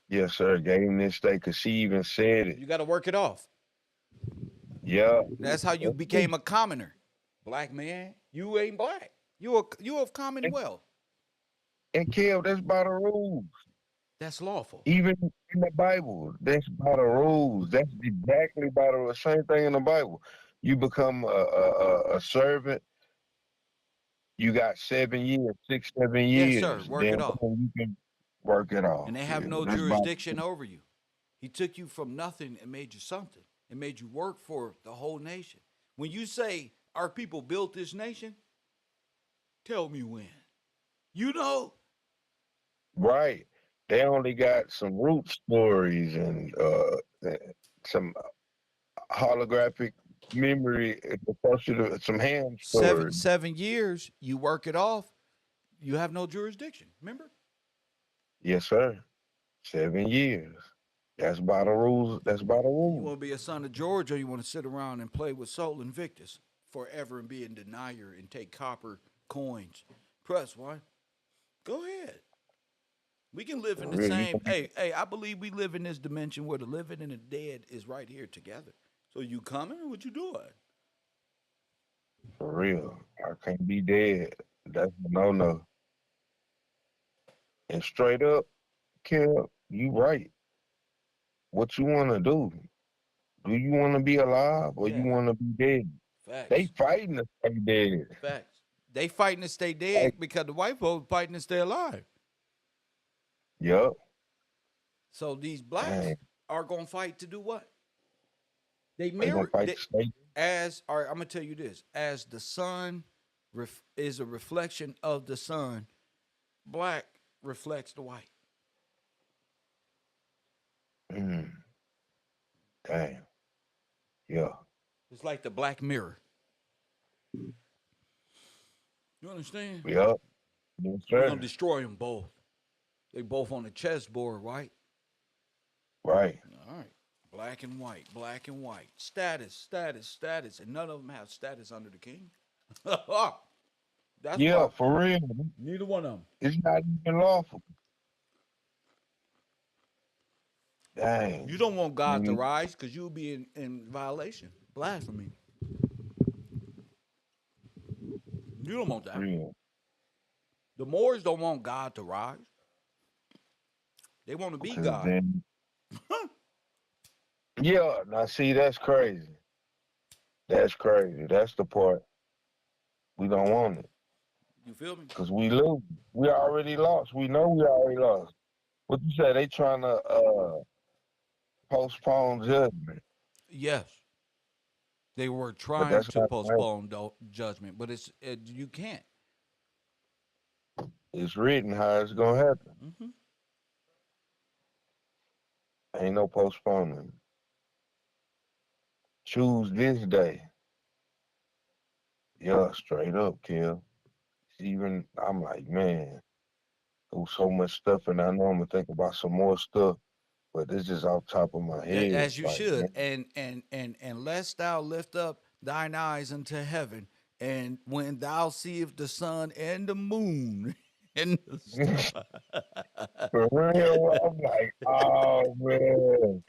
yes, sir, gave him this state, cause she even said it. You got to work it off. Yeah, That's how you became a commoner. Black man, you ain't black. You of common and, wealth. and Kev, that's by the rules. That's lawful. Even in the Bible, that's by the rules. That's exactly by the same thing in the Bible. You become a servant. You got 7 years, 6, 7 years. Yes, sir. Work Then it off. boom, you can work it And off. they have Yeah, no that's by jurisdiction over you. He took you from nothing and made you something. And made you work for the whole nation. When you say our people built this nation, tell me when. You know, right. They only got some root stories and some holographic memory, some hand seven stories. 7 years, you work it off, you have no jurisdiction. Remember? Yes, sir. 7 years. That's by the rules. That's by the You rules. want to be a son of George, or you want to sit around and play with Sol Invictus forever and be in denier and take copper coins? Press one. Go ahead. We can live in For the real. same. Hey, I believe we live in this dimension where the living and the dead is right here together. So you coming or what you doing? For real. I can't be dead. That's a no. And straight up, Kim, you right. What you want to do? Do you want to be alive or you Yeah. want to be dead? They Facts. fighting to stay dead. Facts. They fighting to stay Hey, dead because the white folks fighting to stay alive. yup. So these blacks Dang. are gonna fight to do what? They They gonna mirror fight to stay. as. All right, I'm gonna tell you this: as the sun is a reflection of the sun, black reflects the white. Mm, damn. Yeah. It's like the black mirror. You understand? Yup. Yes, We're gonna sir. destroy them both. They both on the chessboard, right? Right. All right. Black and white, black and white. Status, status, status. And none of them have status under the king. That's Yeah, why for real. neither one of them. It's not even lawful. You Dang. don't want God to Mm, rise because you'll be in violation. Blasphemy. You don't want for that. real. The Moors don't want God to rise. They want to be Because God. then, yeah, now see, that's crazy. That's crazy. That's the part we don't want it. You feel me? Because we lose. We already lost. We know we already lost. What you say? They trying to postpone judgment. Yes. They were But trying that's to not gonna happen. postpone judgment, but you can't. It's written how it's gonna happen. Hmm. Ain't no postponing. Choose this day. Yeah, straight up, Kim. Even I'm like, man, there was so much stuff, and I know I'm gonna think about some more stuff, but this is off top of my head. As you Like, should. man, And lest thou lift up thine eyes unto heaven, and when thou seest the sun and the moon and the stars. for real, I'm like, oh man.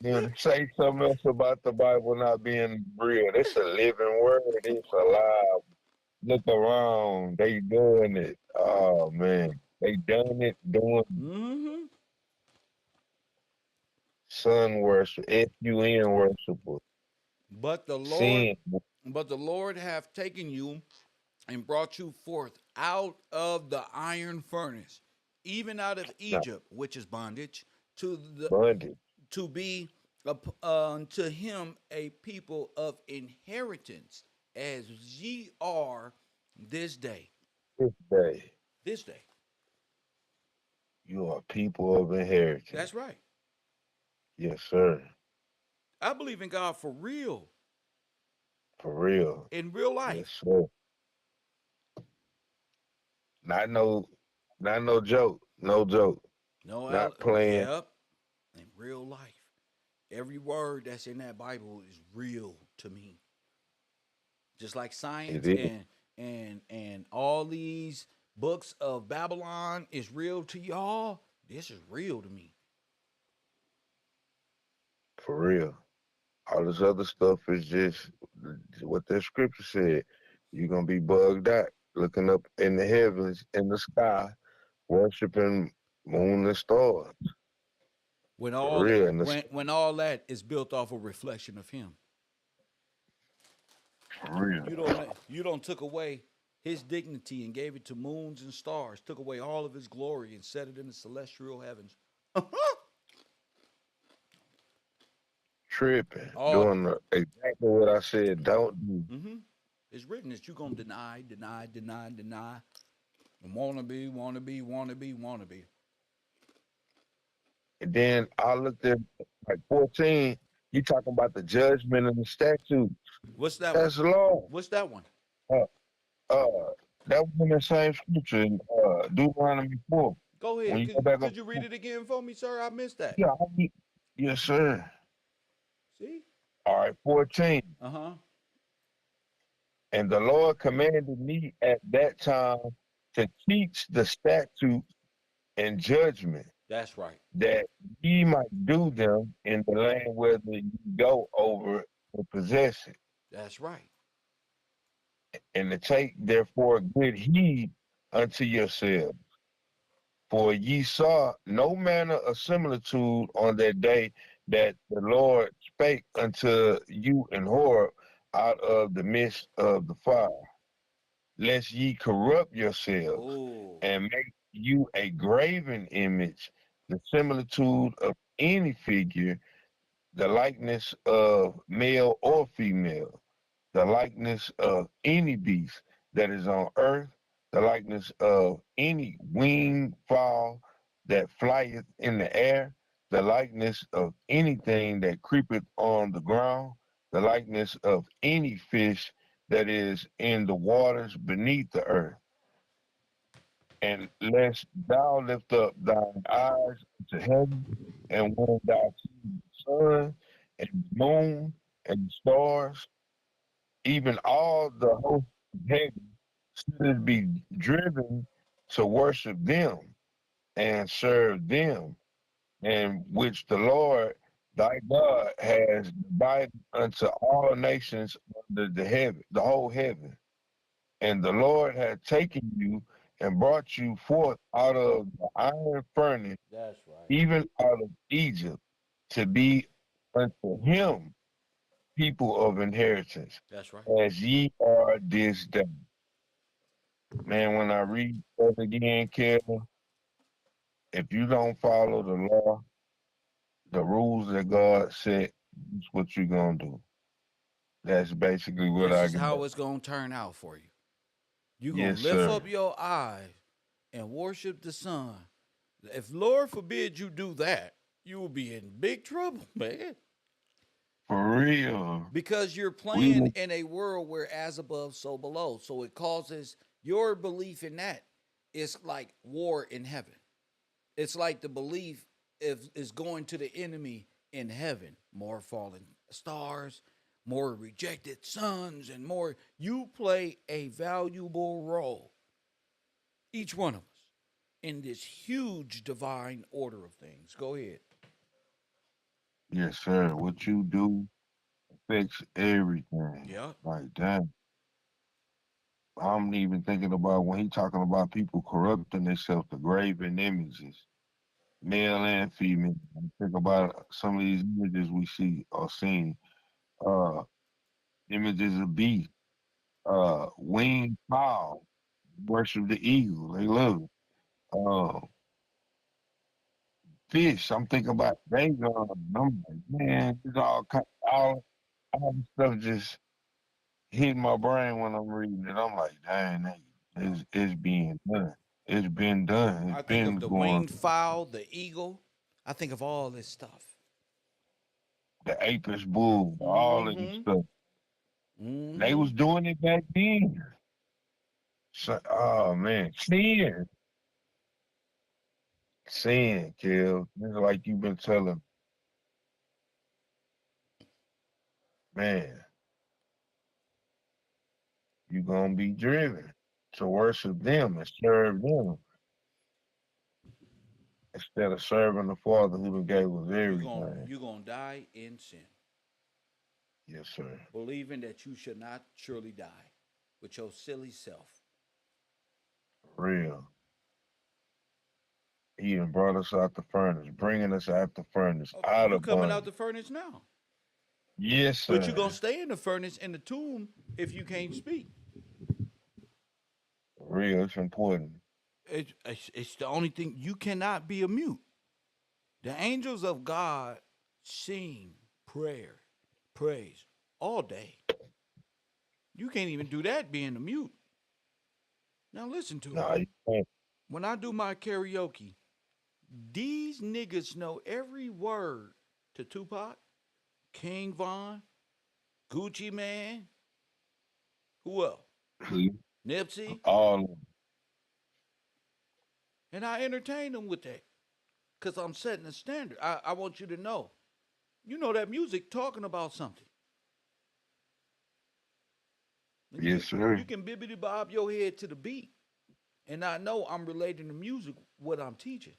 You know, say something else about the Bible not being real. It's a living word. It's alive. Look around. They doing it. Oh man. They done it doing Hmm. sun worship, sun worshipers, But the Lord, sin. but the Lord hath taken you and brought you forth out of the iron furnace, even out of Not Egypt, which is bondage, to the bondage. to be unto him a people of inheritance, as ye are this day. This day, This day. you are people of inheritance. That's right. Yes, sir. I believe in God for real, For real. in real Yes, life. sir. Not no, not no joke. No joke. No, Not playing. yep, in real life. Every word that's in that Bible is real to me. Just like It science is and all these books of Babylon is real to y'all. This is real to me. for real. All this other stuff is just what that scripture said. You're gonna be bugged out, looking up in the heavens, in the sky, worshiping moon and stars. When For all real. And the when all that is built off a reflection of him. for real. You don't took away his dignity and gave it to moons and stars, took away all of his glory and set it in the celestial heavens. Tripping. All Doing exactly what I said don't do. it's written that you gonna deny, deny, deny, deny, and wanna be, wanna be, wanna be, wanna be. And then I looked at like 14, you talking about the judgment and the statute. What's that one? That's law. What's that one? Uh, that was in the same scripture in Deuteronomy 4. Go When ahead. you go back up, Could you read it again for me, sir? I missed that. yeah, yes, sir. See? All right, 14. Uh huh. And the Lord commanded me at that time to teach the statutes and judgment, That's right. that ye might do them in the land whether you go over and possess it, That's right. and to take therefore good heed unto yourselves. For ye saw no manner of similitude on that day that the Lord spake unto you in Horeb out of the midst of the fire, lest ye corrupt yourselves Oh, and make you a graven image, the similitude of any figure, the likeness of male or female, the likeness of any beast that is on earth, the likeness of any winged fowl that flieth in the air, the likeness of anything that creepeth on the ground, the likeness of any fish that is in the waters beneath the earth. And lest thou lift up thine eyes to heaven, and when thou see the sun and the moon and the stars, even all the hosts of heaven, should be driven to worship them and serve them, and which the Lord thy God has divided unto all nations under the heaven, the whole heaven. And the Lord had taken you and brought you forth out of the iron furnace, that's right. even out of Egypt, to be unto him people of inheritance, That's right. as ye are this day. Man, when I read that again, Kevin, if you don't follow the law, the rules that God set, that's what you're gonna do. That's basically what This I is got. how it's gonna turn out for you. You're gonna Yes, lift sir. up your eyes and worship the sun. If Lord forbid you do that, you will be in big trouble, man. For real. Because you're We playing in a world where as above, so below. So it causes your belief in that. It's like war in heaven. It's like the belief is going to the enemy in heaven. More fallen stars, more rejected sons, and more. You play a valuable role, each one of us, in this huge divine order of things. Go ahead. yes, sir. What you do affects everything. Yeah. Like that. I'm even thinking about when he talking about people corrupting themselves to graven images, male and female. I think about some of these images we see or seen. Uh, images of beast, winged fowl, worship the eagle. They love it. Fish. I'm thinking about Dagon. I'm like, man, it's all this stuff just hit my brain when I'm reading it. I'm like, dang, it's being done. It's been done. I It's think of been the going. winged fowl, the eagle. I think of all this stuff. The apis bull, all of this Mm-hmm. stuff. They Mm-hmm. was doing it back then. So, oh man, sin, kill. It's like you've been telling, man. you're gonna be driven to worship them and serve them instead of serving the Father who done gave us everything. You're gonna die in sin, Yes, sir. believing that you should not surely die with your silly self. Real. He done brought us out the furnace, bringing us out the furnace, Okay, out you of coming out bondage. the furnace now, Yes, but you're sir. gonna stay in the furnace in the tomb if you can't speak. Real. It's important. It's the only thing you cannot be a mute. The angels of God sing prayer, praise all day. You can't even do that being a mute. Now listen to me. Nah, you can't. When I do my karaoke, these niggas know every word to Tupac, King Von, Gucci Man, who else? Nipsey. All And I entertain them with that because I'm setting a standard. I want you to know. You know that music talking about something. And yes, sir. you can bibbity bob your head to the beat. And I know I'm relating to music what I'm teaching.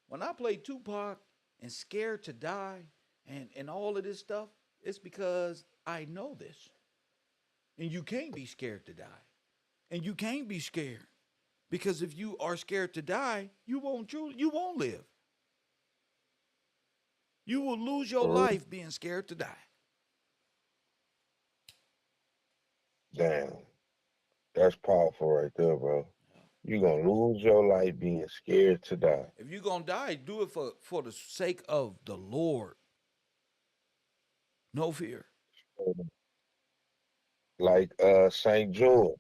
When I play Tupac and Scared to Die and all of this stuff, it's because I know this. And you can't be scared to die. And you can't be scared. Because if you are scared to die, you won't live. You will lose your life being scared to die. Damn. That's powerful right there, bro. You're gonna lose your life being scared to die. If you're gonna die, do it for the sake of the Lord. No fear. Like St. George.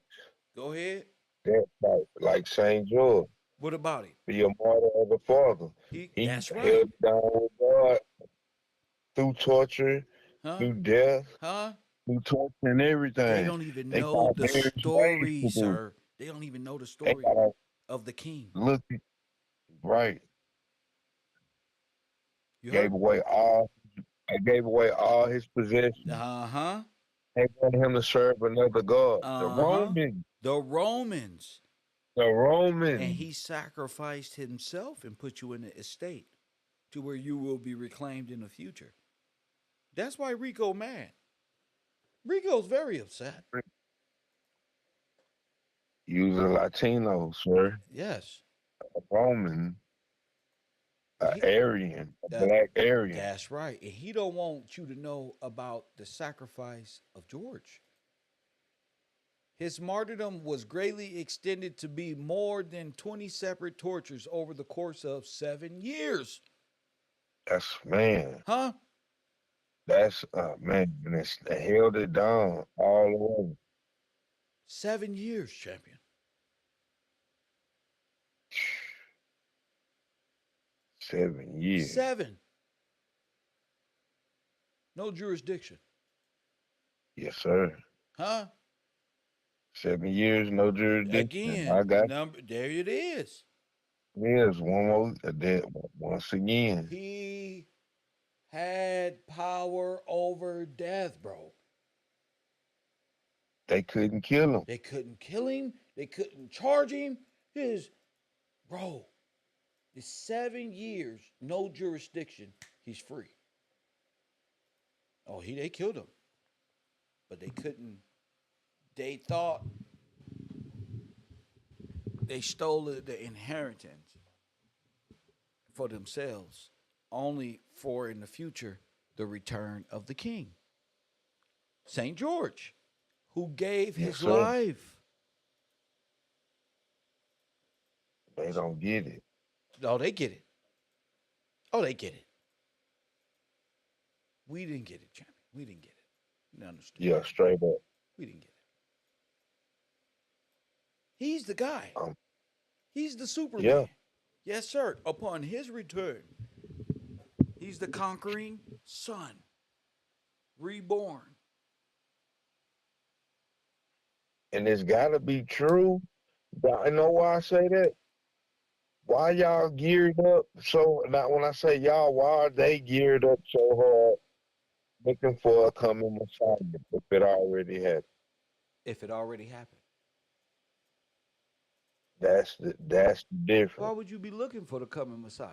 Go ahead. That like St. George. What about him? Be a martyr of the Father. He That's right. held down with God through torture, Huh? through death, Huh? through torture and everything. They don't even They know got the various ways story, to do. sir. They don't even know the They story gotta of the king. look right. You Gave heard? away all. They gave away all his possessions. Uh-huh. They wanted him to serve another god. The Uh-huh. Romans. The Romans. The Romans. And he sacrificed himself and put you in the estate to where you will be reclaimed in the future. That's why Rico mad. Rico's very upset. He was a Latino, sir. Yes. A Roman, a He- Aryan, a black Aryan. That's right. And he don't want you to know about the sacrifice of George. His martyrdom was greatly extended to be more than 20 separate tortures over the course of 7 years. That's man. Huh? That's man. And they held it down all the way. 7 years, champion. 7 years. 7. No jurisdiction. Yes, sir. Huh? 7 years, no jurisdiction. Again, I got there it is. Yes, one more. Once again, He had power over death, bro. they couldn't kill him. They couldn't kill him. They couldn't charge him. Bro, it's 7 years, no jurisdiction. He's free. Oh, they killed him. But they couldn't. They thought they stole the inheritance for themselves, only for in the future the return of the king. St. George, who gave his life. They don't get it. Oh, they get it. Oh, they get it. We didn't get it, champion. We didn't get it. You don't understand. Yeah, straight up. We didn't get it. He's the guy. He's the Superman. Yeah. Yes, sir. Upon his return, he's the conquering son, reborn. And it's got to be true. I know why I say that. Why y'all geared up so? Not when I say y'all, why are they geared up so hard, looking for a coming Messiah if it already happened? if it already happened? That's the Why difference. would you be looking for the coming Messiah?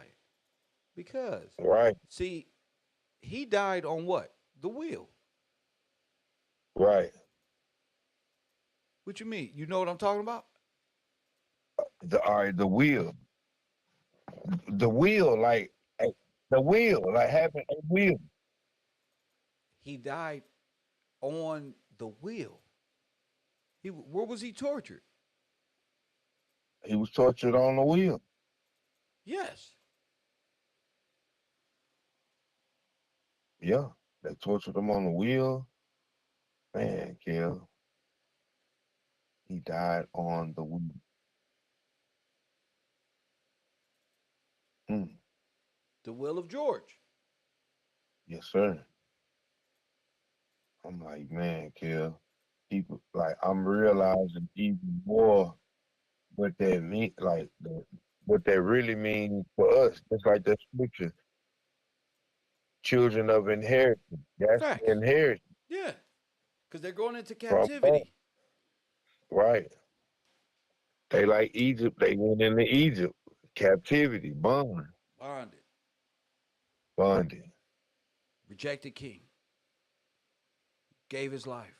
Because, Right, see, he died on what? The wheel. right. What you mean? You know what I'm talking about? All right, the wheel, the wheel, like having a wheel. He died on the wheel. Where was he tortured? He was tortured on the wheel. Yes. Yeah, they tortured him on the wheel. Man, kill. He died on the wheel. Mm, The will of George. yes, sir. I'm like, man, kill. People like I'm realizing even more what that mean, like what that really means for us. Just like the scripture, children of inheritance. That's the Facts. inheritance Yeah. Because they're going into from God, captivity. right? They like Egypt. They went into Egypt, captivity, Bonded. bonded, Rejected king. Gave his life.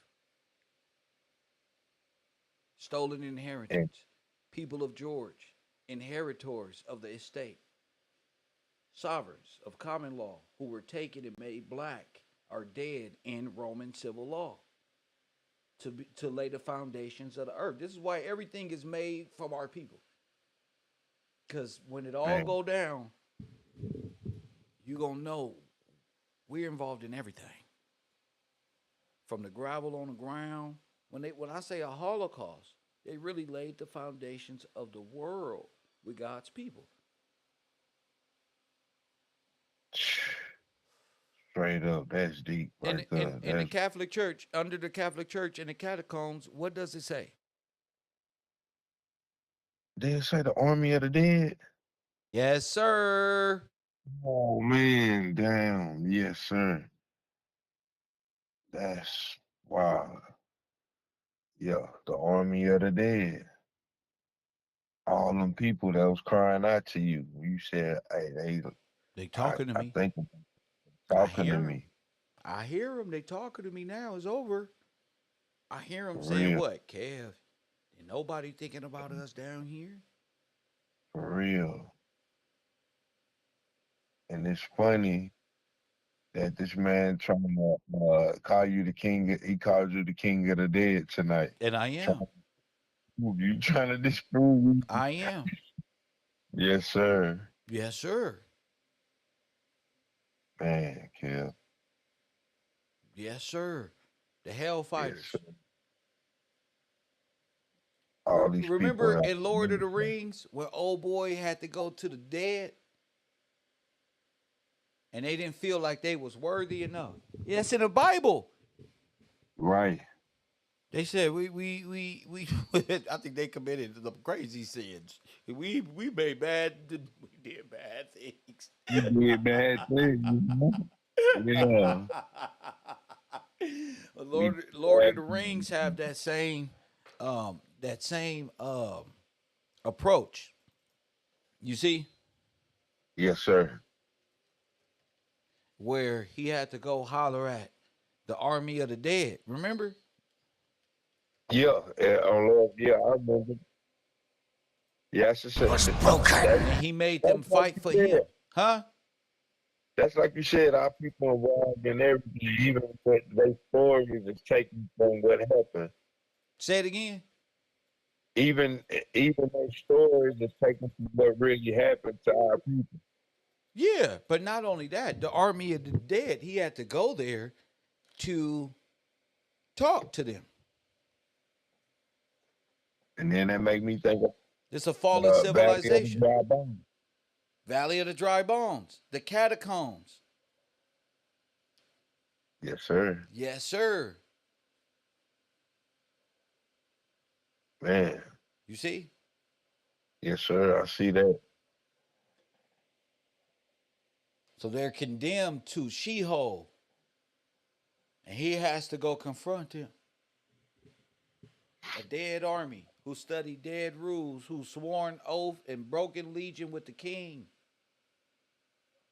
Stolen and inheritance. People of George. Inheritors of the estate. Sovereigns of common law who were taken and made black are dead in Roman civil law to lay the foundations of the earth. This is why everything is made from our people. Because when it all man, go down, you gonna know we're involved in everything. From the gravel on the ground. When I say a Holocaust, they really laid the foundations of the world with God's people. straight up, that's deep And right in, there. in the That's Catholic Church, under the Catholic Church in the catacombs, what does it say? they say the army of the dead. Yes, sir. Oh man, damn, yes, sir. That's wow. Yeah, the army of the dead. All them people that was crying out to you. You said, "Hey, They I, talking to I me. think I talking to hear them. me I hear them. They talking to me now. It's over. I hear them for saying, real, "What, Kev? Ain't nobody thinking about us down here." for real." And it's funny that this man trying to call you the king. He called you the king of the dead tonight. And I Trying am. to prove you, trying to disprove you. I am. Yes, sir. Yes, sir. Man, kill. Yes, sir. The Yes, sir. Hellfighters. All these Remember people out in Lord of the Rings when old boy had to go to the dead and they didn't feel like they was worthy enough. Yes, in the Bible. right. They said we I think they committed the crazy sins. We made we did bad things. You did bad things. Yeah. We did Lord of bad the Rings things. have that same approach. You see, Yes, sir. where he had to go holler at the army of the dead. Remember? Yeah. Lord, yeah, I remember. Yes, it's And he made that's them like fight you for said. him. Huh? That's like you said, our people involved in everything, even what their stories is taken from what happened. Say it again. Even even their stories is taken from what really happened to our people. Yeah, but not only that, the army of the dead, he had to go there to talk to them. And then that make me think of It's a fallen Valley of the civilization. Dry Bones. Valley of the Dry Bones, the catacombs. Yes, sir. Yes, sir. Man. You see? Yes, sir. I see that. So they're condemned to Sheol, and he has to go confront him. A dead army who studied dead rules, who sworn oath and broken legion with the king.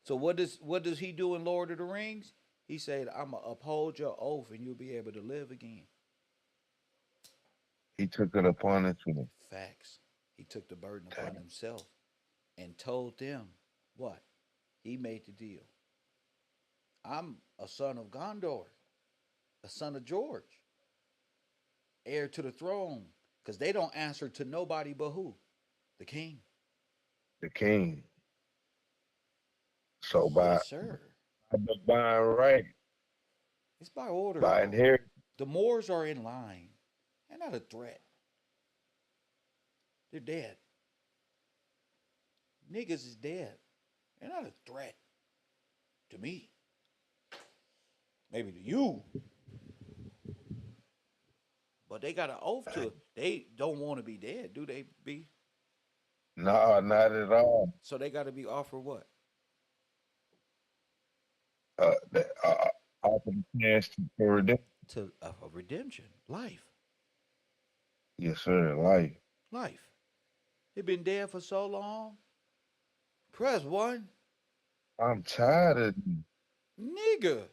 So what does he do in Lord of the Rings? He said, "I'm gonna uphold your oath, and you'll be able to live again." He took it upon himself. Facts. He took the burden upon Damn. himself and told them what he made the deal. I'm a son of Gondor, a son of George, heir to the throne, because they don't answer to nobody but who? The king. The king. So by Yes, sir. divine right, It's by order, by y'all. inheritance, The Moors are in line. They're not a threat. They're dead. Niggas is dead. They're not a threat to me. Maybe to you. But they got an oath to it. They don't want to be dead, do they be? no, not at all. So they got to be offered what? The, offer the chance for redemption. To a redemption. Life. Yes, sir. Life. Life. They been dead for so long. Press one. I'm tired of you. Nigga.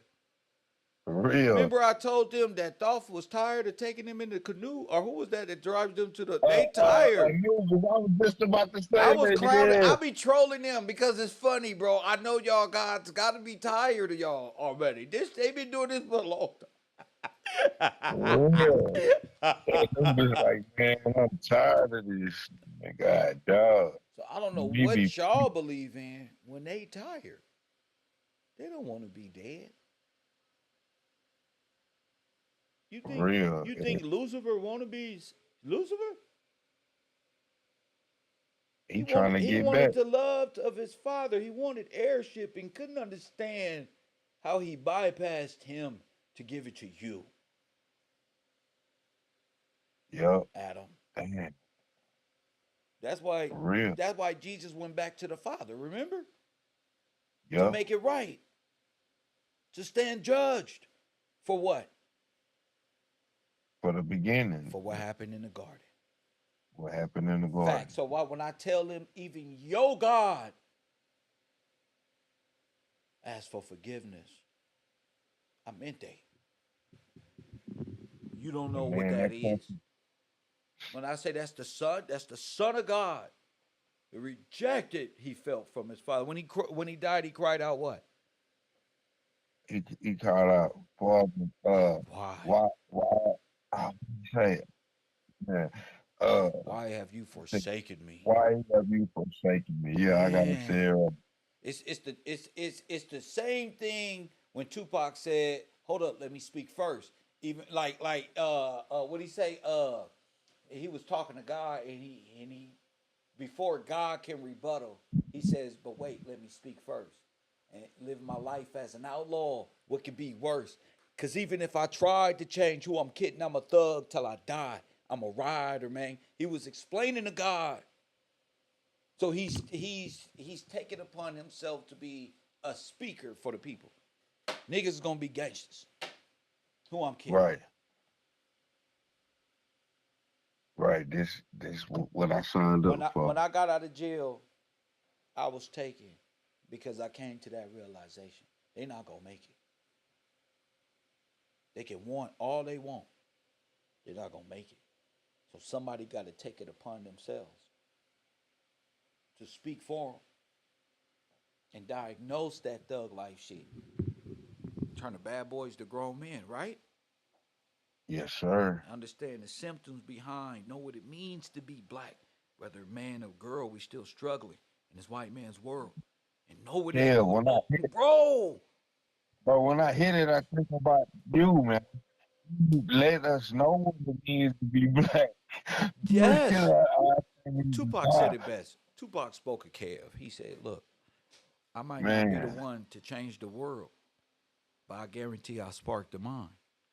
For real. Remember I told them that Dolph was tired of taking them in the canoe? Or who was that drives them to the... They tired. I was just about to I say was that. clowning. Yeah. I be trolling them because it's funny, bro. I know y'all guys got to be tired of y'all already. They been doing this for a long For real. I'm just like, man, I'm tired of this. Man, God, dog. So I don't know We be what y'all believe in when they tired. They don't want to be dead. You for think real. you think Lucifer wanna be Lucifer? He trying to He get wanted back. the love of his father. He wanted heirship and couldn't understand how he bypassed him to give it to you, Yup. Adam. Damn. That's why For real. that's why Jesus went back to the Father, remember? To Yup. make it right. To stand judged. For what? For the beginning. For what happened in the garden. What happened in the garden. Fact. So why when I tell them even your God asked for forgiveness, I meant that. You don't know what Man, that that is. When I say that's the Son of God. The rejected he felt from his father. When he died, he cried out what? he called out, Father, Why? why, I say, man, uh, Why have you forsaken me? why have you forsaken me? Yeah, I gotta say Man. it. It's the same thing when Tupac said, "Hold up, let me speak first." Even what he say? He was talking to God, and he before God can rebuttal, he says, "But wait, let me speak first and live my life as an outlaw. What could be worse? Because even if I tried to change who I'm kidding, I'm a thug till I die. I'm a rider, man." He was explaining to God. So he's taken upon himself to be a speaker for the people. Niggas is gonna be gangsters. Who I'm kidding. Right, right. This what I signed up for. When I got out of jail, I was taken because I came to that realization. They not gonna make it. They can want all they want. They're not gonna make it. So somebody got to take it upon themselves to speak for them and diagnose that thug life shit. Turn the bad boys to grown men, right? Yes, sir. Understand the symptoms behind, know what it means to be black. Whether man or girl, we still struggling in this white man's world. And know what it, Yeah, bro. when I hit it, I think about you, man. You let us know what it means to be black. Yes. I Tupac said it best. Tupac spoke of Kev. He said, look, I might not be the man, one to change the world, but I guarantee I sparked the mind.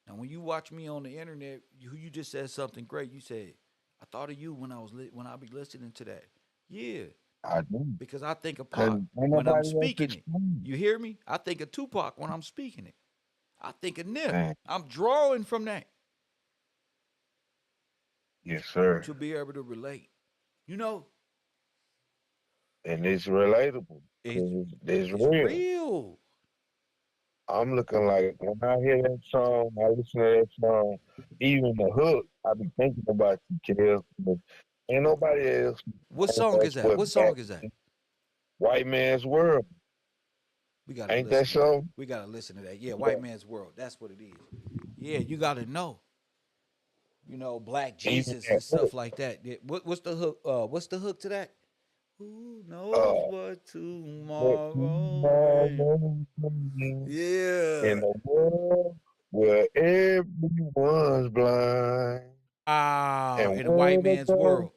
Now, when you watch me on the internet, you just said something great. You said, "I thought of you when I be listening to that." Yeah, I do. because I think of Cause Pac ain't when I'm nobody else speaking it. explain. You hear me? I think of Tupac when I'm speaking it. I think of Nip. Man, I'm drawing from that. Yes, sir. to be able to relate. You know, And it's relatable it's because it's it's real. real. I'm looking like when I hear that song, I listen to that song, even the hook, I be thinking about you, Kev. But ain't nobody else What knows song is us that? but What black song is that? white man's world. We gotta Ain't that listen to that. so? We gotta listen to that. Yeah, Yeah. White Man's World. That's what it is. Yeah, you gotta know. You know, Black Even Jesus that and hook. stuff like that. Yeah, what's the hook? What's the hook to that? Who knows Uh, what but tomorrow may? tomorrow Yeah. in a world where everyone's blind Ah, and in the white where to man's go, world.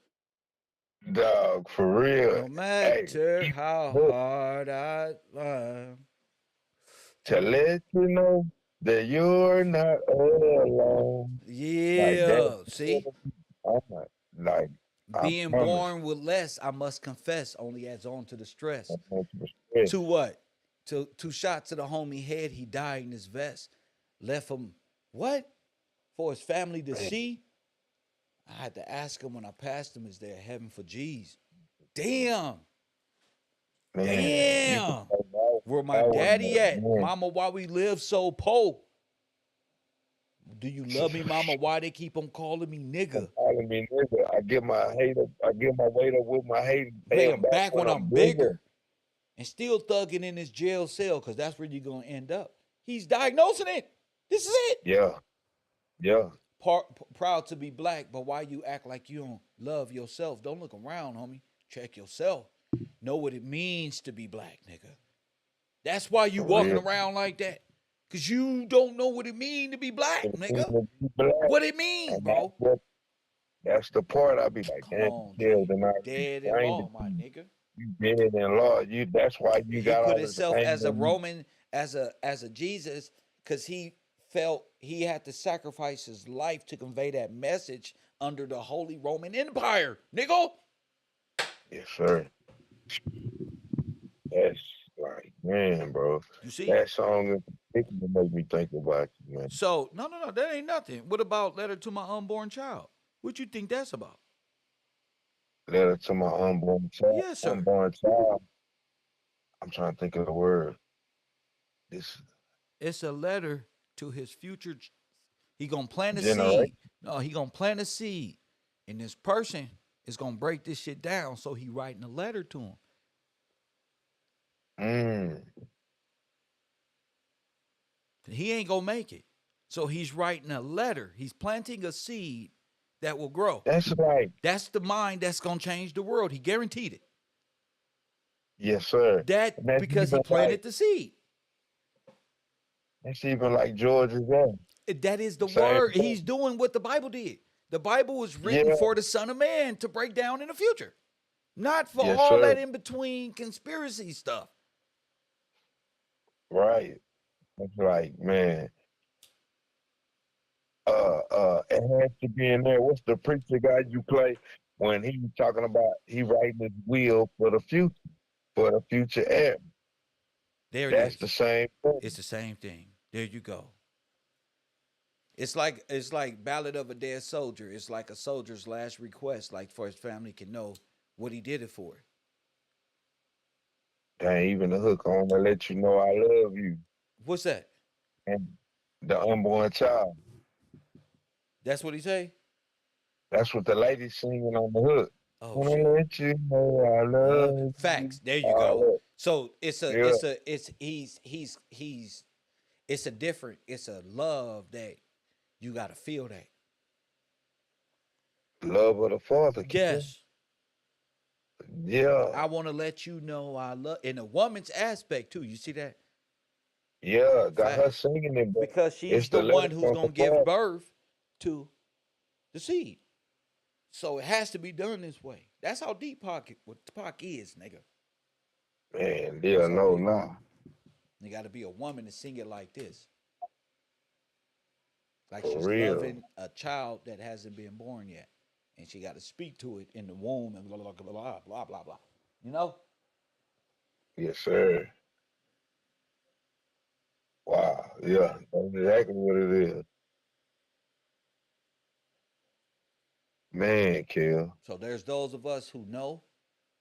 dog, for real. No Hey, matter how look, hard I try. to let you know that you're not alone. Like that. Yeah. See? I'm like, I Being promise. born with less, I must confess, only adds on to the stress. I'm going to respect. To what? To two shots to the homie head, he died in his vest. Left him what? For his family to Man, see? I had to ask him when I passed him, is there a heaven for G's? Damn. man, you can Damn. say that, Where my that was daddy at? man. Mama, why we live so poor? Do you love me, mama? Why they keep on calling me I'm nigga? calling me nigga. I get my weight up with my hate and pay Pay them him back back when when I'm I'm bigger. bigger. And still thugging in his jail cell, because that's where you're going to end up. He's diagnosing it. This is it. Yeah, yeah. Proud to be black, but why you act like you don't love yourself? Don't look around, homie. Check yourself. Know what it means to be black, nigga. That's why you For walking real. around like that. Cause you don't know what it mean to be black, And nigga. be black. What it means, And bro. that's the part I be like, Come damn, on, Kill, G. then I Dead in explained it law, to my you. nigga. You dead in law. That's why you He got put all this himself pain as a in you. Roman, as a Jesus, because he felt he had to sacrifice his life to convey that message under the Holy Roman Empire, nigga. Yes, sir. That's like, man, bro. You see? That song in particular make me think about you, man. So no, that ain't nothing. What about letter to my unborn child? What you think that's about? Letter to my unborn child. Yes, sir. Unborn child. I'm trying to think of the word. This It's a letter to his future. He gonna plant a generation. seed. No, he gonna plant a seed, and this person is gonna break this shit down. So he writing a letter to him. Mm. He ain't gonna make it. So he's writing a letter. He's planting a seed that will grow. That's like, That's the mind that's gonna change the world. He guaranteed it. yes, sir. That And because he planted the seed. that's even like George's own. That is the Same word. thing. He's doing what the Bible did. The Bible was written Yeah, for the Son of Man to break down in the future, not for yes, all sir. that in between conspiracy stuff. Right. It's like, man, it has to be in there. What's the preacher guy you play when he was talking about he writing his will for the future era? There it That's the is. same thing. It's the same thing. There you go. It's like Ballad of a Dead Soldier. It's like a soldier's last request, like for his family can know what he did it for. Dang, even the hook on to let you know I love you. What's that? And the unborn child. That's what he say? That's what the lady's singing on the hook. Oh Wanna shit. let you know I love you. Facts. There you All go. that. So it's a Yeah. it's a it's he's it's a different it's a love that you gotta feel that. Love of the father, kid. Yes. Yeah. I wanna let you know I love in a woman's aspect too. You see that? Yeah. Got her Facts. singing it, but Because it's she's the the letter one who's from the gonna give father. birth to the seed. So it has to be done this way. That's how deep what Pac is, nigga. Man, That's yeah, how no, deep. nah. You got to be a woman to sing it like this, like For she's real. loving a child that hasn't been born yet, and she got to speak to it in the womb and blah blah blah blah blah blah blah. You know? Yes, sir. Wow. Yeah. That's exactly what it is. Man, Kel. So there's those of us who know,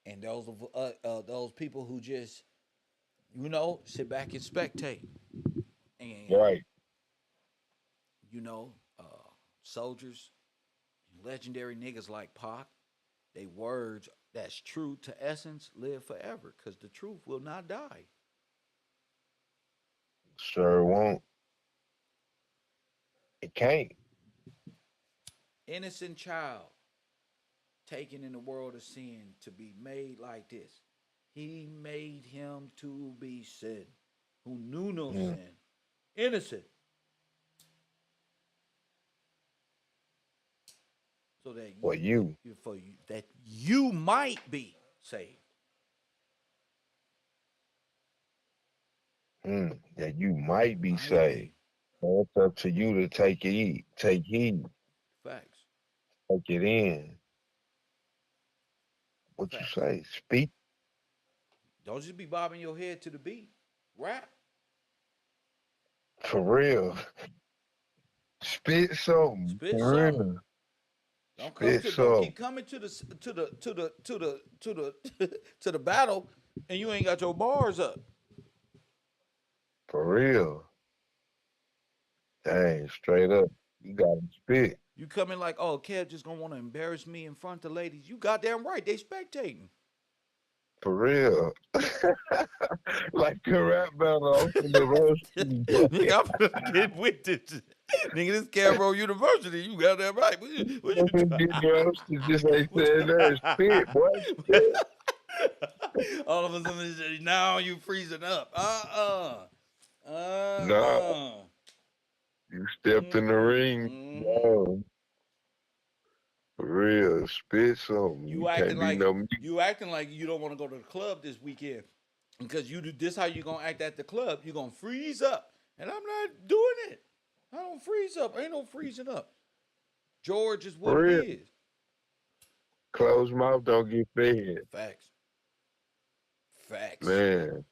and those people who just sit back and spectate. And Right. you know, soldiers, legendary niggas like Pac, they words that's true to essence live forever because the truth will not die. Sure won't. It can't. Innocent child taken in the world of sin to be made like this. He made him to be sin, who knew no Mm. sin, innocent, so that For you. you might be saved. That you might be Might saved. be. So it's up to you to take heed, Facts. take it in. What you Facts. say? Speak Don't just be bobbing your head to the beat. Rap. for real. Spit something Spit for something. real. Spit Don't something keep coming to the to the battle and you ain't got your bars up. for real. Dang, straight up. You gotta spit You coming like, oh, Kev just gonna want to embarrass me in front of the ladies. You goddamn right, they spectating. for real. Like a rap battle from the roast. Nigga, I'm gonna get with this. Nigga, this KevRow University. You goddamn right. What you Get roasted just like saying that. Spit, boy. Spit. All of a sudden, now you freezing up. Nah, you stepped in the ring. Mm-mm. No, for real. Spit something. You can't be no me. You acting like you don't want to go to the club this weekend because you do this. How you gonna act at the club? You gonna freeze up, and I'm not doing it. I don't freeze up. Ain't no freezing up. George is what For it real. is. Closed mouth don't get fed. Facts. Facts. Man,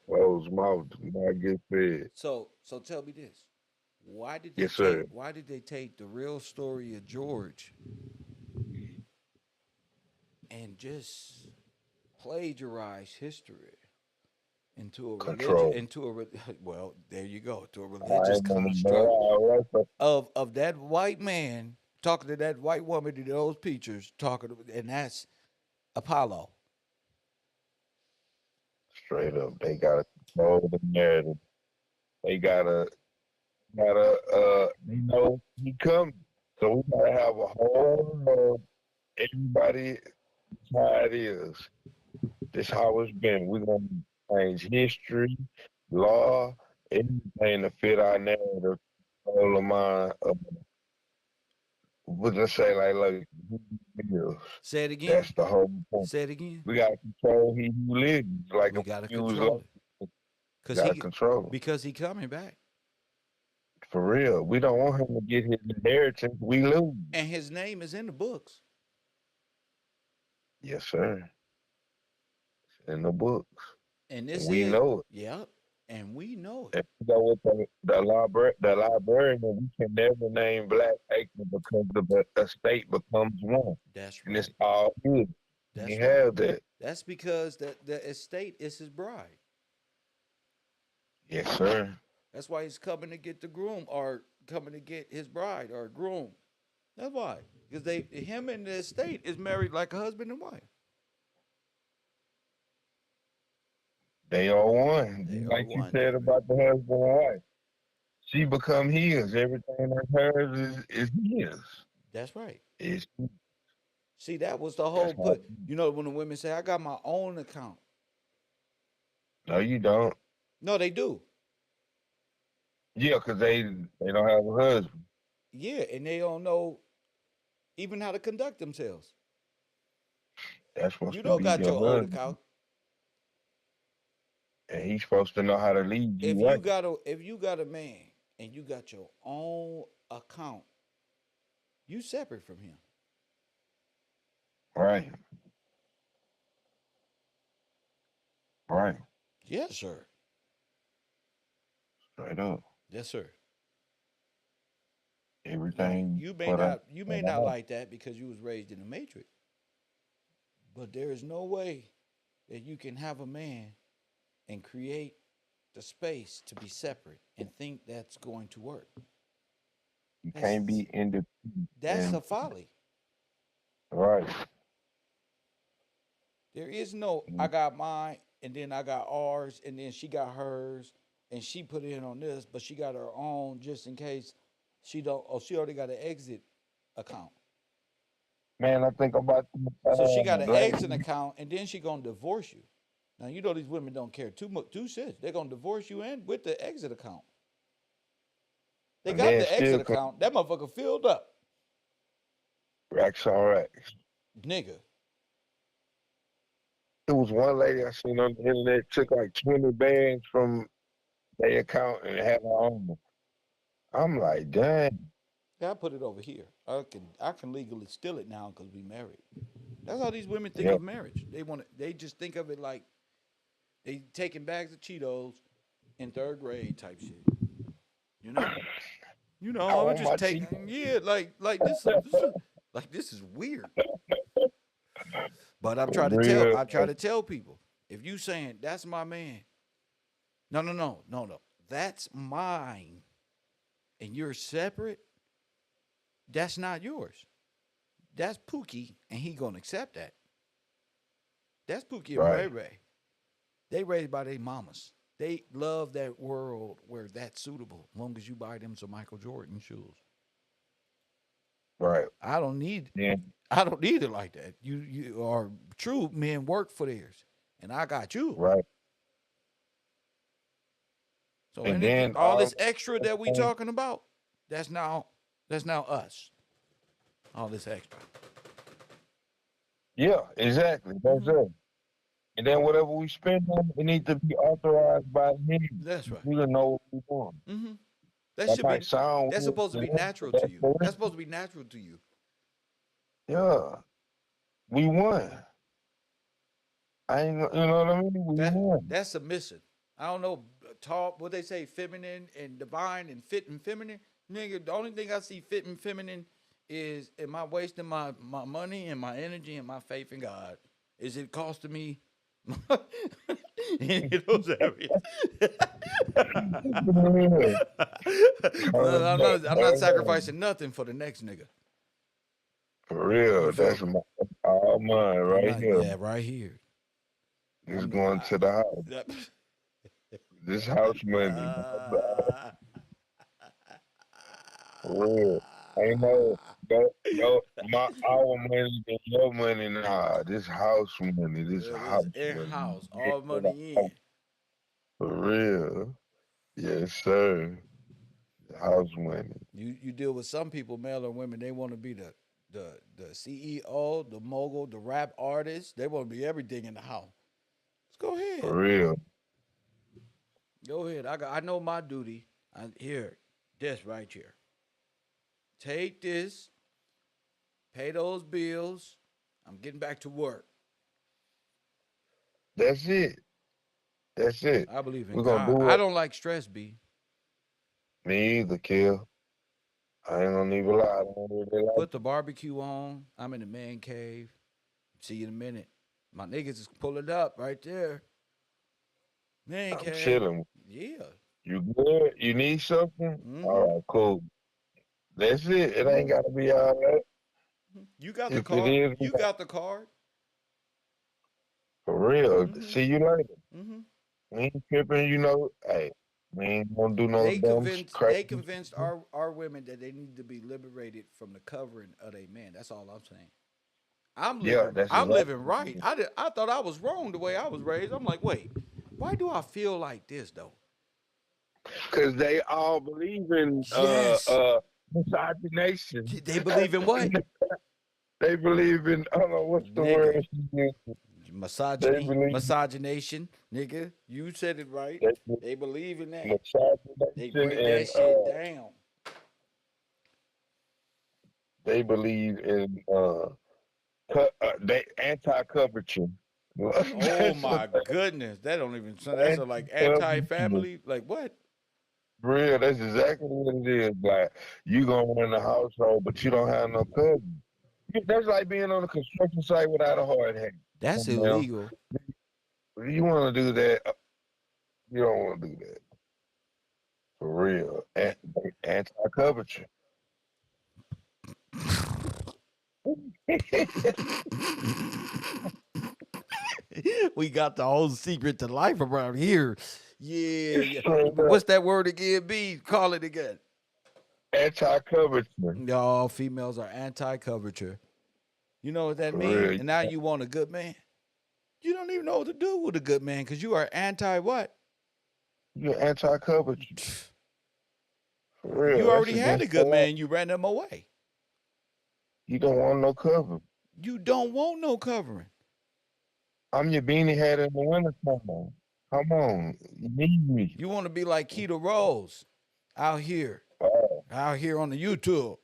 closed mouth do not get fed. So tell me this. Yes, sir. Why did they take the real story of George and just plagiarize history into a religion Control. well, there you go, to a I religious ain't gonna construct know. of that white man talking to that white woman in those pictures and that's Apollo. Straight up, they gotta control the narrative. They gotta you know he coming. So we gotta have a whole everybody how it is. This how it's been. We're gonna change history, law, everything to fit our narrative. All of mine. We'll just say like who he is. Say it again. That's the whole point. Say it again. We gotta control he who lives. Like We if gotta he was control like, it. we Cause gotta he control him. because he coming back. For real. We don't want him to get his inheritance. We lose. And his name is in the books. Yes, sir. It's in the books. And And this we is know it. yep. And we know it. And you know what the librarian, we can never name Black Acre because the estate becomes one. That's And it's right. all good. We That's right. have that. That's because the estate is his bride. Yes, sir. That's why he's coming to get the groom or coming to get his bride or groom. That's why. Because him and the estate is married like a husband and wife. They are one. They Just are like you one, said baby. about the husband and wife. She become his. Everything that's hers is his. That's right. It's See, that was the that's whole how. put. You know, when the women say, I got my own account. No, you don't. No, they do. Yeah, because they don't have a husband. Yeah, and they don't know even how to conduct themselves. That's supposed You to don't be got your your own husband, account. and he's supposed to know how to lead you right. If you got a man and you got your own account, you separate from him. Right, right, Yes, sir. straight up. Yes, sir. everything You may for the not like that because you was raised in the Matrix, but there is no way that you can have a man and create the space to be separate and think that's going to work. you can't That's be independent that's and a folly. right. There is no I got mine and then I got ours and then she got hers and she put it in on this, but she got her own just in case she don't. Oh, she already got an exit account. Man, I think about So she got an lady. exit account, and then she gonna divorce you. Now you know these women don't care too much, two cents. They're gonna divorce you and with the exit account. They And got then the still exit account. That motherfucker filled up, racks on racks. nigga. There was one lady I seen on the internet took like 20 bands from their account and had her own. I'm like, dang. Yeah, I put it over here. I can legally steal it now because we married. That's how these women think Yeah. of marriage. They just think of it like they taking bags of Cheetos in third grade type shit. You know, I I'm want just my teeth. taking this is weird. But For real. I try to tell people, if you saying that's my man, no, that's mine, and you're separate, that's not yours. That's Pookie, and he gonna accept that. That's Pookie and Ray Right. Ray. They raised by their mamas. They love that world where that's suitable, as long as you buy them some Michael Jordan shoes. Right. I don't need Yeah. I don't need it like that. You are true men work for theirs, and I got you. Right. So And anything, then all this extra that we talking about, that's now us. All this extra. yeah, exactly. That's it. And then whatever we spend on, it needs to be authorized by him. That's right. We don't know what we're doing. Mm-hmm. That That should might be. sound That's weird, supposed to but be natural to you. That's supposed to be natural to you. yeah, we won. I ain't, you know what I mean? We won. That's submissive. I don't know. Tall. What they say, feminine and divine and fit and feminine. Nigga, the only thing I see fit and feminine is, am I wasting my money and my energy and my faith in God? Is it costing me in those areas? I'm not sacrificing nothing for the next nigga. For real, that's all mine right here. Yeah, right here. It's going to the house. This house money. For real. Ain't no, our money and your money. Nah, this house money. This house in money. house, all money in. For real. Yes, sir. House money. You deal with some people, male or women, they want to be the CEO, the mogul, the rap artist. They want to be everything in the house. Let's go ahead. For real. Go ahead. I know my duty. Here, this right here. Take this, pay those bills. I'm getting back to work. That's it. That's it. I believe in We're God. gonna do I it. don't like stress, B. Me either, Kill. I ain't gonna even lie. I don't really like Put the barbecue on. I'm in the man cave. See you in a minute. My niggas is pulling up right there. Man I'm cave. chilling. Yeah. You good? You need something? Mm-hmm. All right, cool. That's it. It ain't gotta be all that. You got the If it card. is, You got the card. for real. Mm-hmm. See you later. Mm-hmm. We ain't tripping, you know. Hey, we ain't gonna do no dumb crap. They convinced our women that they need to be liberated from the covering of a man. That's all I'm saying. I'm living right. I thought I was wrong the way I was raised. I'm like, wait, why do I feel like this though? Because they all believe in Yes. misogynation. They believe in what? They believe in what's the Nigga. word? Misogyny, misogynation, nigga. You said it right. They believe in that. They break that shit down. They believe in they anti-coverture. Oh my goodness, that don't even sound. That's like anti-family. Like what? Real, that's exactly what it is. Like you gonna run the household, but you don't have no cousin. That's like being on a construction site without a hard hat. That's Come on now. illegal. You want to do that? You don't want to do that for real. Eh, Anti-coverture. We got the whole secret to life around here. Yeah, yeah. Straight up. What's that word again? B, call it again. Anti-coverture. No, females are anti-coverture. You know what that For means? real. And now you want a good man. You don't even know what to do with a good man because you are anti what? You're anti-coverture. For real. You That's already had a against the good law. man. You ran him away. You don't want no cover. You don't want no covering. I'm your beanie hat in the wintertime. Come on. You need me. You want to be like Keto Rose out here Oh, on the YouTube.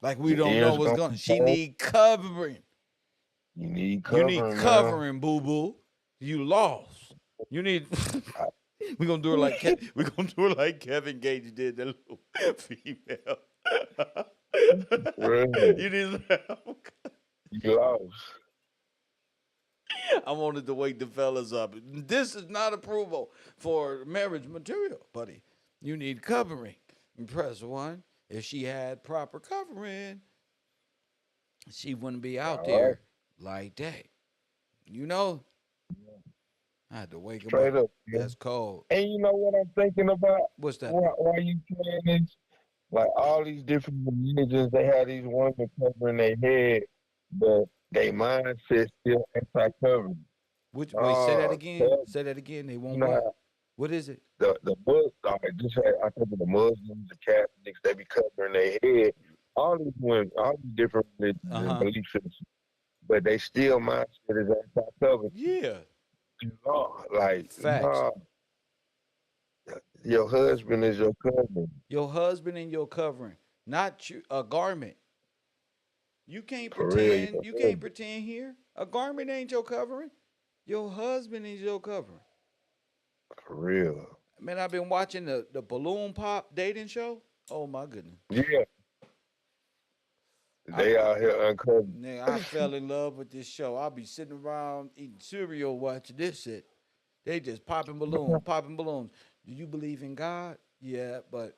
Like we your don't know ears what's gonna going. be She cold. need covering. You need You need covering, man. covering, boo boo. You lost. You need. We're gonna do it like we're gonna do it like Kevin Gage did the little female. Really. You need. You lost. I wanted to wake the fellas up. This is not approval for marriage material, buddy. You need covering. Press one. If she had proper covering, she wouldn't be out All right. there like that. You know, I had to wake him Straight up. up, That's man. cold. And you know what I'm thinking about? What's that? Why you playing this? Like all these different religions, they have these women covering their head, but their mindset still anti-covering. Which, wait, say that Oh, again. Say that again. They you want what? know, What is it? the Muslims, I think of the Muslims, the Catholics, they be covering their head. All these women, all these different religions Uh and huh. belief systems, but they still mindset is anti-covering. Yeah. No, like, Facts. no, your husband is your cousin. Your husband and your covering, not you, a garment. You can't For real, pretend. You can't pretend here. A garment ain't your covering. Your husband is your covering. for real. Man, I've been watching the balloon pop dating show. Oh my goodness. Yeah, I they out here uncovered. nigga, I fell in love with this show. I'll be sitting around eating cereal watching this shit. They just popping balloons, popping balloons. Do you believe in God? Yeah, but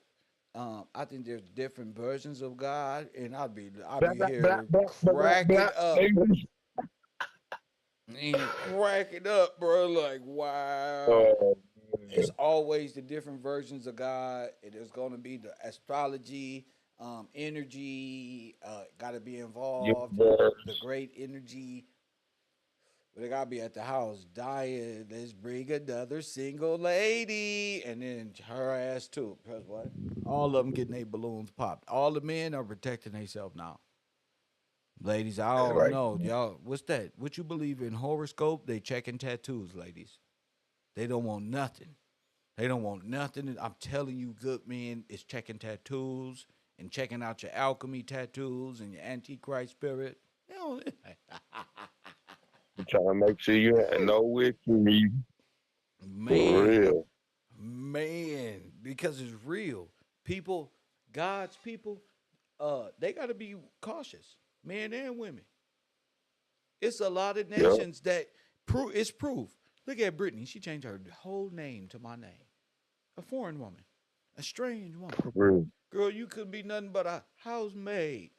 I think there's different versions of God, and I'll Blah, be blah, blah, here blah, blah, blah, cracking blah. up and cracking up, bro. Like wow. Oh, It's always the different versions of God. There's going to be the astrology, energy, got to be involved. The universe. great energy. But they got to be at the house dying. Let's bring another single lady. And then her ass too. Because what? All of them getting their balloons popped. All the men are protecting themselves now. Ladies, I That's don't right. know. Y'all, what's that? What you believe in horoscope? They checking tattoos, ladies. They don't want nothing. They don't want nothing. I'm telling you, good men is checking tattoos and checking out your alchemy tattoos and your antichrist spirit. You know, I'm trying to make sure you know witchery. For man, real. man, because it's real. People, God's people, they got to be cautious, men and women. It's a lot of Yep. nations that prove it's proof. Look at Brittany. She changed her whole name to my name. A foreign woman, a strange woman. For real. Girl, you could be nothing but a housemaid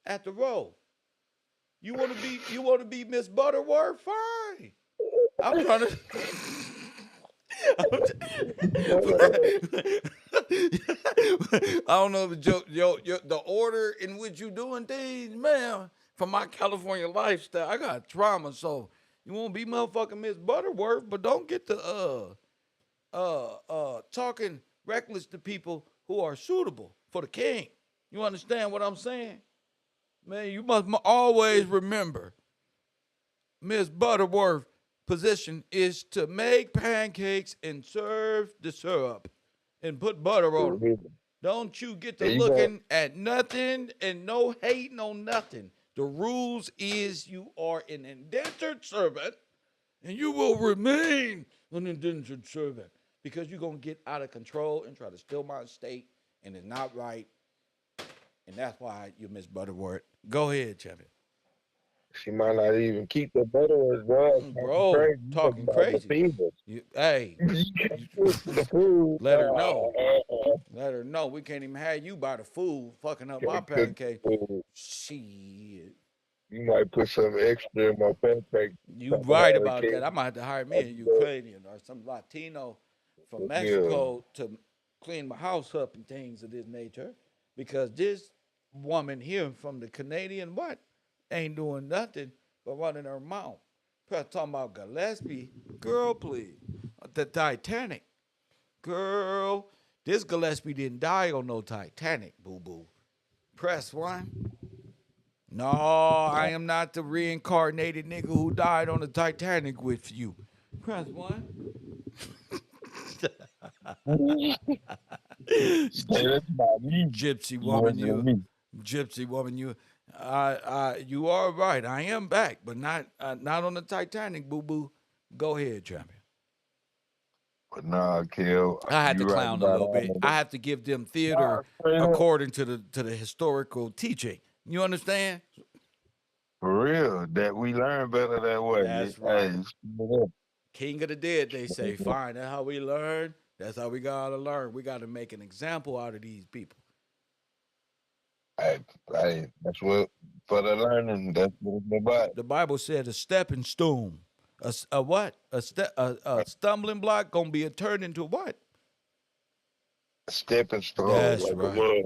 at the row. You want to be Miss Butterworth? Fine. I'm trying to. I don't know if the order in which you doing things, man. From my California lifestyle, I got trauma, so you won't be motherfucking Miss Butterworth, but don't get the talking reckless to people who are suitable for the king. You understand what I'm saying? Man, you must always remember Miss Butterworth position is to make pancakes and serve the syrup and put butter For on them. real. Don't you get to There you go. looking at nothing and no hating on nothing. The rules is you are an indentured servant and you will remain an indentured servant. because you're gonna get out of control and try to steal my estate, and it's not right. And that's why you miss Butterworth. Go ahead, champion. She might not even keep the Butterworth, bro. Talking Bro, crazy. You talking talking about the crazy. fever. Hey, The food. let her know. Let her know. We can't even have you by the food fucking up my Can't cook pancake. food. Shit. You might put some extra in my pancake. You Talking right about about that. okay. I might have to hire me a Ukrainian or some Latino from Yeah. Mexico to clean my house up and things of this nature. Because this woman here from the Canadian what ain't doing nothing but running her mouth. Plus talking about Gillespie. Girl, please. The Titanic. Girl, this Gillespie didn't die on no Titanic, boo-boo. Press one. No, I am not the reincarnated nigga who died on the Titanic with you. Press one. Hey, that's about me. Gypsy More woman, than me. gypsy woman, you are right. I am back, but not on the Titanic, boo boo. Go ahead, champion. But nah, Kel, I had to you right clown a about little all bit. of I it. have to give them Nah, theater straight up. according to the historical teaching. You understand? For real, that we learn better that way. That's Hey, right. straight up. King of the dead, they say. Fine, that's how we learn. That's how we gotta learn. We gotta make an example out of these people. Hey, that's what for the learning. That's what it's about. The Bible said a stepping stone, a what? A stumbling block gonna be a turn into what? Stepping stone, That's like a right. mud.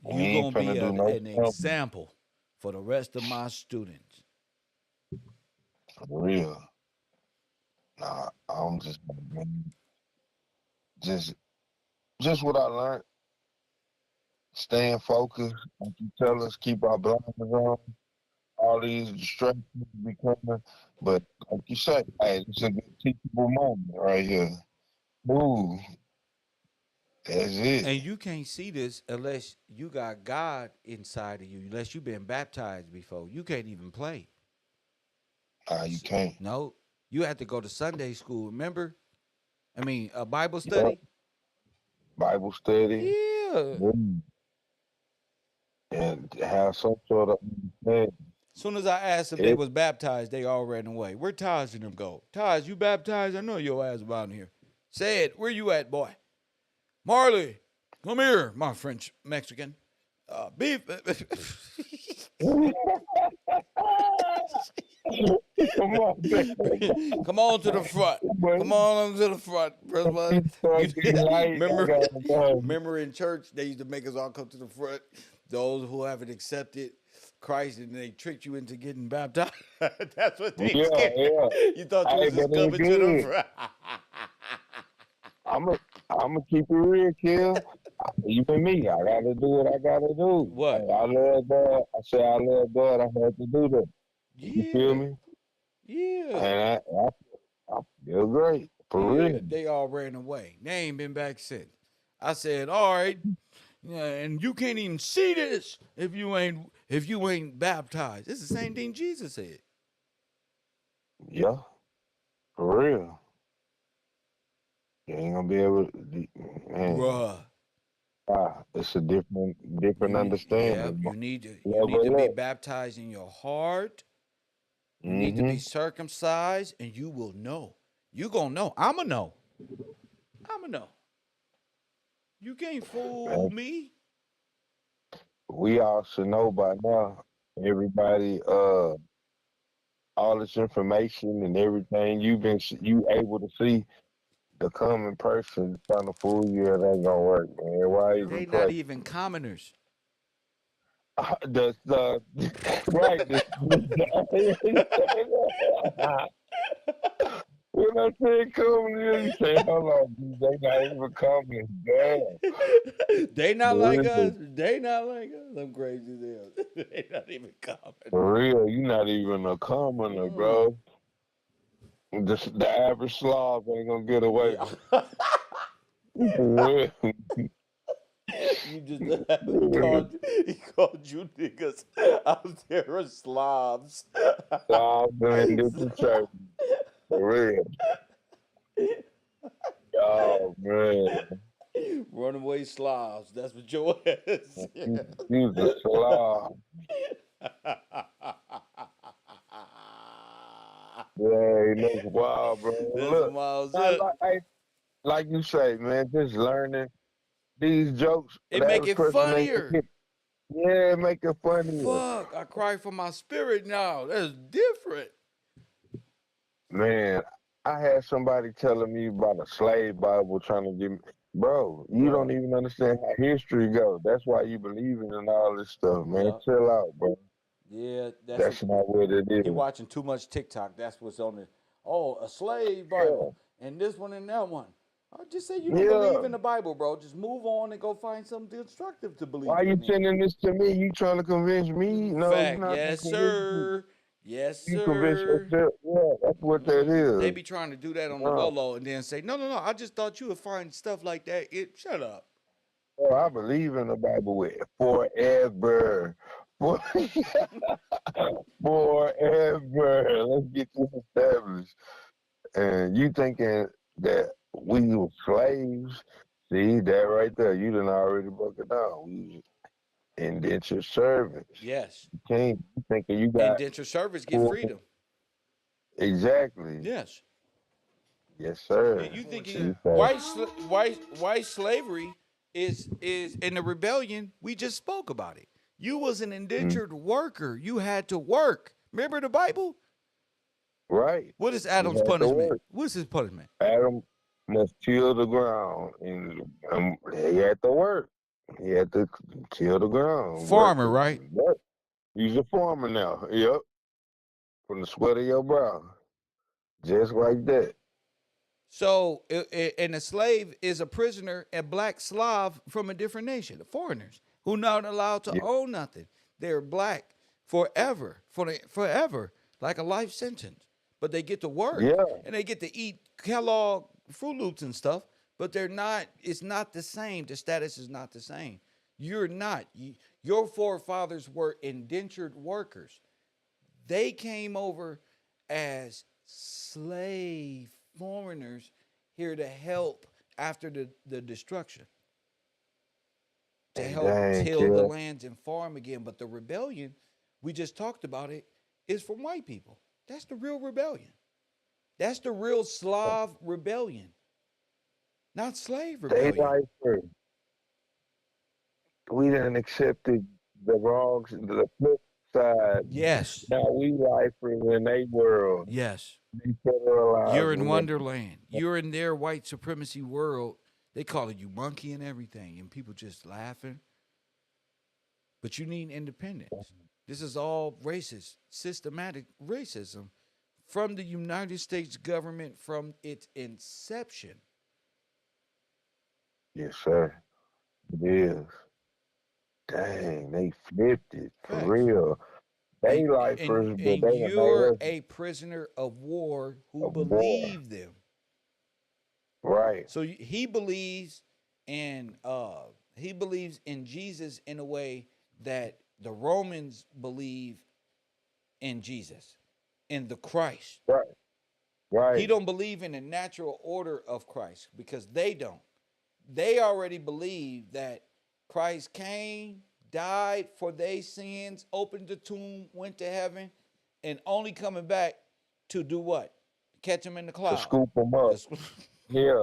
We You ain't gonna finna be do no an stumbling. example for the rest of my students. For real. Nah, I'm just just what I learned. Staying focused, like you tell us, keep our blinders on. All these distractions be coming, but like you say, hey, it's a good teachable moment right here. Ooh, that's it. And you can't see this unless you got God inside of you, unless you've been baptized before. You can't even play. Nah, you can't. No, you have to go to Sunday school. Remember? I mean, a Bible Yup. study. Bible study, Yeah. read, and have some sort of understanding. As soon as I asked if they It, was baptized, they all ran away. Where Taj and them go? Taj, you baptized? I know your ass about here. Say it. Where you at, boy? Marley, come here, my French Mexican. Beef. come on, man. Come on to the front. But Come on to the front. First of all, it you start getting light. I remember, gotta go. remember in church they used to make us all come to the front. Those who haven't accepted Christ and they tricked you into getting baptized. That's what they Yeah, said. yeah. You thought you Hey, was but just it's coming to the good. front. I'm gonna keep it real, Kill. You and me, I gotta do what I gotta do. What? Hey, I love God. I say I love God. I had to do that. You feel Yeah, me? yeah, And I feel great for yeah. real. They all ran away. They ain't been back since. I said, all right, yeah, and you can't even see this if you ain't baptized. It's the same thing Jesus said. Yeah, for real. You ain't gonna be able to, man. Bruh. It's a different understanding. You need to Level be up. baptized in your heart. You need to be Mm-hmm. circumcised, and you will know. You gonna know. I'ma know. I'ma know. You can't fool Man, me. we all should know by now. Everybody, all this information and everything you able to see. The common person trying to fool you, it ain't gonna work, man. Why even They not play? even commoners. The right. When I say coming, you say, hold on, dude, they not even coming. Damn. They not For like us. real, They not like us. I'm crazy as hell. They not even commoners. for real, you not even a commoner, Mm. bro. The average Slav ain't gonna get away Yeah. with it. For real. You just he called you niggas out there as Slavs. Slav and different church. For real. Oh man, Runaway Slavs. That's what your ass. you was a slob. Yeah, that's wild, bro. That's some Look, wild I, shit. like you say, man, just learning these jokes. It The make average it person ain't gonna funnier. get. Yeah, make it funnier. Fuck, I cry for my spirit now. That's different. Man, I had somebody telling me about a slave Bible trying to get me. Bro, you don't Bro. even understand how history goes. That's why you believing in all this stuff, man. Yeah. Chill out, bro. Yeah, that's That's not what it he is. watching too much TikTok. That's what's on it. Oh, a slave Yeah. Bible and this one and that one. I just say you don't believe Yeah. in the Bible, bro. Just move on and go find something constructive to Why believe you in. sending this to me? You trying to convince me? No, you're Fact, not gonna yes, convince me. sir. Yes, You convince sir. yourself. Yeah, that's what that They is. be trying to do that on the Uh, low low and then say, no, no, no. I just thought you would find stuff like that. Shut up. oh, I believe in the Bible with forever. For- Forever. Let's get this established. And you thinking that we were slaves? See that right there? You done already broke it down. We indentured servants. Yes. You can't. You thinking you got Indentured servants get full? freedom. Exactly. Yes. Yes, You, sir. you thinking You say, white slavery is in the rebellion? We just spoke about it. You was an mm, indentured worker. You had to work. Remember the Bible? right? What is You Adam's had to punishment? work. What's his punishment? Adam must till the ground, and he had to work. He had to till the ground, work. Farmer, right? Work. He's a farmer now. Yep, from the sweat of your brow, just like that. So, and a slave is a prisoner, a black Slav from a different nation, the foreigners who not allowed to Yeah, own nothing. They're black forever, forever, like a life sentence. But they get to work yeah. and they get to eat Kellogg Fruit Loops and stuff. But they're not. It's not the same. The status is not the same. You're not. Your forefathers were indentured workers. They came over as slave foreigners here to help after the destruction, to And help dang, till the kid. lands and farm again. But the rebellion, we just talked about it, is from white people. That's the real rebellion. That's the real Slav rebellion, not slave They rebellion. like first. We done accepted the wrongs, the flip side. Yes, Now we lifers in a world. yes. They federalized. You're in Wonderland. You're in their white supremacy world. They calling you monkey and everything, and people just laughing. But you need independence. This is all racist, systematic racism from the United States government from its inception. Yes, sir. It is. Dang, they flipped it for Facts. real. And They and lifers, but and they done made you're us a prisoner of war who a war. believe them. Right. So he believes in Jesus in a way that the Romans believe in Jesus, in the Christ. Right. He Right. don't believe in the natural order of Christ because they don't. They already believe that Christ came, died for their sins, opened the tomb, went to heaven, and only coming back to do what? Catch them in the To cloud. scoop them up. That's Yeah.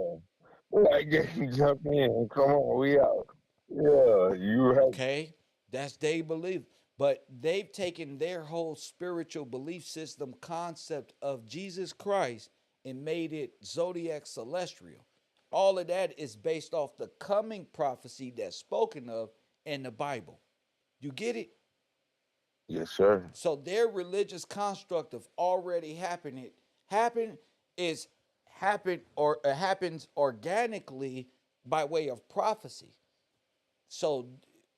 Like, jump in. Come on, we out. Yeah, you right. okay. That's they believe. But they've taken their whole spiritual belief system concept of Jesus Christ and made it zodiac celestial. All of that is based off the coming prophecy that's spoken of in the Bible. You get it? Yes, sir. So their religious construct of already happen is happens organically by way of prophecy. So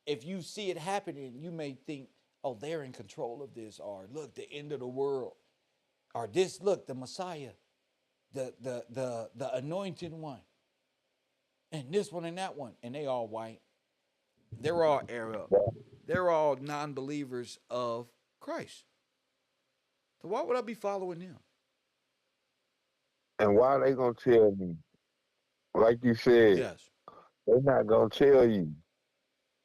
if you see it happening, you may think, oh, they're in control of this, or look, the end of the world, or this, look, the Messiah, the anointed one, and this one and that one, and they all white. They're all Arab. They're all non-believers of Christ. So why would I be following them? And why they gonna tell me? Like you said, Yes. they're not gonna tell you.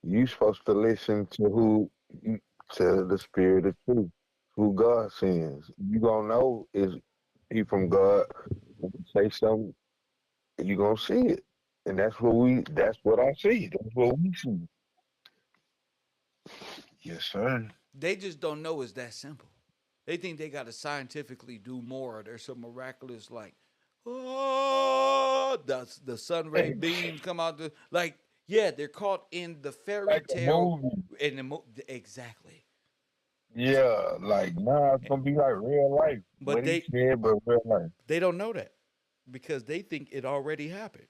You supposed to listen to to the spirit of truth, who God sends. You gonna know is he from God. When he say something, you gonna see it, and That's what I see. That's what we see. Yes, sir. They just don't know it's that simple. They think they got to scientifically do more. There's some miraculous like, oh, the sun ray Hey, beams come out. Yeah, they're caught in the fairy like a tale. movie. Exactly. Yeah, like nah, it's gonna be like real life. But What he said, but real life. they don't know that because they think it already happened.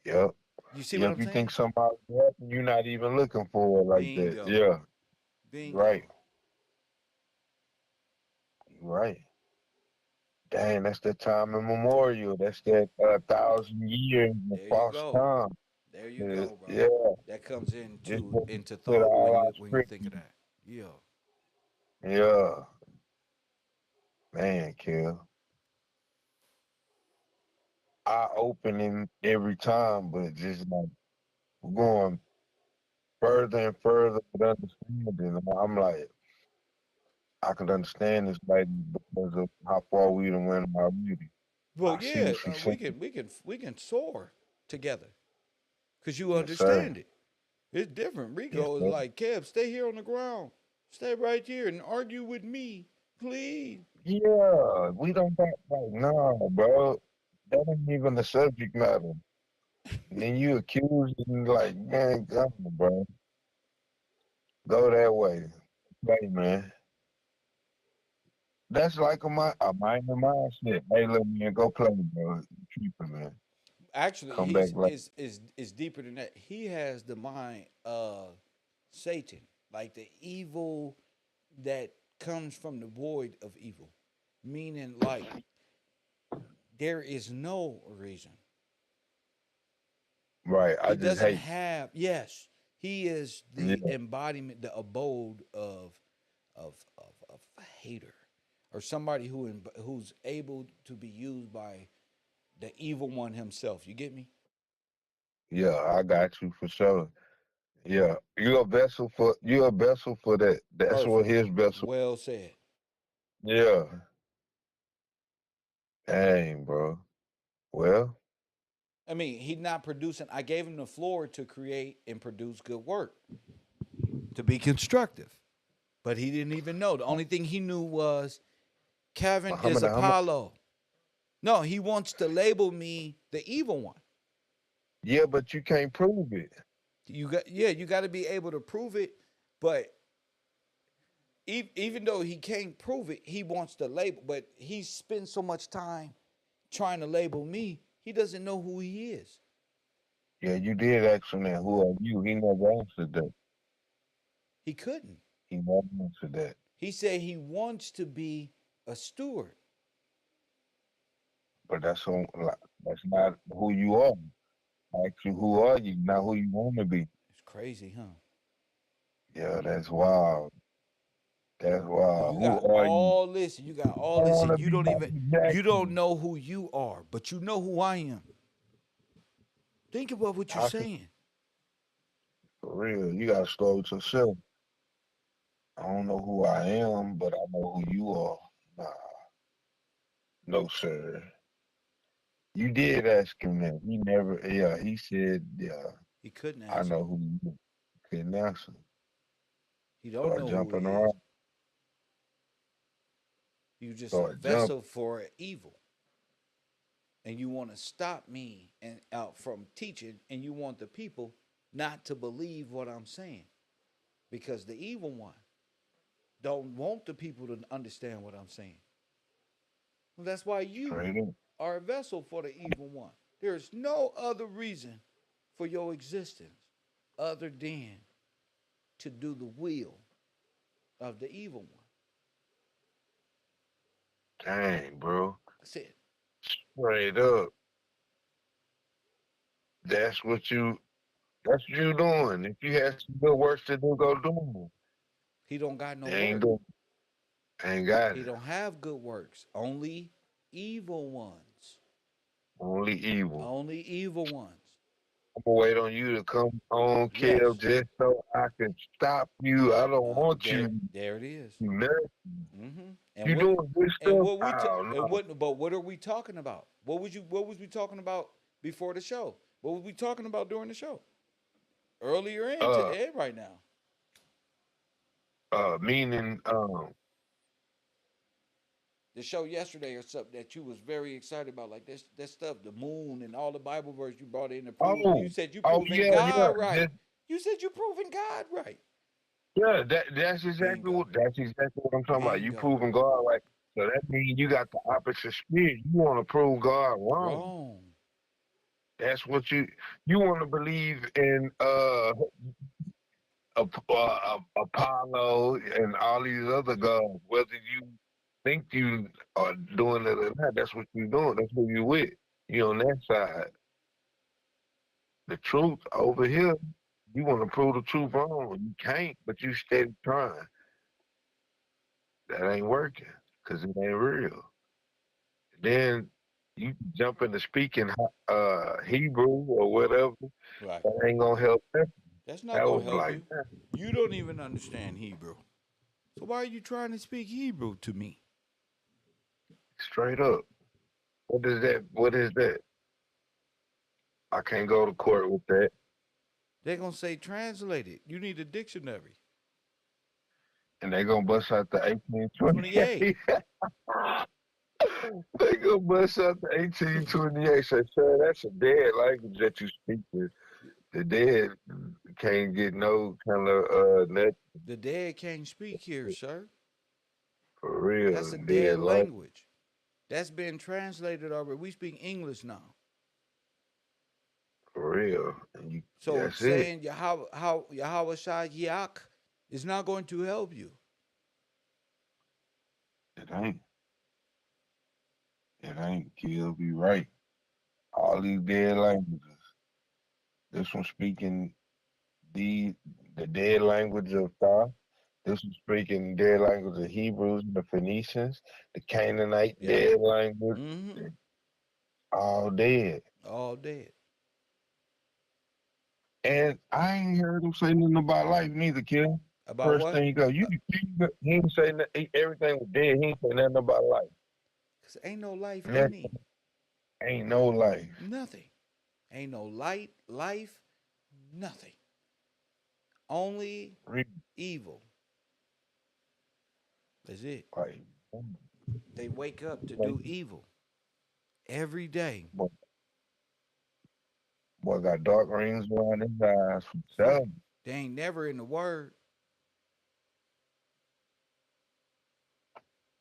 Yep. You see what Yep. I'm You think saying? somebody happened, you're not even looking for it like that. Bingo. Yeah. Right. Bingo. Right. Dang, that's the time immemorial. That's that 1,000 years of There you false go. time. There you go, bro. Yeah. That comes Just into put thought all our when you script. think of that. Yeah. Yeah. Man, kill. Eye opening every time, but just like going further and further with understanding. And I'm like, I can understand this lady because of how far we done went already. Well, I see yeah, what she's we saying. can soar together because you Yes, sir. understand it. It's different. Yes, Rico is sir. like, Kev, stay here on the ground, stay right here and argue with me, please. Yeah, we don't got like no, bro. That ain't even the subject matter. And then you accuse and like, man, come on, bro. Go that way. Play, man. That's like a minor mindset. Hey, let me go play, bro. You tripping, man. Actually, Come back he's like, is deeper than that. He has the mind of Satan, like the evil that comes from the void of evil, meaning like there is no reason. right. I He just doesn't hate. have. Yes, he is Yeah, the embodiment, the abode of a hater, or somebody who's able to be used by the evil one himself. You get me? yeah, I got you for sure. Yeah, you're a vessel for that. That's what Perfect. his vessel. Well said. Yeah. Dang, bro. Well, I mean, he's not producing. I gave him the floor to create and produce good work, to be constructive. But he didn't even know. The only thing he knew was Kevin is Muhammad Ahmad. Apollo. No, he wants to label me the evil one. Yeah, but you can't prove it. You got to be able to prove it. But even though he can't prove it, he wants to label. But he spends so much time trying to label me, he doesn't know who he is. Yeah, you did ask him that. Who are you? He never answered that. He couldn't. He never answered that. He said he wants to be a steward. But that's not who you are. Actually, who are you? Not who you want to be. It's crazy, huh? Yeah, that's wild. That's wild. You Who got are you? all this, and you got I all this, want and to be Michael you don't Jackson. know who you are, but you know who I am. Think about what you're How can saying. for real? You gotta start with yourself. I don't know who I am, but I know who you are. Nah, no, sir. You did ask him that. He never. Yeah, he said. Yeah, He couldn't I answer. know who you. Couldn't answer. He don't Start know who jumping he is. around. You're just a Start jumping. vessel for evil, and you want to stop me and out from teaching, and you want the people not to believe what I'm saying because the evil one don't want the people to understand what I'm saying. Well, that's why you Straight up. are a vessel for the evil one. There is no other reason for your existence other than to do the will of the evil one. Dang, bro. That's it. Straight up. That's what you. That's what you doing. If you had some good work to do, go do them. He don't got no They ain't work. doing. Ain't got He it. don't have good works. Only evil ones. Only evil. Only evil ones. I'm gonna wait on you to come on, Kev, Yes. just so I can stop you. I don't want There, you. there it is. You And what, doing good and stuff? what we, Oh and no. what, but what are we talking about? What was we talking about before the show? What was we talking about during the show? Earlier and Uh, to right now. meaning, The show yesterday or something that you was very excited about, like this that stuff, the moon and all the Bible verse you brought in to prove. You oh, said you oh proving yeah, yeah. God right. You said you proving God right. Yeah, that's exactly Bingo. what I'm talking about. You Bingo. proving God right. So that means you got the opposite spirit. You want to prove God wrong. Wrong. That's what you want to believe in Apollo and all these other gods. Whether you think you are doing it or not, that's what you're doing. That's who you with. You on that side. The truth over here, you want to prove the truth wrong. You can't, but you steady trying. That ain't working because it ain't real. Then you jump into speaking Hebrew or whatever. Right. That ain't gonna help them. That's not That gonna was help like you. You don't even understand Hebrew. So why are you trying to speak Hebrew to me? straight up. What is that? What is that? I can't go to court with that. They're gonna say translate it. You need a dictionary. And they gonna bust out the 28. 1828. They gonna bust out the 1828. Say, sir, that's a dead language that you speak. The dead can't get no kind of nothing The dead can't speak here, sir. for real. That's a dead Dead language language. That's been translated already. We speak English now. for real. And So that's it. saying Yahweh Shai Yak is not going to help you. It ain't. It ain't. Kill be right. All these dead languages. This one speaking the the dead language of God. This one speaking dead language of Hebrews, the Phoenicians, the Canaanite Yep. dead language. Mm-hmm. All dead. All dead. And I ain't heard him say nothing about life neither, kid. About First what? thing you go, he ain't say everything was dead. He ain't say nothing about life. Because ain't no life Nothing. any. Ain't no life. Nothing. Ain't no life, nothing. Only evil. That's it. Like, They wake up to like, do evil every day. boy, boy got dark rings around his eyes from See, selling. they ain't never in the word.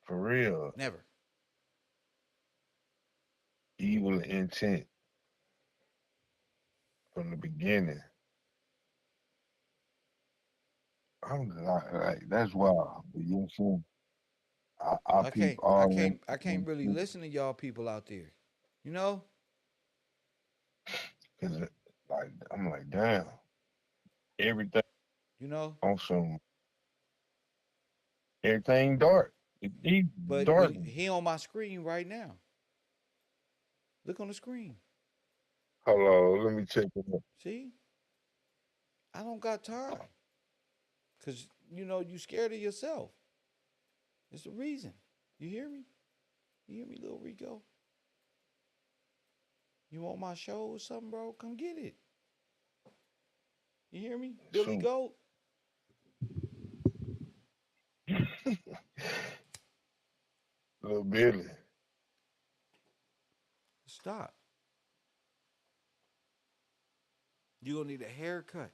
For real. Never. Evil intent from the beginning. I'm like that's wild. But you know what I'm saying? I I peep can't I all can't I can't really that listen to y'all people out there. You know? because like I'm like, damn, everything You know? on some everything dark. It's evil, But dark. when he on my screen right now. Look on the screen. Hello, let me check it out. See? I don't got time. Cause you scared of yourself. It's the reason. You hear me? You hear me, little Rico? You want my show or something, bro? Come get it. You hear me? Billy Shoot. Goat? Little Billy. Stop. You're gonna need a haircut.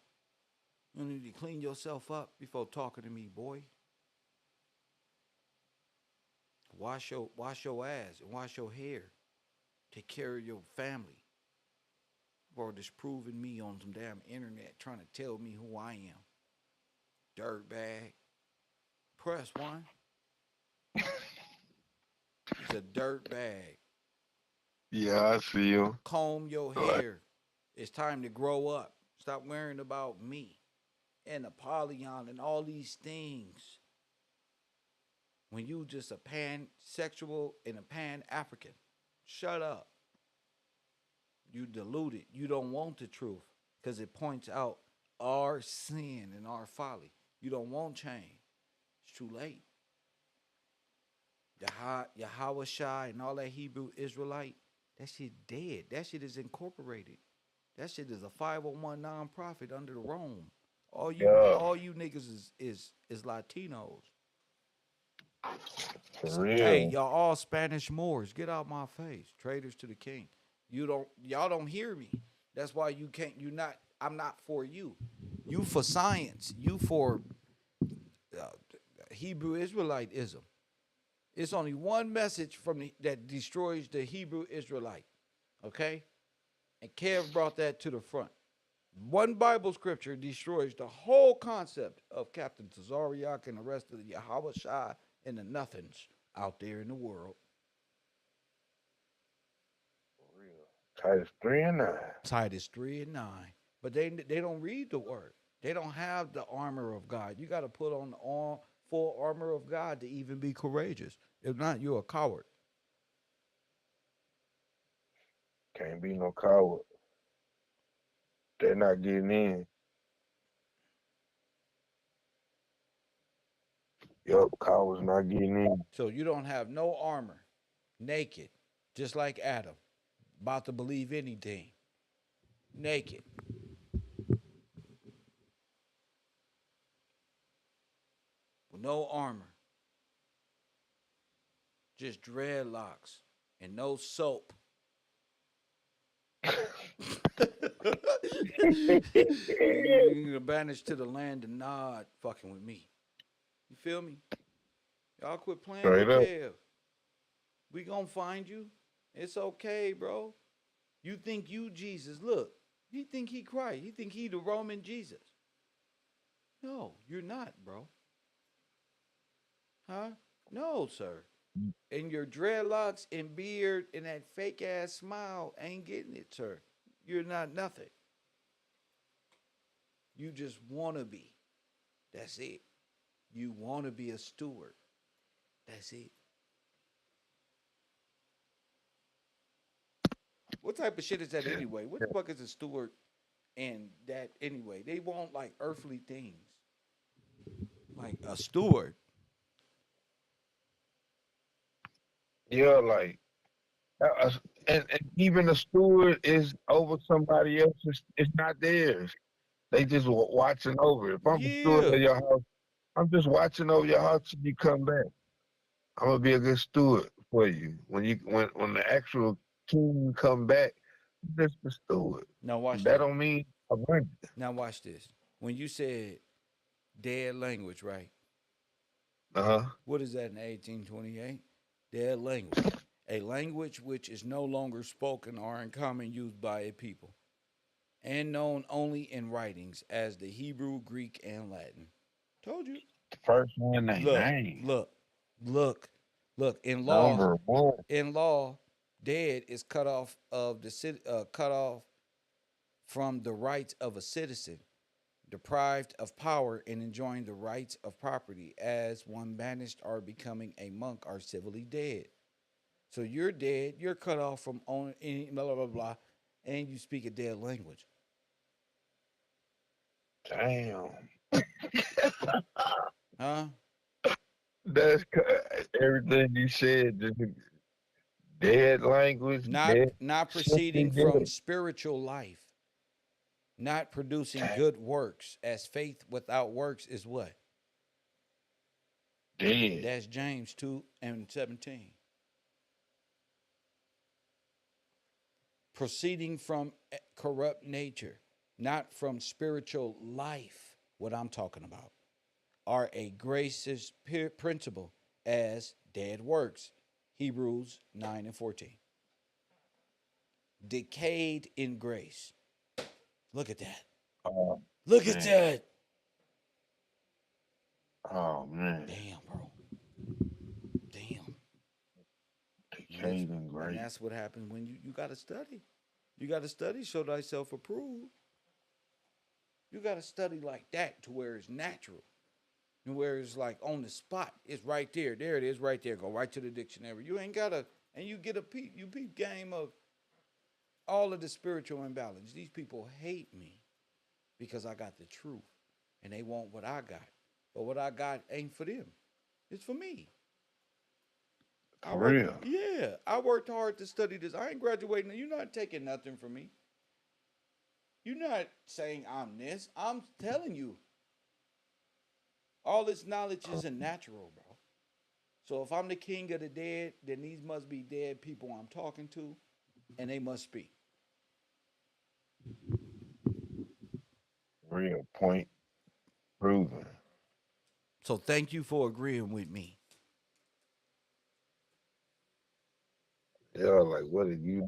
You need to clean yourself up before talking to me, boy. Wash your ass and wash your hair. Take care of your family. Or disproving me on some damn internet trying to tell me who I am. Dirtbag. Press one. It's a dirt bag. Yeah, I see him. Comb your Like, hair. It's time to grow up. Stop worrying about me and Apollyon and all these things. when you just a pansexual and a pan-African. Shut up. You deluded. You don't want the truth because it points out our sin and our folly. You don't want change. It's too late. Yahweh Shai and all that Hebrew Israelite, that shit dead. That shit is incorporated. That shit is a 501 nonprofit under the Rome. Yeah, All you niggas is Latinos. for Hey, real. y'all all Spanish Moors. Get out my face. Traitors to the king. Y'all don't hear me. That's why you can't I'm not for you. You for science. You for uh, Hebrew Israelitism. It's only one message that destroys the Hebrew Israelite. Okay? And Kev brought that to the front. One Bible scripture destroys the whole concept of Captain Tazariak and the rest of the Yahweh Shai and the nothings out there in the world. For real. Titus 3 and 9. Titus 3 and 9. But they don't read the word. They don't have the armor of God. You got to put on the full armor of God to even be courageous. If not, you're a coward. Can't be no coward. They're not getting in. Yup, cowards not getting in. So you don't have no armor, naked, just like Adam, about to believe anything, naked. With no armor, just dreadlocks and no soap. You're banished to the land of Nod fucking with me. You feel me? Y'all quit playing Straight with up. Kev. We gonna find you. It's okay, bro. You think you Jesus. Look, he think he Christ. He think he the Roman Jesus. No, you're not, bro. Huh? No, sir. And your dreadlocks and beard and that fake ass smile ain't getting it, sir. You're not nothing. You just want to be. That's it. You want to be a steward. That's it. What type of shit is that anyway? What the fuck is a steward and that anyway? They want like earthly things. Like a steward. Yeah, like, uh, and even the steward is over somebody else's. It's not theirs. They just watching over it. If I'm a steward Yeah. of your house, I'm just watching over your house till you come back. I'm gonna be a good steward for you. When the actual king come back, I'm just the steward. Now watch That this. don't mean I win. Now watch this. When you said dead language, right? Uh-huh. What is that in 1828? Dead language. A language which is no longer spoken or in common use by a people, and known only in writings as the Hebrew, Greek, and Latin. Told you. The first one they Look, name. look, look, look. Number one. In law, dead is cut off of the cut off from the rights of a citizen, deprived of power and enjoying the rights of property, as one banished or becoming a monk are civilly dead. So you're dead. You're cut off from owning any blah blah blah blah, and you speak a dead language. Damn. Huh? That's everything you said. Just dead language, dead, Not simply proceeding from dead. spiritual life, not producing good works, as faith without works is what? Dead. That's James 2 and 17. Proceeding from corrupt nature, not from spiritual life, what I'm talking about, are a gracious principle as dead works. Hebrews 9 and 14. Decayed in grace. Look at that. Oh Look at man. that. Oh man. Damn, bro. Damn. Decayed and And great. that's what happens when you got to study. You got to study, show thyself approved. You got to study like that to where it's natural. where it's like on the spot. It's right there. There it is, right there. Go right to the dictionary. You ain't gotta, and you get a peep. You peep game of all of the spiritual imbalance. These people hate me because I got the truth, and they want what I got. But what I got ain't for them. It's for me. I For work. real. Yeah, I worked hard to study this. I ain't graduating. You're not taking nothing from me. You're not saying I'm this. I'm telling you, all this knowledge isn't natural, bro. So if I'm the king of the dead, then these must be dead people I'm talking to, and they must speak. Real point proven. So thank you for agreeing with me. Yeah, like what are you?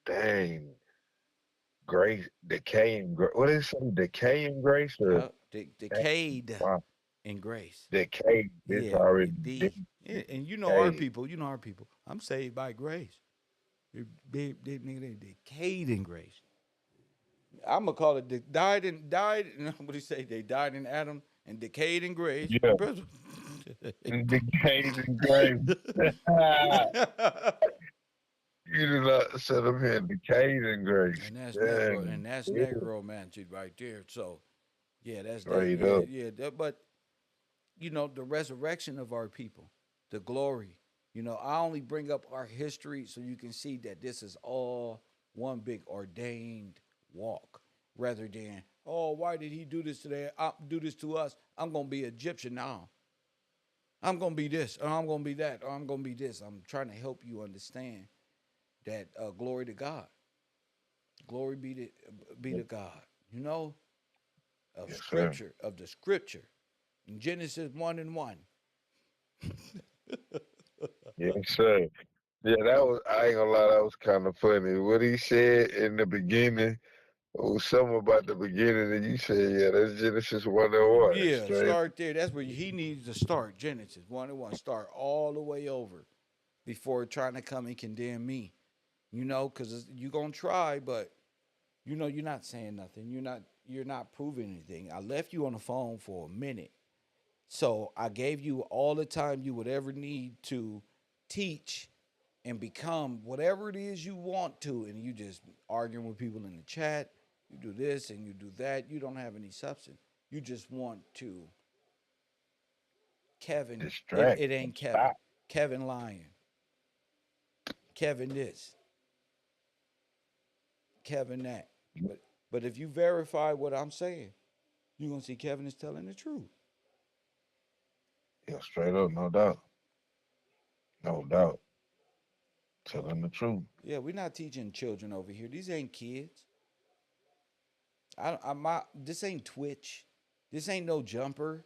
Dang, grace, decaying. What is it? Decaying grace or Yeah, decayed wow, in grace. decay? It's Yeah, already yeah, and you know our decayed. people. You know our people. I'm saved by grace. They decayed in grace. I'm gonna call it died. What do you say? They died in Adam and decayed in grace. Yeah, decayed in grace. You did not set up here decayed in grace. And that's Negro, Dang, and that's yeah, necromancy right there. So, yeah, that's that. straight Yeah, up. yeah. But the resurrection of our people, the glory. I only bring up our history so you can see that this is all one big ordained walk, rather than why did he do this today? Do this to us. I'm gonna be Egyptian now. I'm gonna be this, or I'm gonna be that, or I'm gonna be this. I'm trying to help you understand that glory to God. Glory be to God. You know, of Yes, sir. scripture, of the scripture. In Genesis 1 and 1. Yes, sir. Yeah, that was. I ain't gonna lie, that was kind of funny. What he said in the beginning was something about the beginning, and you said, "Yeah, that's Genesis 1:1." Yeah, Straight. start there. That's where he needs to start. Genesis 1 and 1. Start all the way over before trying to come and condemn me. Because you're going to try, but you're not saying nothing. You're not proving anything. I left you on the phone for a minute. So I gave you all the time you would ever need to teach and become whatever it is you want to, and you just arguing with people in the chat. You do this and you do that. You don't have any substance. You just want to. Kevin, it, Distract. it ain't Kevin. Stop. Kevin lying. Kevin this. Kevin that. But if you verify what I'm saying, you're gonna see Kevin is telling the truth. Yeah, straight up, no doubt, no doubt. Telling the truth. Yeah, we're not teaching children over here. These ain't kids. This ain't Twitch. This ain't no jumper.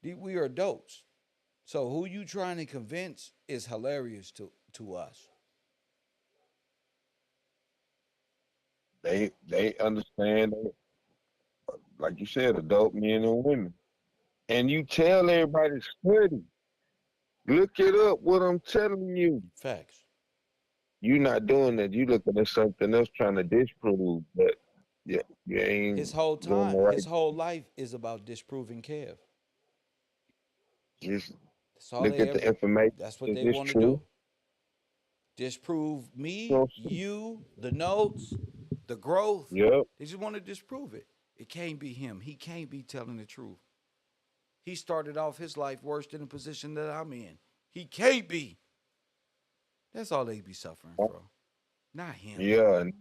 We are adults. So who you trying to convince is hilarious to us. They understand, like you said, adult men and women. And you tell everybody to study. Look it up. What I'm telling you. Facts. You not doing that. You looking at something else trying to disprove, but yeah, you His ain't whole doing the time, right. his whole life is about disproving Kev. Just That's all look they at the ever. information. That's what Is they this want to true? do. Disprove You me, know, you, the notes, the growth. yep. They just want to disprove it. It can't be him. He can't be telling the truth. He started off his life worse than the position that I'm in. He can't be. That's all they be suffering from. Not him. Yeah, and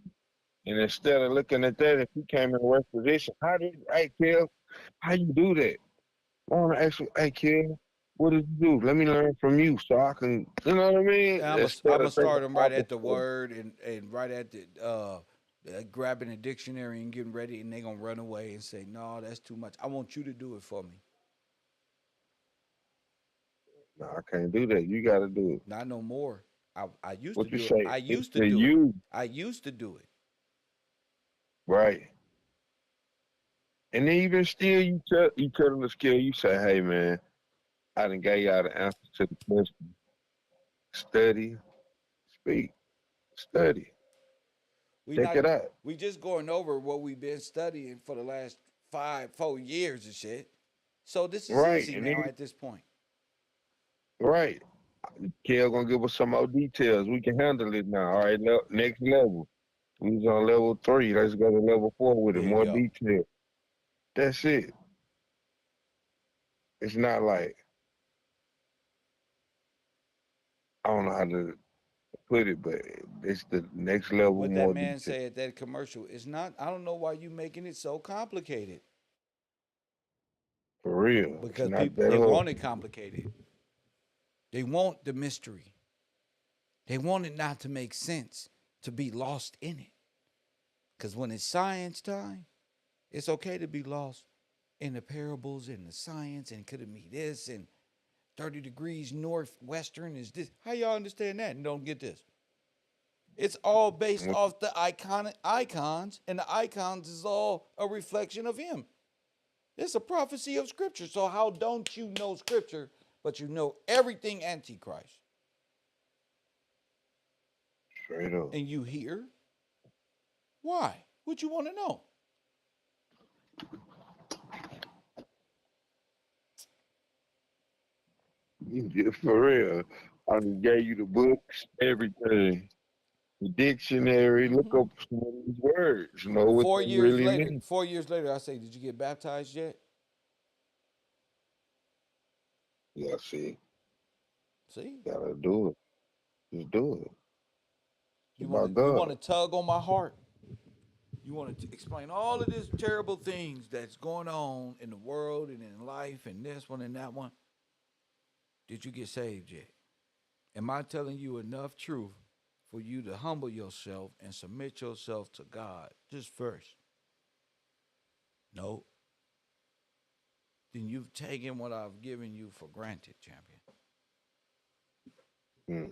instead of looking at that, if he came in the worst position, hey, Kev, how you do that? I want to ask you, hey, Kev, what did you do? Let me learn from you so I can, you know what I mean? I'm Instead gonna of thinking start them right at the opposite. word and right at the grabbing a dictionary and getting ready, and they gonna run away and say, "No, that's too much. I want you to do it for me." No, I can't do that. You got to do it. Not no more. I used to What you do it. say? I It's used to the do it. you, I used to do it. right? And then even still, you tell them the skill. You say, hey, man, I done gave y'all the answer to the question. Study, speak, study. We Check not. it out. We just going over what we've been studying for the last 4 years and shit. So this is Right, easy and now then at this point. right. Kel gonna give us some more details. We can handle it now. All right, next level. We was on level 3. Let's go to level 4 with it. There you More go. detail. That's it. It's not like I don't know how to put it, but it's the next level, What that more man detail. said at that commercial is not. I don't know why you making it so complicated. For real. It's Because not people that they hard. want it complicated. They want the mystery. They want it not to make sense, to be lost in it. Because when it's science time, it's okay to be lost in the parables and the science and could it be this and 30 degrees northwestern is this. How y'all understand that and don't get this? It's all based What- off the iconic icons, and the icons is all a reflection of him. It's a prophecy of scripture. So how don't you know scripture, but you know everything antichrist? Straight up. And you hear? Why? What you want to know? Yeah, for real. I just gave you the books, everything. The dictionary, look up some of these words, know what Four they years really later, mean. 4 years later, I say, did you get baptized yet? Yeah, see, See? gotta do it. Just do it. It's about You want to God. tug on my heart? You want to explain all of these terrible things that's going on in the world and in life and this one and that one. Did you get saved yet? Am I telling you enough truth for you to humble yourself and submit yourself to God just first? No. Then you've taken what I've given you for granted, champion. Mm.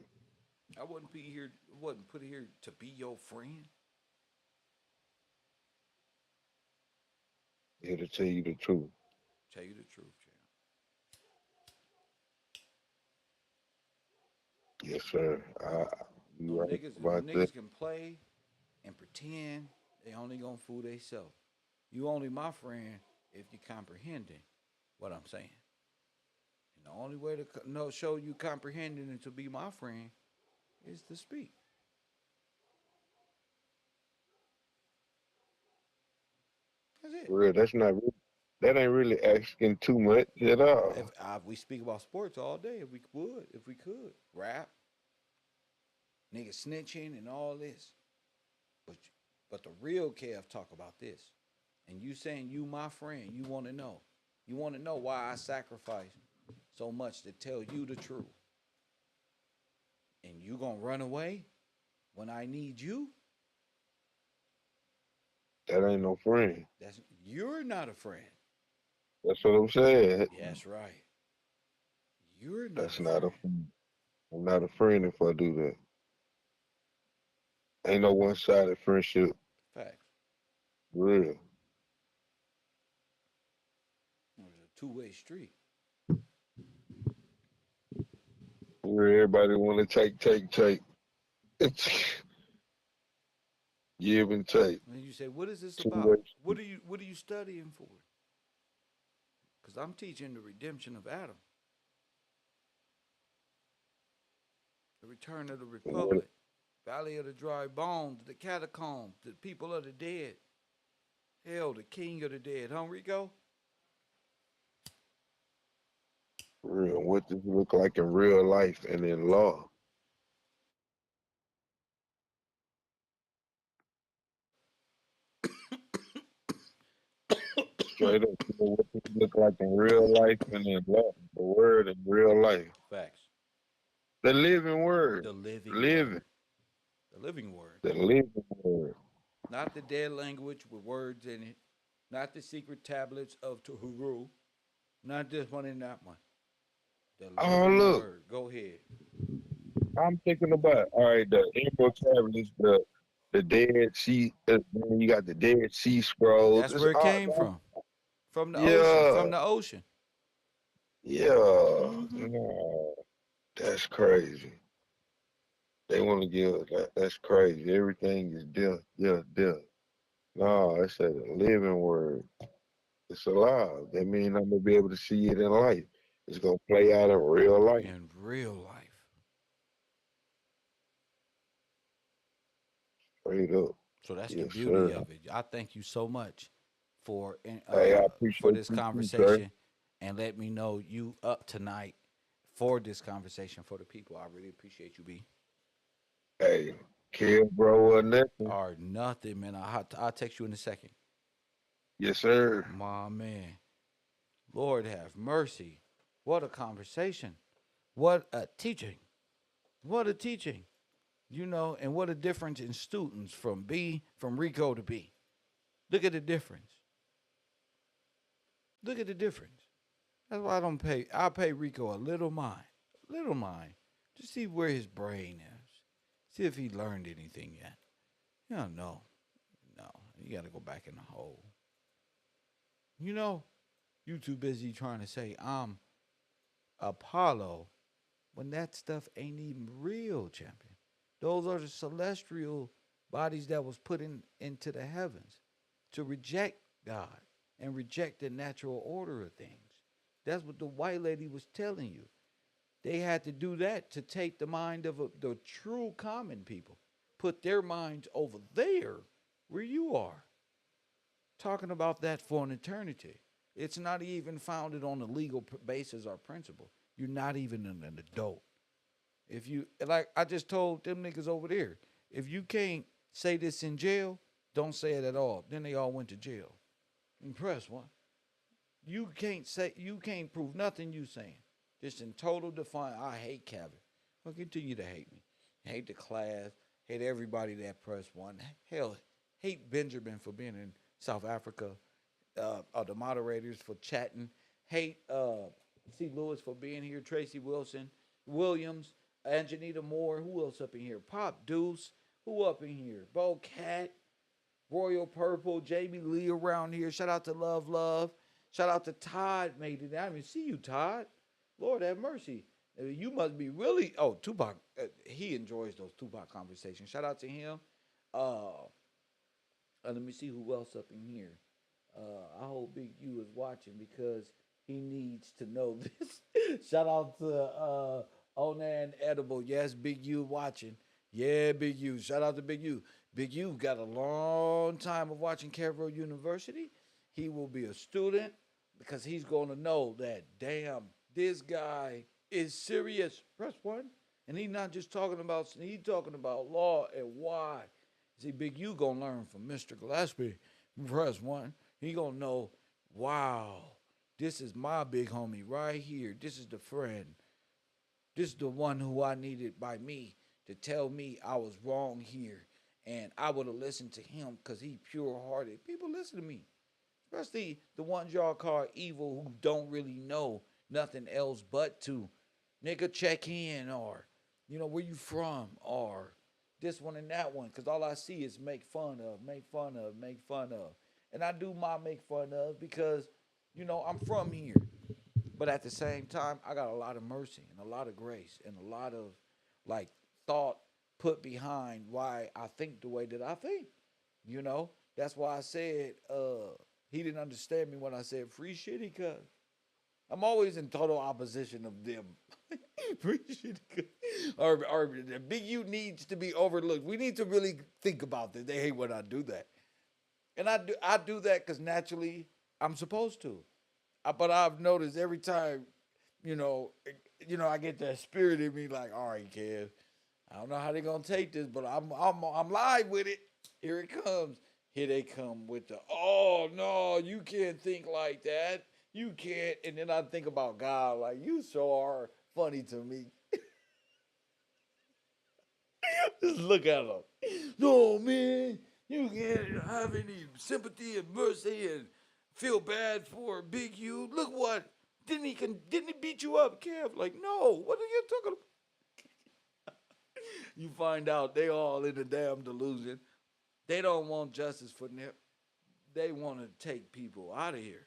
I wasn't put here to be your friend. Here to tell you the truth. Tell you the truth, champ. Yes, sir. You right Them about that. niggas can play and pretend they only gonna fool themselves. You only my friend if you comprehending what I'm saying. And the only way to show you comprehending and to be my friend is to speak. That's it. For real, that ain't really asking too much at all. We speak about sports all day, if we could, rap, niggas snitching and all this, but the real Kev talk about this, and you saying you my friend, you want to know why I sacrifice so much to tell you the truth, and you gonna run away when I need you? That ain't no friend. You're not a friend. That's what I'm saying. That's right. You're not That's a not a friend. friend. I'm not a friend if I do that. Ain't no one-sided friendship. Facts. Real. It's a two-way street. Where everybody want to take. Give and take. And you say, what is this Two about? ways. What are you studying for? Because I'm teaching the redemption of Adam, the return of the republic, valley of the dry bones, the catacombs, the people of the dead, hell, the king of the dead. Huh, Rico? Real. What does it look like in real life and in law? Straight up. What does it look like in real life and in law? The word in real life. Facts. The living word. The living Living. word. The living word. The living word. Not the dead language with words in it. Not the secret tablets of Tuhuru. Not this one and that one. The Oh, living look. word. Go ahead. I'm thinking about, all right, the Emerald tablets, the Dead Sea, then you got the Dead Sea Scrolls. That's It's where it all, came from. From the ocean. yeah, From the ocean. yeah. Mm-hmm. No, that's crazy. They want to give that's crazy. Everything is death, death, death. No, it's a living word. It's alive. That means I'm gonna be able to see it in life. It's gonna play out in real life. In real life. Straight up. So that's the Yes, beauty sir. of it. I thank you so much for Hey, I for appreciate this you too, sir. conversation, and let me know you up tonight for this conversation for the people. I really appreciate you, B. Hey, Kev, bro, or nothing. Or nothing, man. I'll text you in a second. Yes, sir. My man. Lord have mercy. What a conversation. What a teaching. What a teaching. And what a difference in students from Rico to B. Look at the difference. Look at the difference. That's why I pay Rico a little mind, to see where his brain is. See if he learned anything yet. No, no. You got to go back in the hole. You know, you too busy trying to say I'm Apollo when that stuff ain't even real, champion. Those are the celestial bodies that was put into the heavens to reject God and reject the natural order of things. That's what the white lady was telling you. They had to do that to take the mind of the true common people, put their minds over there where you are, talking about that for an eternity. It's not even founded on a legal basis or principle. You're not even an adult. If you like, I just told them niggas over there, if you can't say this in jail, don't say it at all. Then they all went to jail. Impress one. You can't prove nothing you saying. Just in total defiance. I hate Kevin. Well, continue to hate me. Hate the class. Hate everybody that press one. Hell, hate Benjamin for being in South Africa. The moderators for chatting. Hate C. Lewis for being here. Tracy Williams, Anjanita Moore. Who else up in here? Pop Deuce. Who up in here? Bo Cat. Royal Purple, Jamie Lee around here. Shout out to Love Love. Shout out to Todd made it. I didn't even see you, Todd. Lord have mercy. You must be really. Oh, Tupac. He enjoys those Tupac conversations. Shout out to him. Let me see who else up in here. I hope Big U is watching because he needs to know this. Shout out to Onan Edible. Yes, Big U watching. Yeah, Big U. Shout out to Big U. Big U got a long time of watching KevRow University. He will be a student because he's going to know that, damn, this guy is serious. Press one. And he's not just talking about, he's talking about law and why. See, Big U going to learn from Mr. Gillespie. Press one. He going to know, wow, this is my big homie right here. This is the friend. This is the one who I needed by me to tell me I was wrong here. And I would have listened to him because he pure hearted. People listen to me. Especially the ones y'all call evil who don't really know nothing else but to nigga check in or, where you from or this one and that one. Because all I see is make fun of, make fun of, make fun of. And I do my make fun of because, I'm from here. But at the same time, I got a lot of mercy and a lot of grace and a lot of like thought put behind why I think the way that I think. That's why I said he didn't understand me when I said free shitty cuz. I'm always in total opposition of them. Free shitty cuz. Or the big U needs to be overlooked. We need to really think about this. They hate when I do that. And I do that because naturally I'm supposed to. But I've noticed every time, you know, I get that spirit in me like, all right, Kev, I don't know how they're gonna take this, but I'm live with it. Here it comes. Here they come with the oh no, you can't think like that. You can't. And then I think about God, like you so are funny to me. Just look at him. No, man, you can't have any sympathy and mercy and feel bad for Big U. Look what didn't he beat you up, Kev? Like, no, what are you talking about? You find out they all in a damn delusion. They don't want justice for Nip. They want to take people out of here.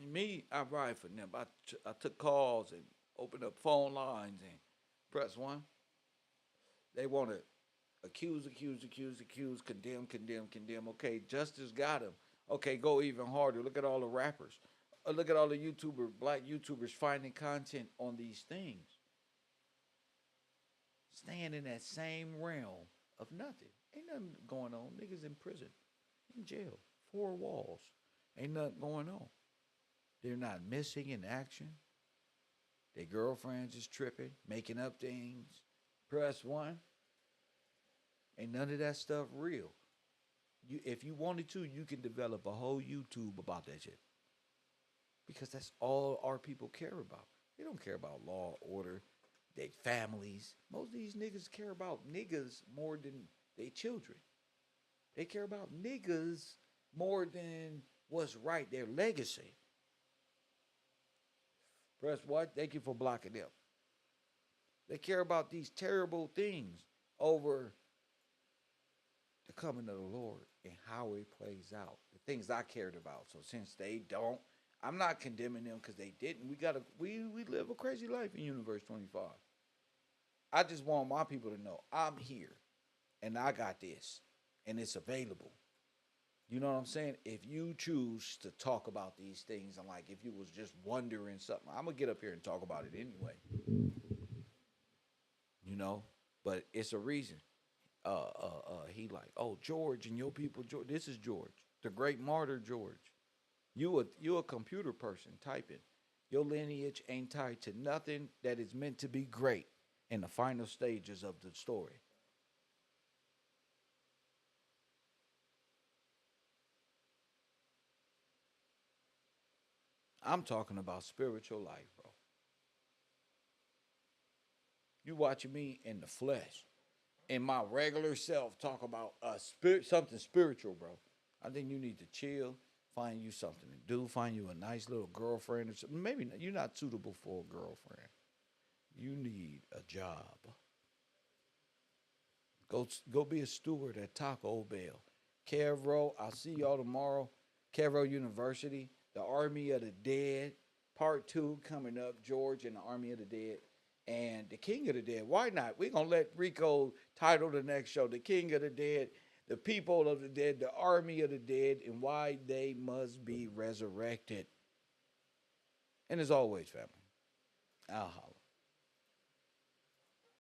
Me, I ride for Nip. I took calls and opened up phone lines and press one. They want to accuse, condemn. Okay, justice got him. Okay, go even harder. Look at all the rappers. Look at all the black YouTubers finding content on these things. Staying in that same realm of nothing. Ain't nothing going on. Niggas in prison, in jail, four walls. Ain't nothing going on. They're not missing in action. Their girlfriends is tripping, making up things. Press one. Ain't none of that stuff real. If you wanted to, you can develop a whole YouTube about that shit. Because that's all our people care about. They don't care about law, order, their families. Most of these niggas care about niggas more than their children. They care about niggas more than what's right, their legacy. Press what? Thank you for blocking them. They care about these terrible things over the coming of the Lord and how it plays out. The things I cared about. So since they don't, I'm not condemning them because they didn't. We live a crazy life in Universe 25. I just want my people to know I'm here and I got this and it's available. You know what I'm saying? If you choose to talk about these things and like if you was just wondering something, I'm gonna get up here and talk about it anyway. You know, but it's a reason. He like, oh George and your people, George. This is George, the great martyr George. You a computer person typing. Your lineage ain't tied to nothing that is meant to be great in the final stages of the story. I'm talking about spiritual life, bro. You watching me in the flesh, in my regular self, talk about something spiritual, bro. I think you need to chill, find you something to do, find you a nice little girlfriend or something. Maybe you're not suitable for a girlfriend. You need a job. Go be a steward at Taco Bell. KevRow, I'll see y'all tomorrow. KevRow University, the Army of the Dead, Part 2 coming up. George and the Army of the Dead. And the King of the Dead. Why not? We're going to let Rico title the next show. The King of the Dead, the People of the Dead, the Army of the Dead, and why they must be resurrected. And as always, family, I'll holler.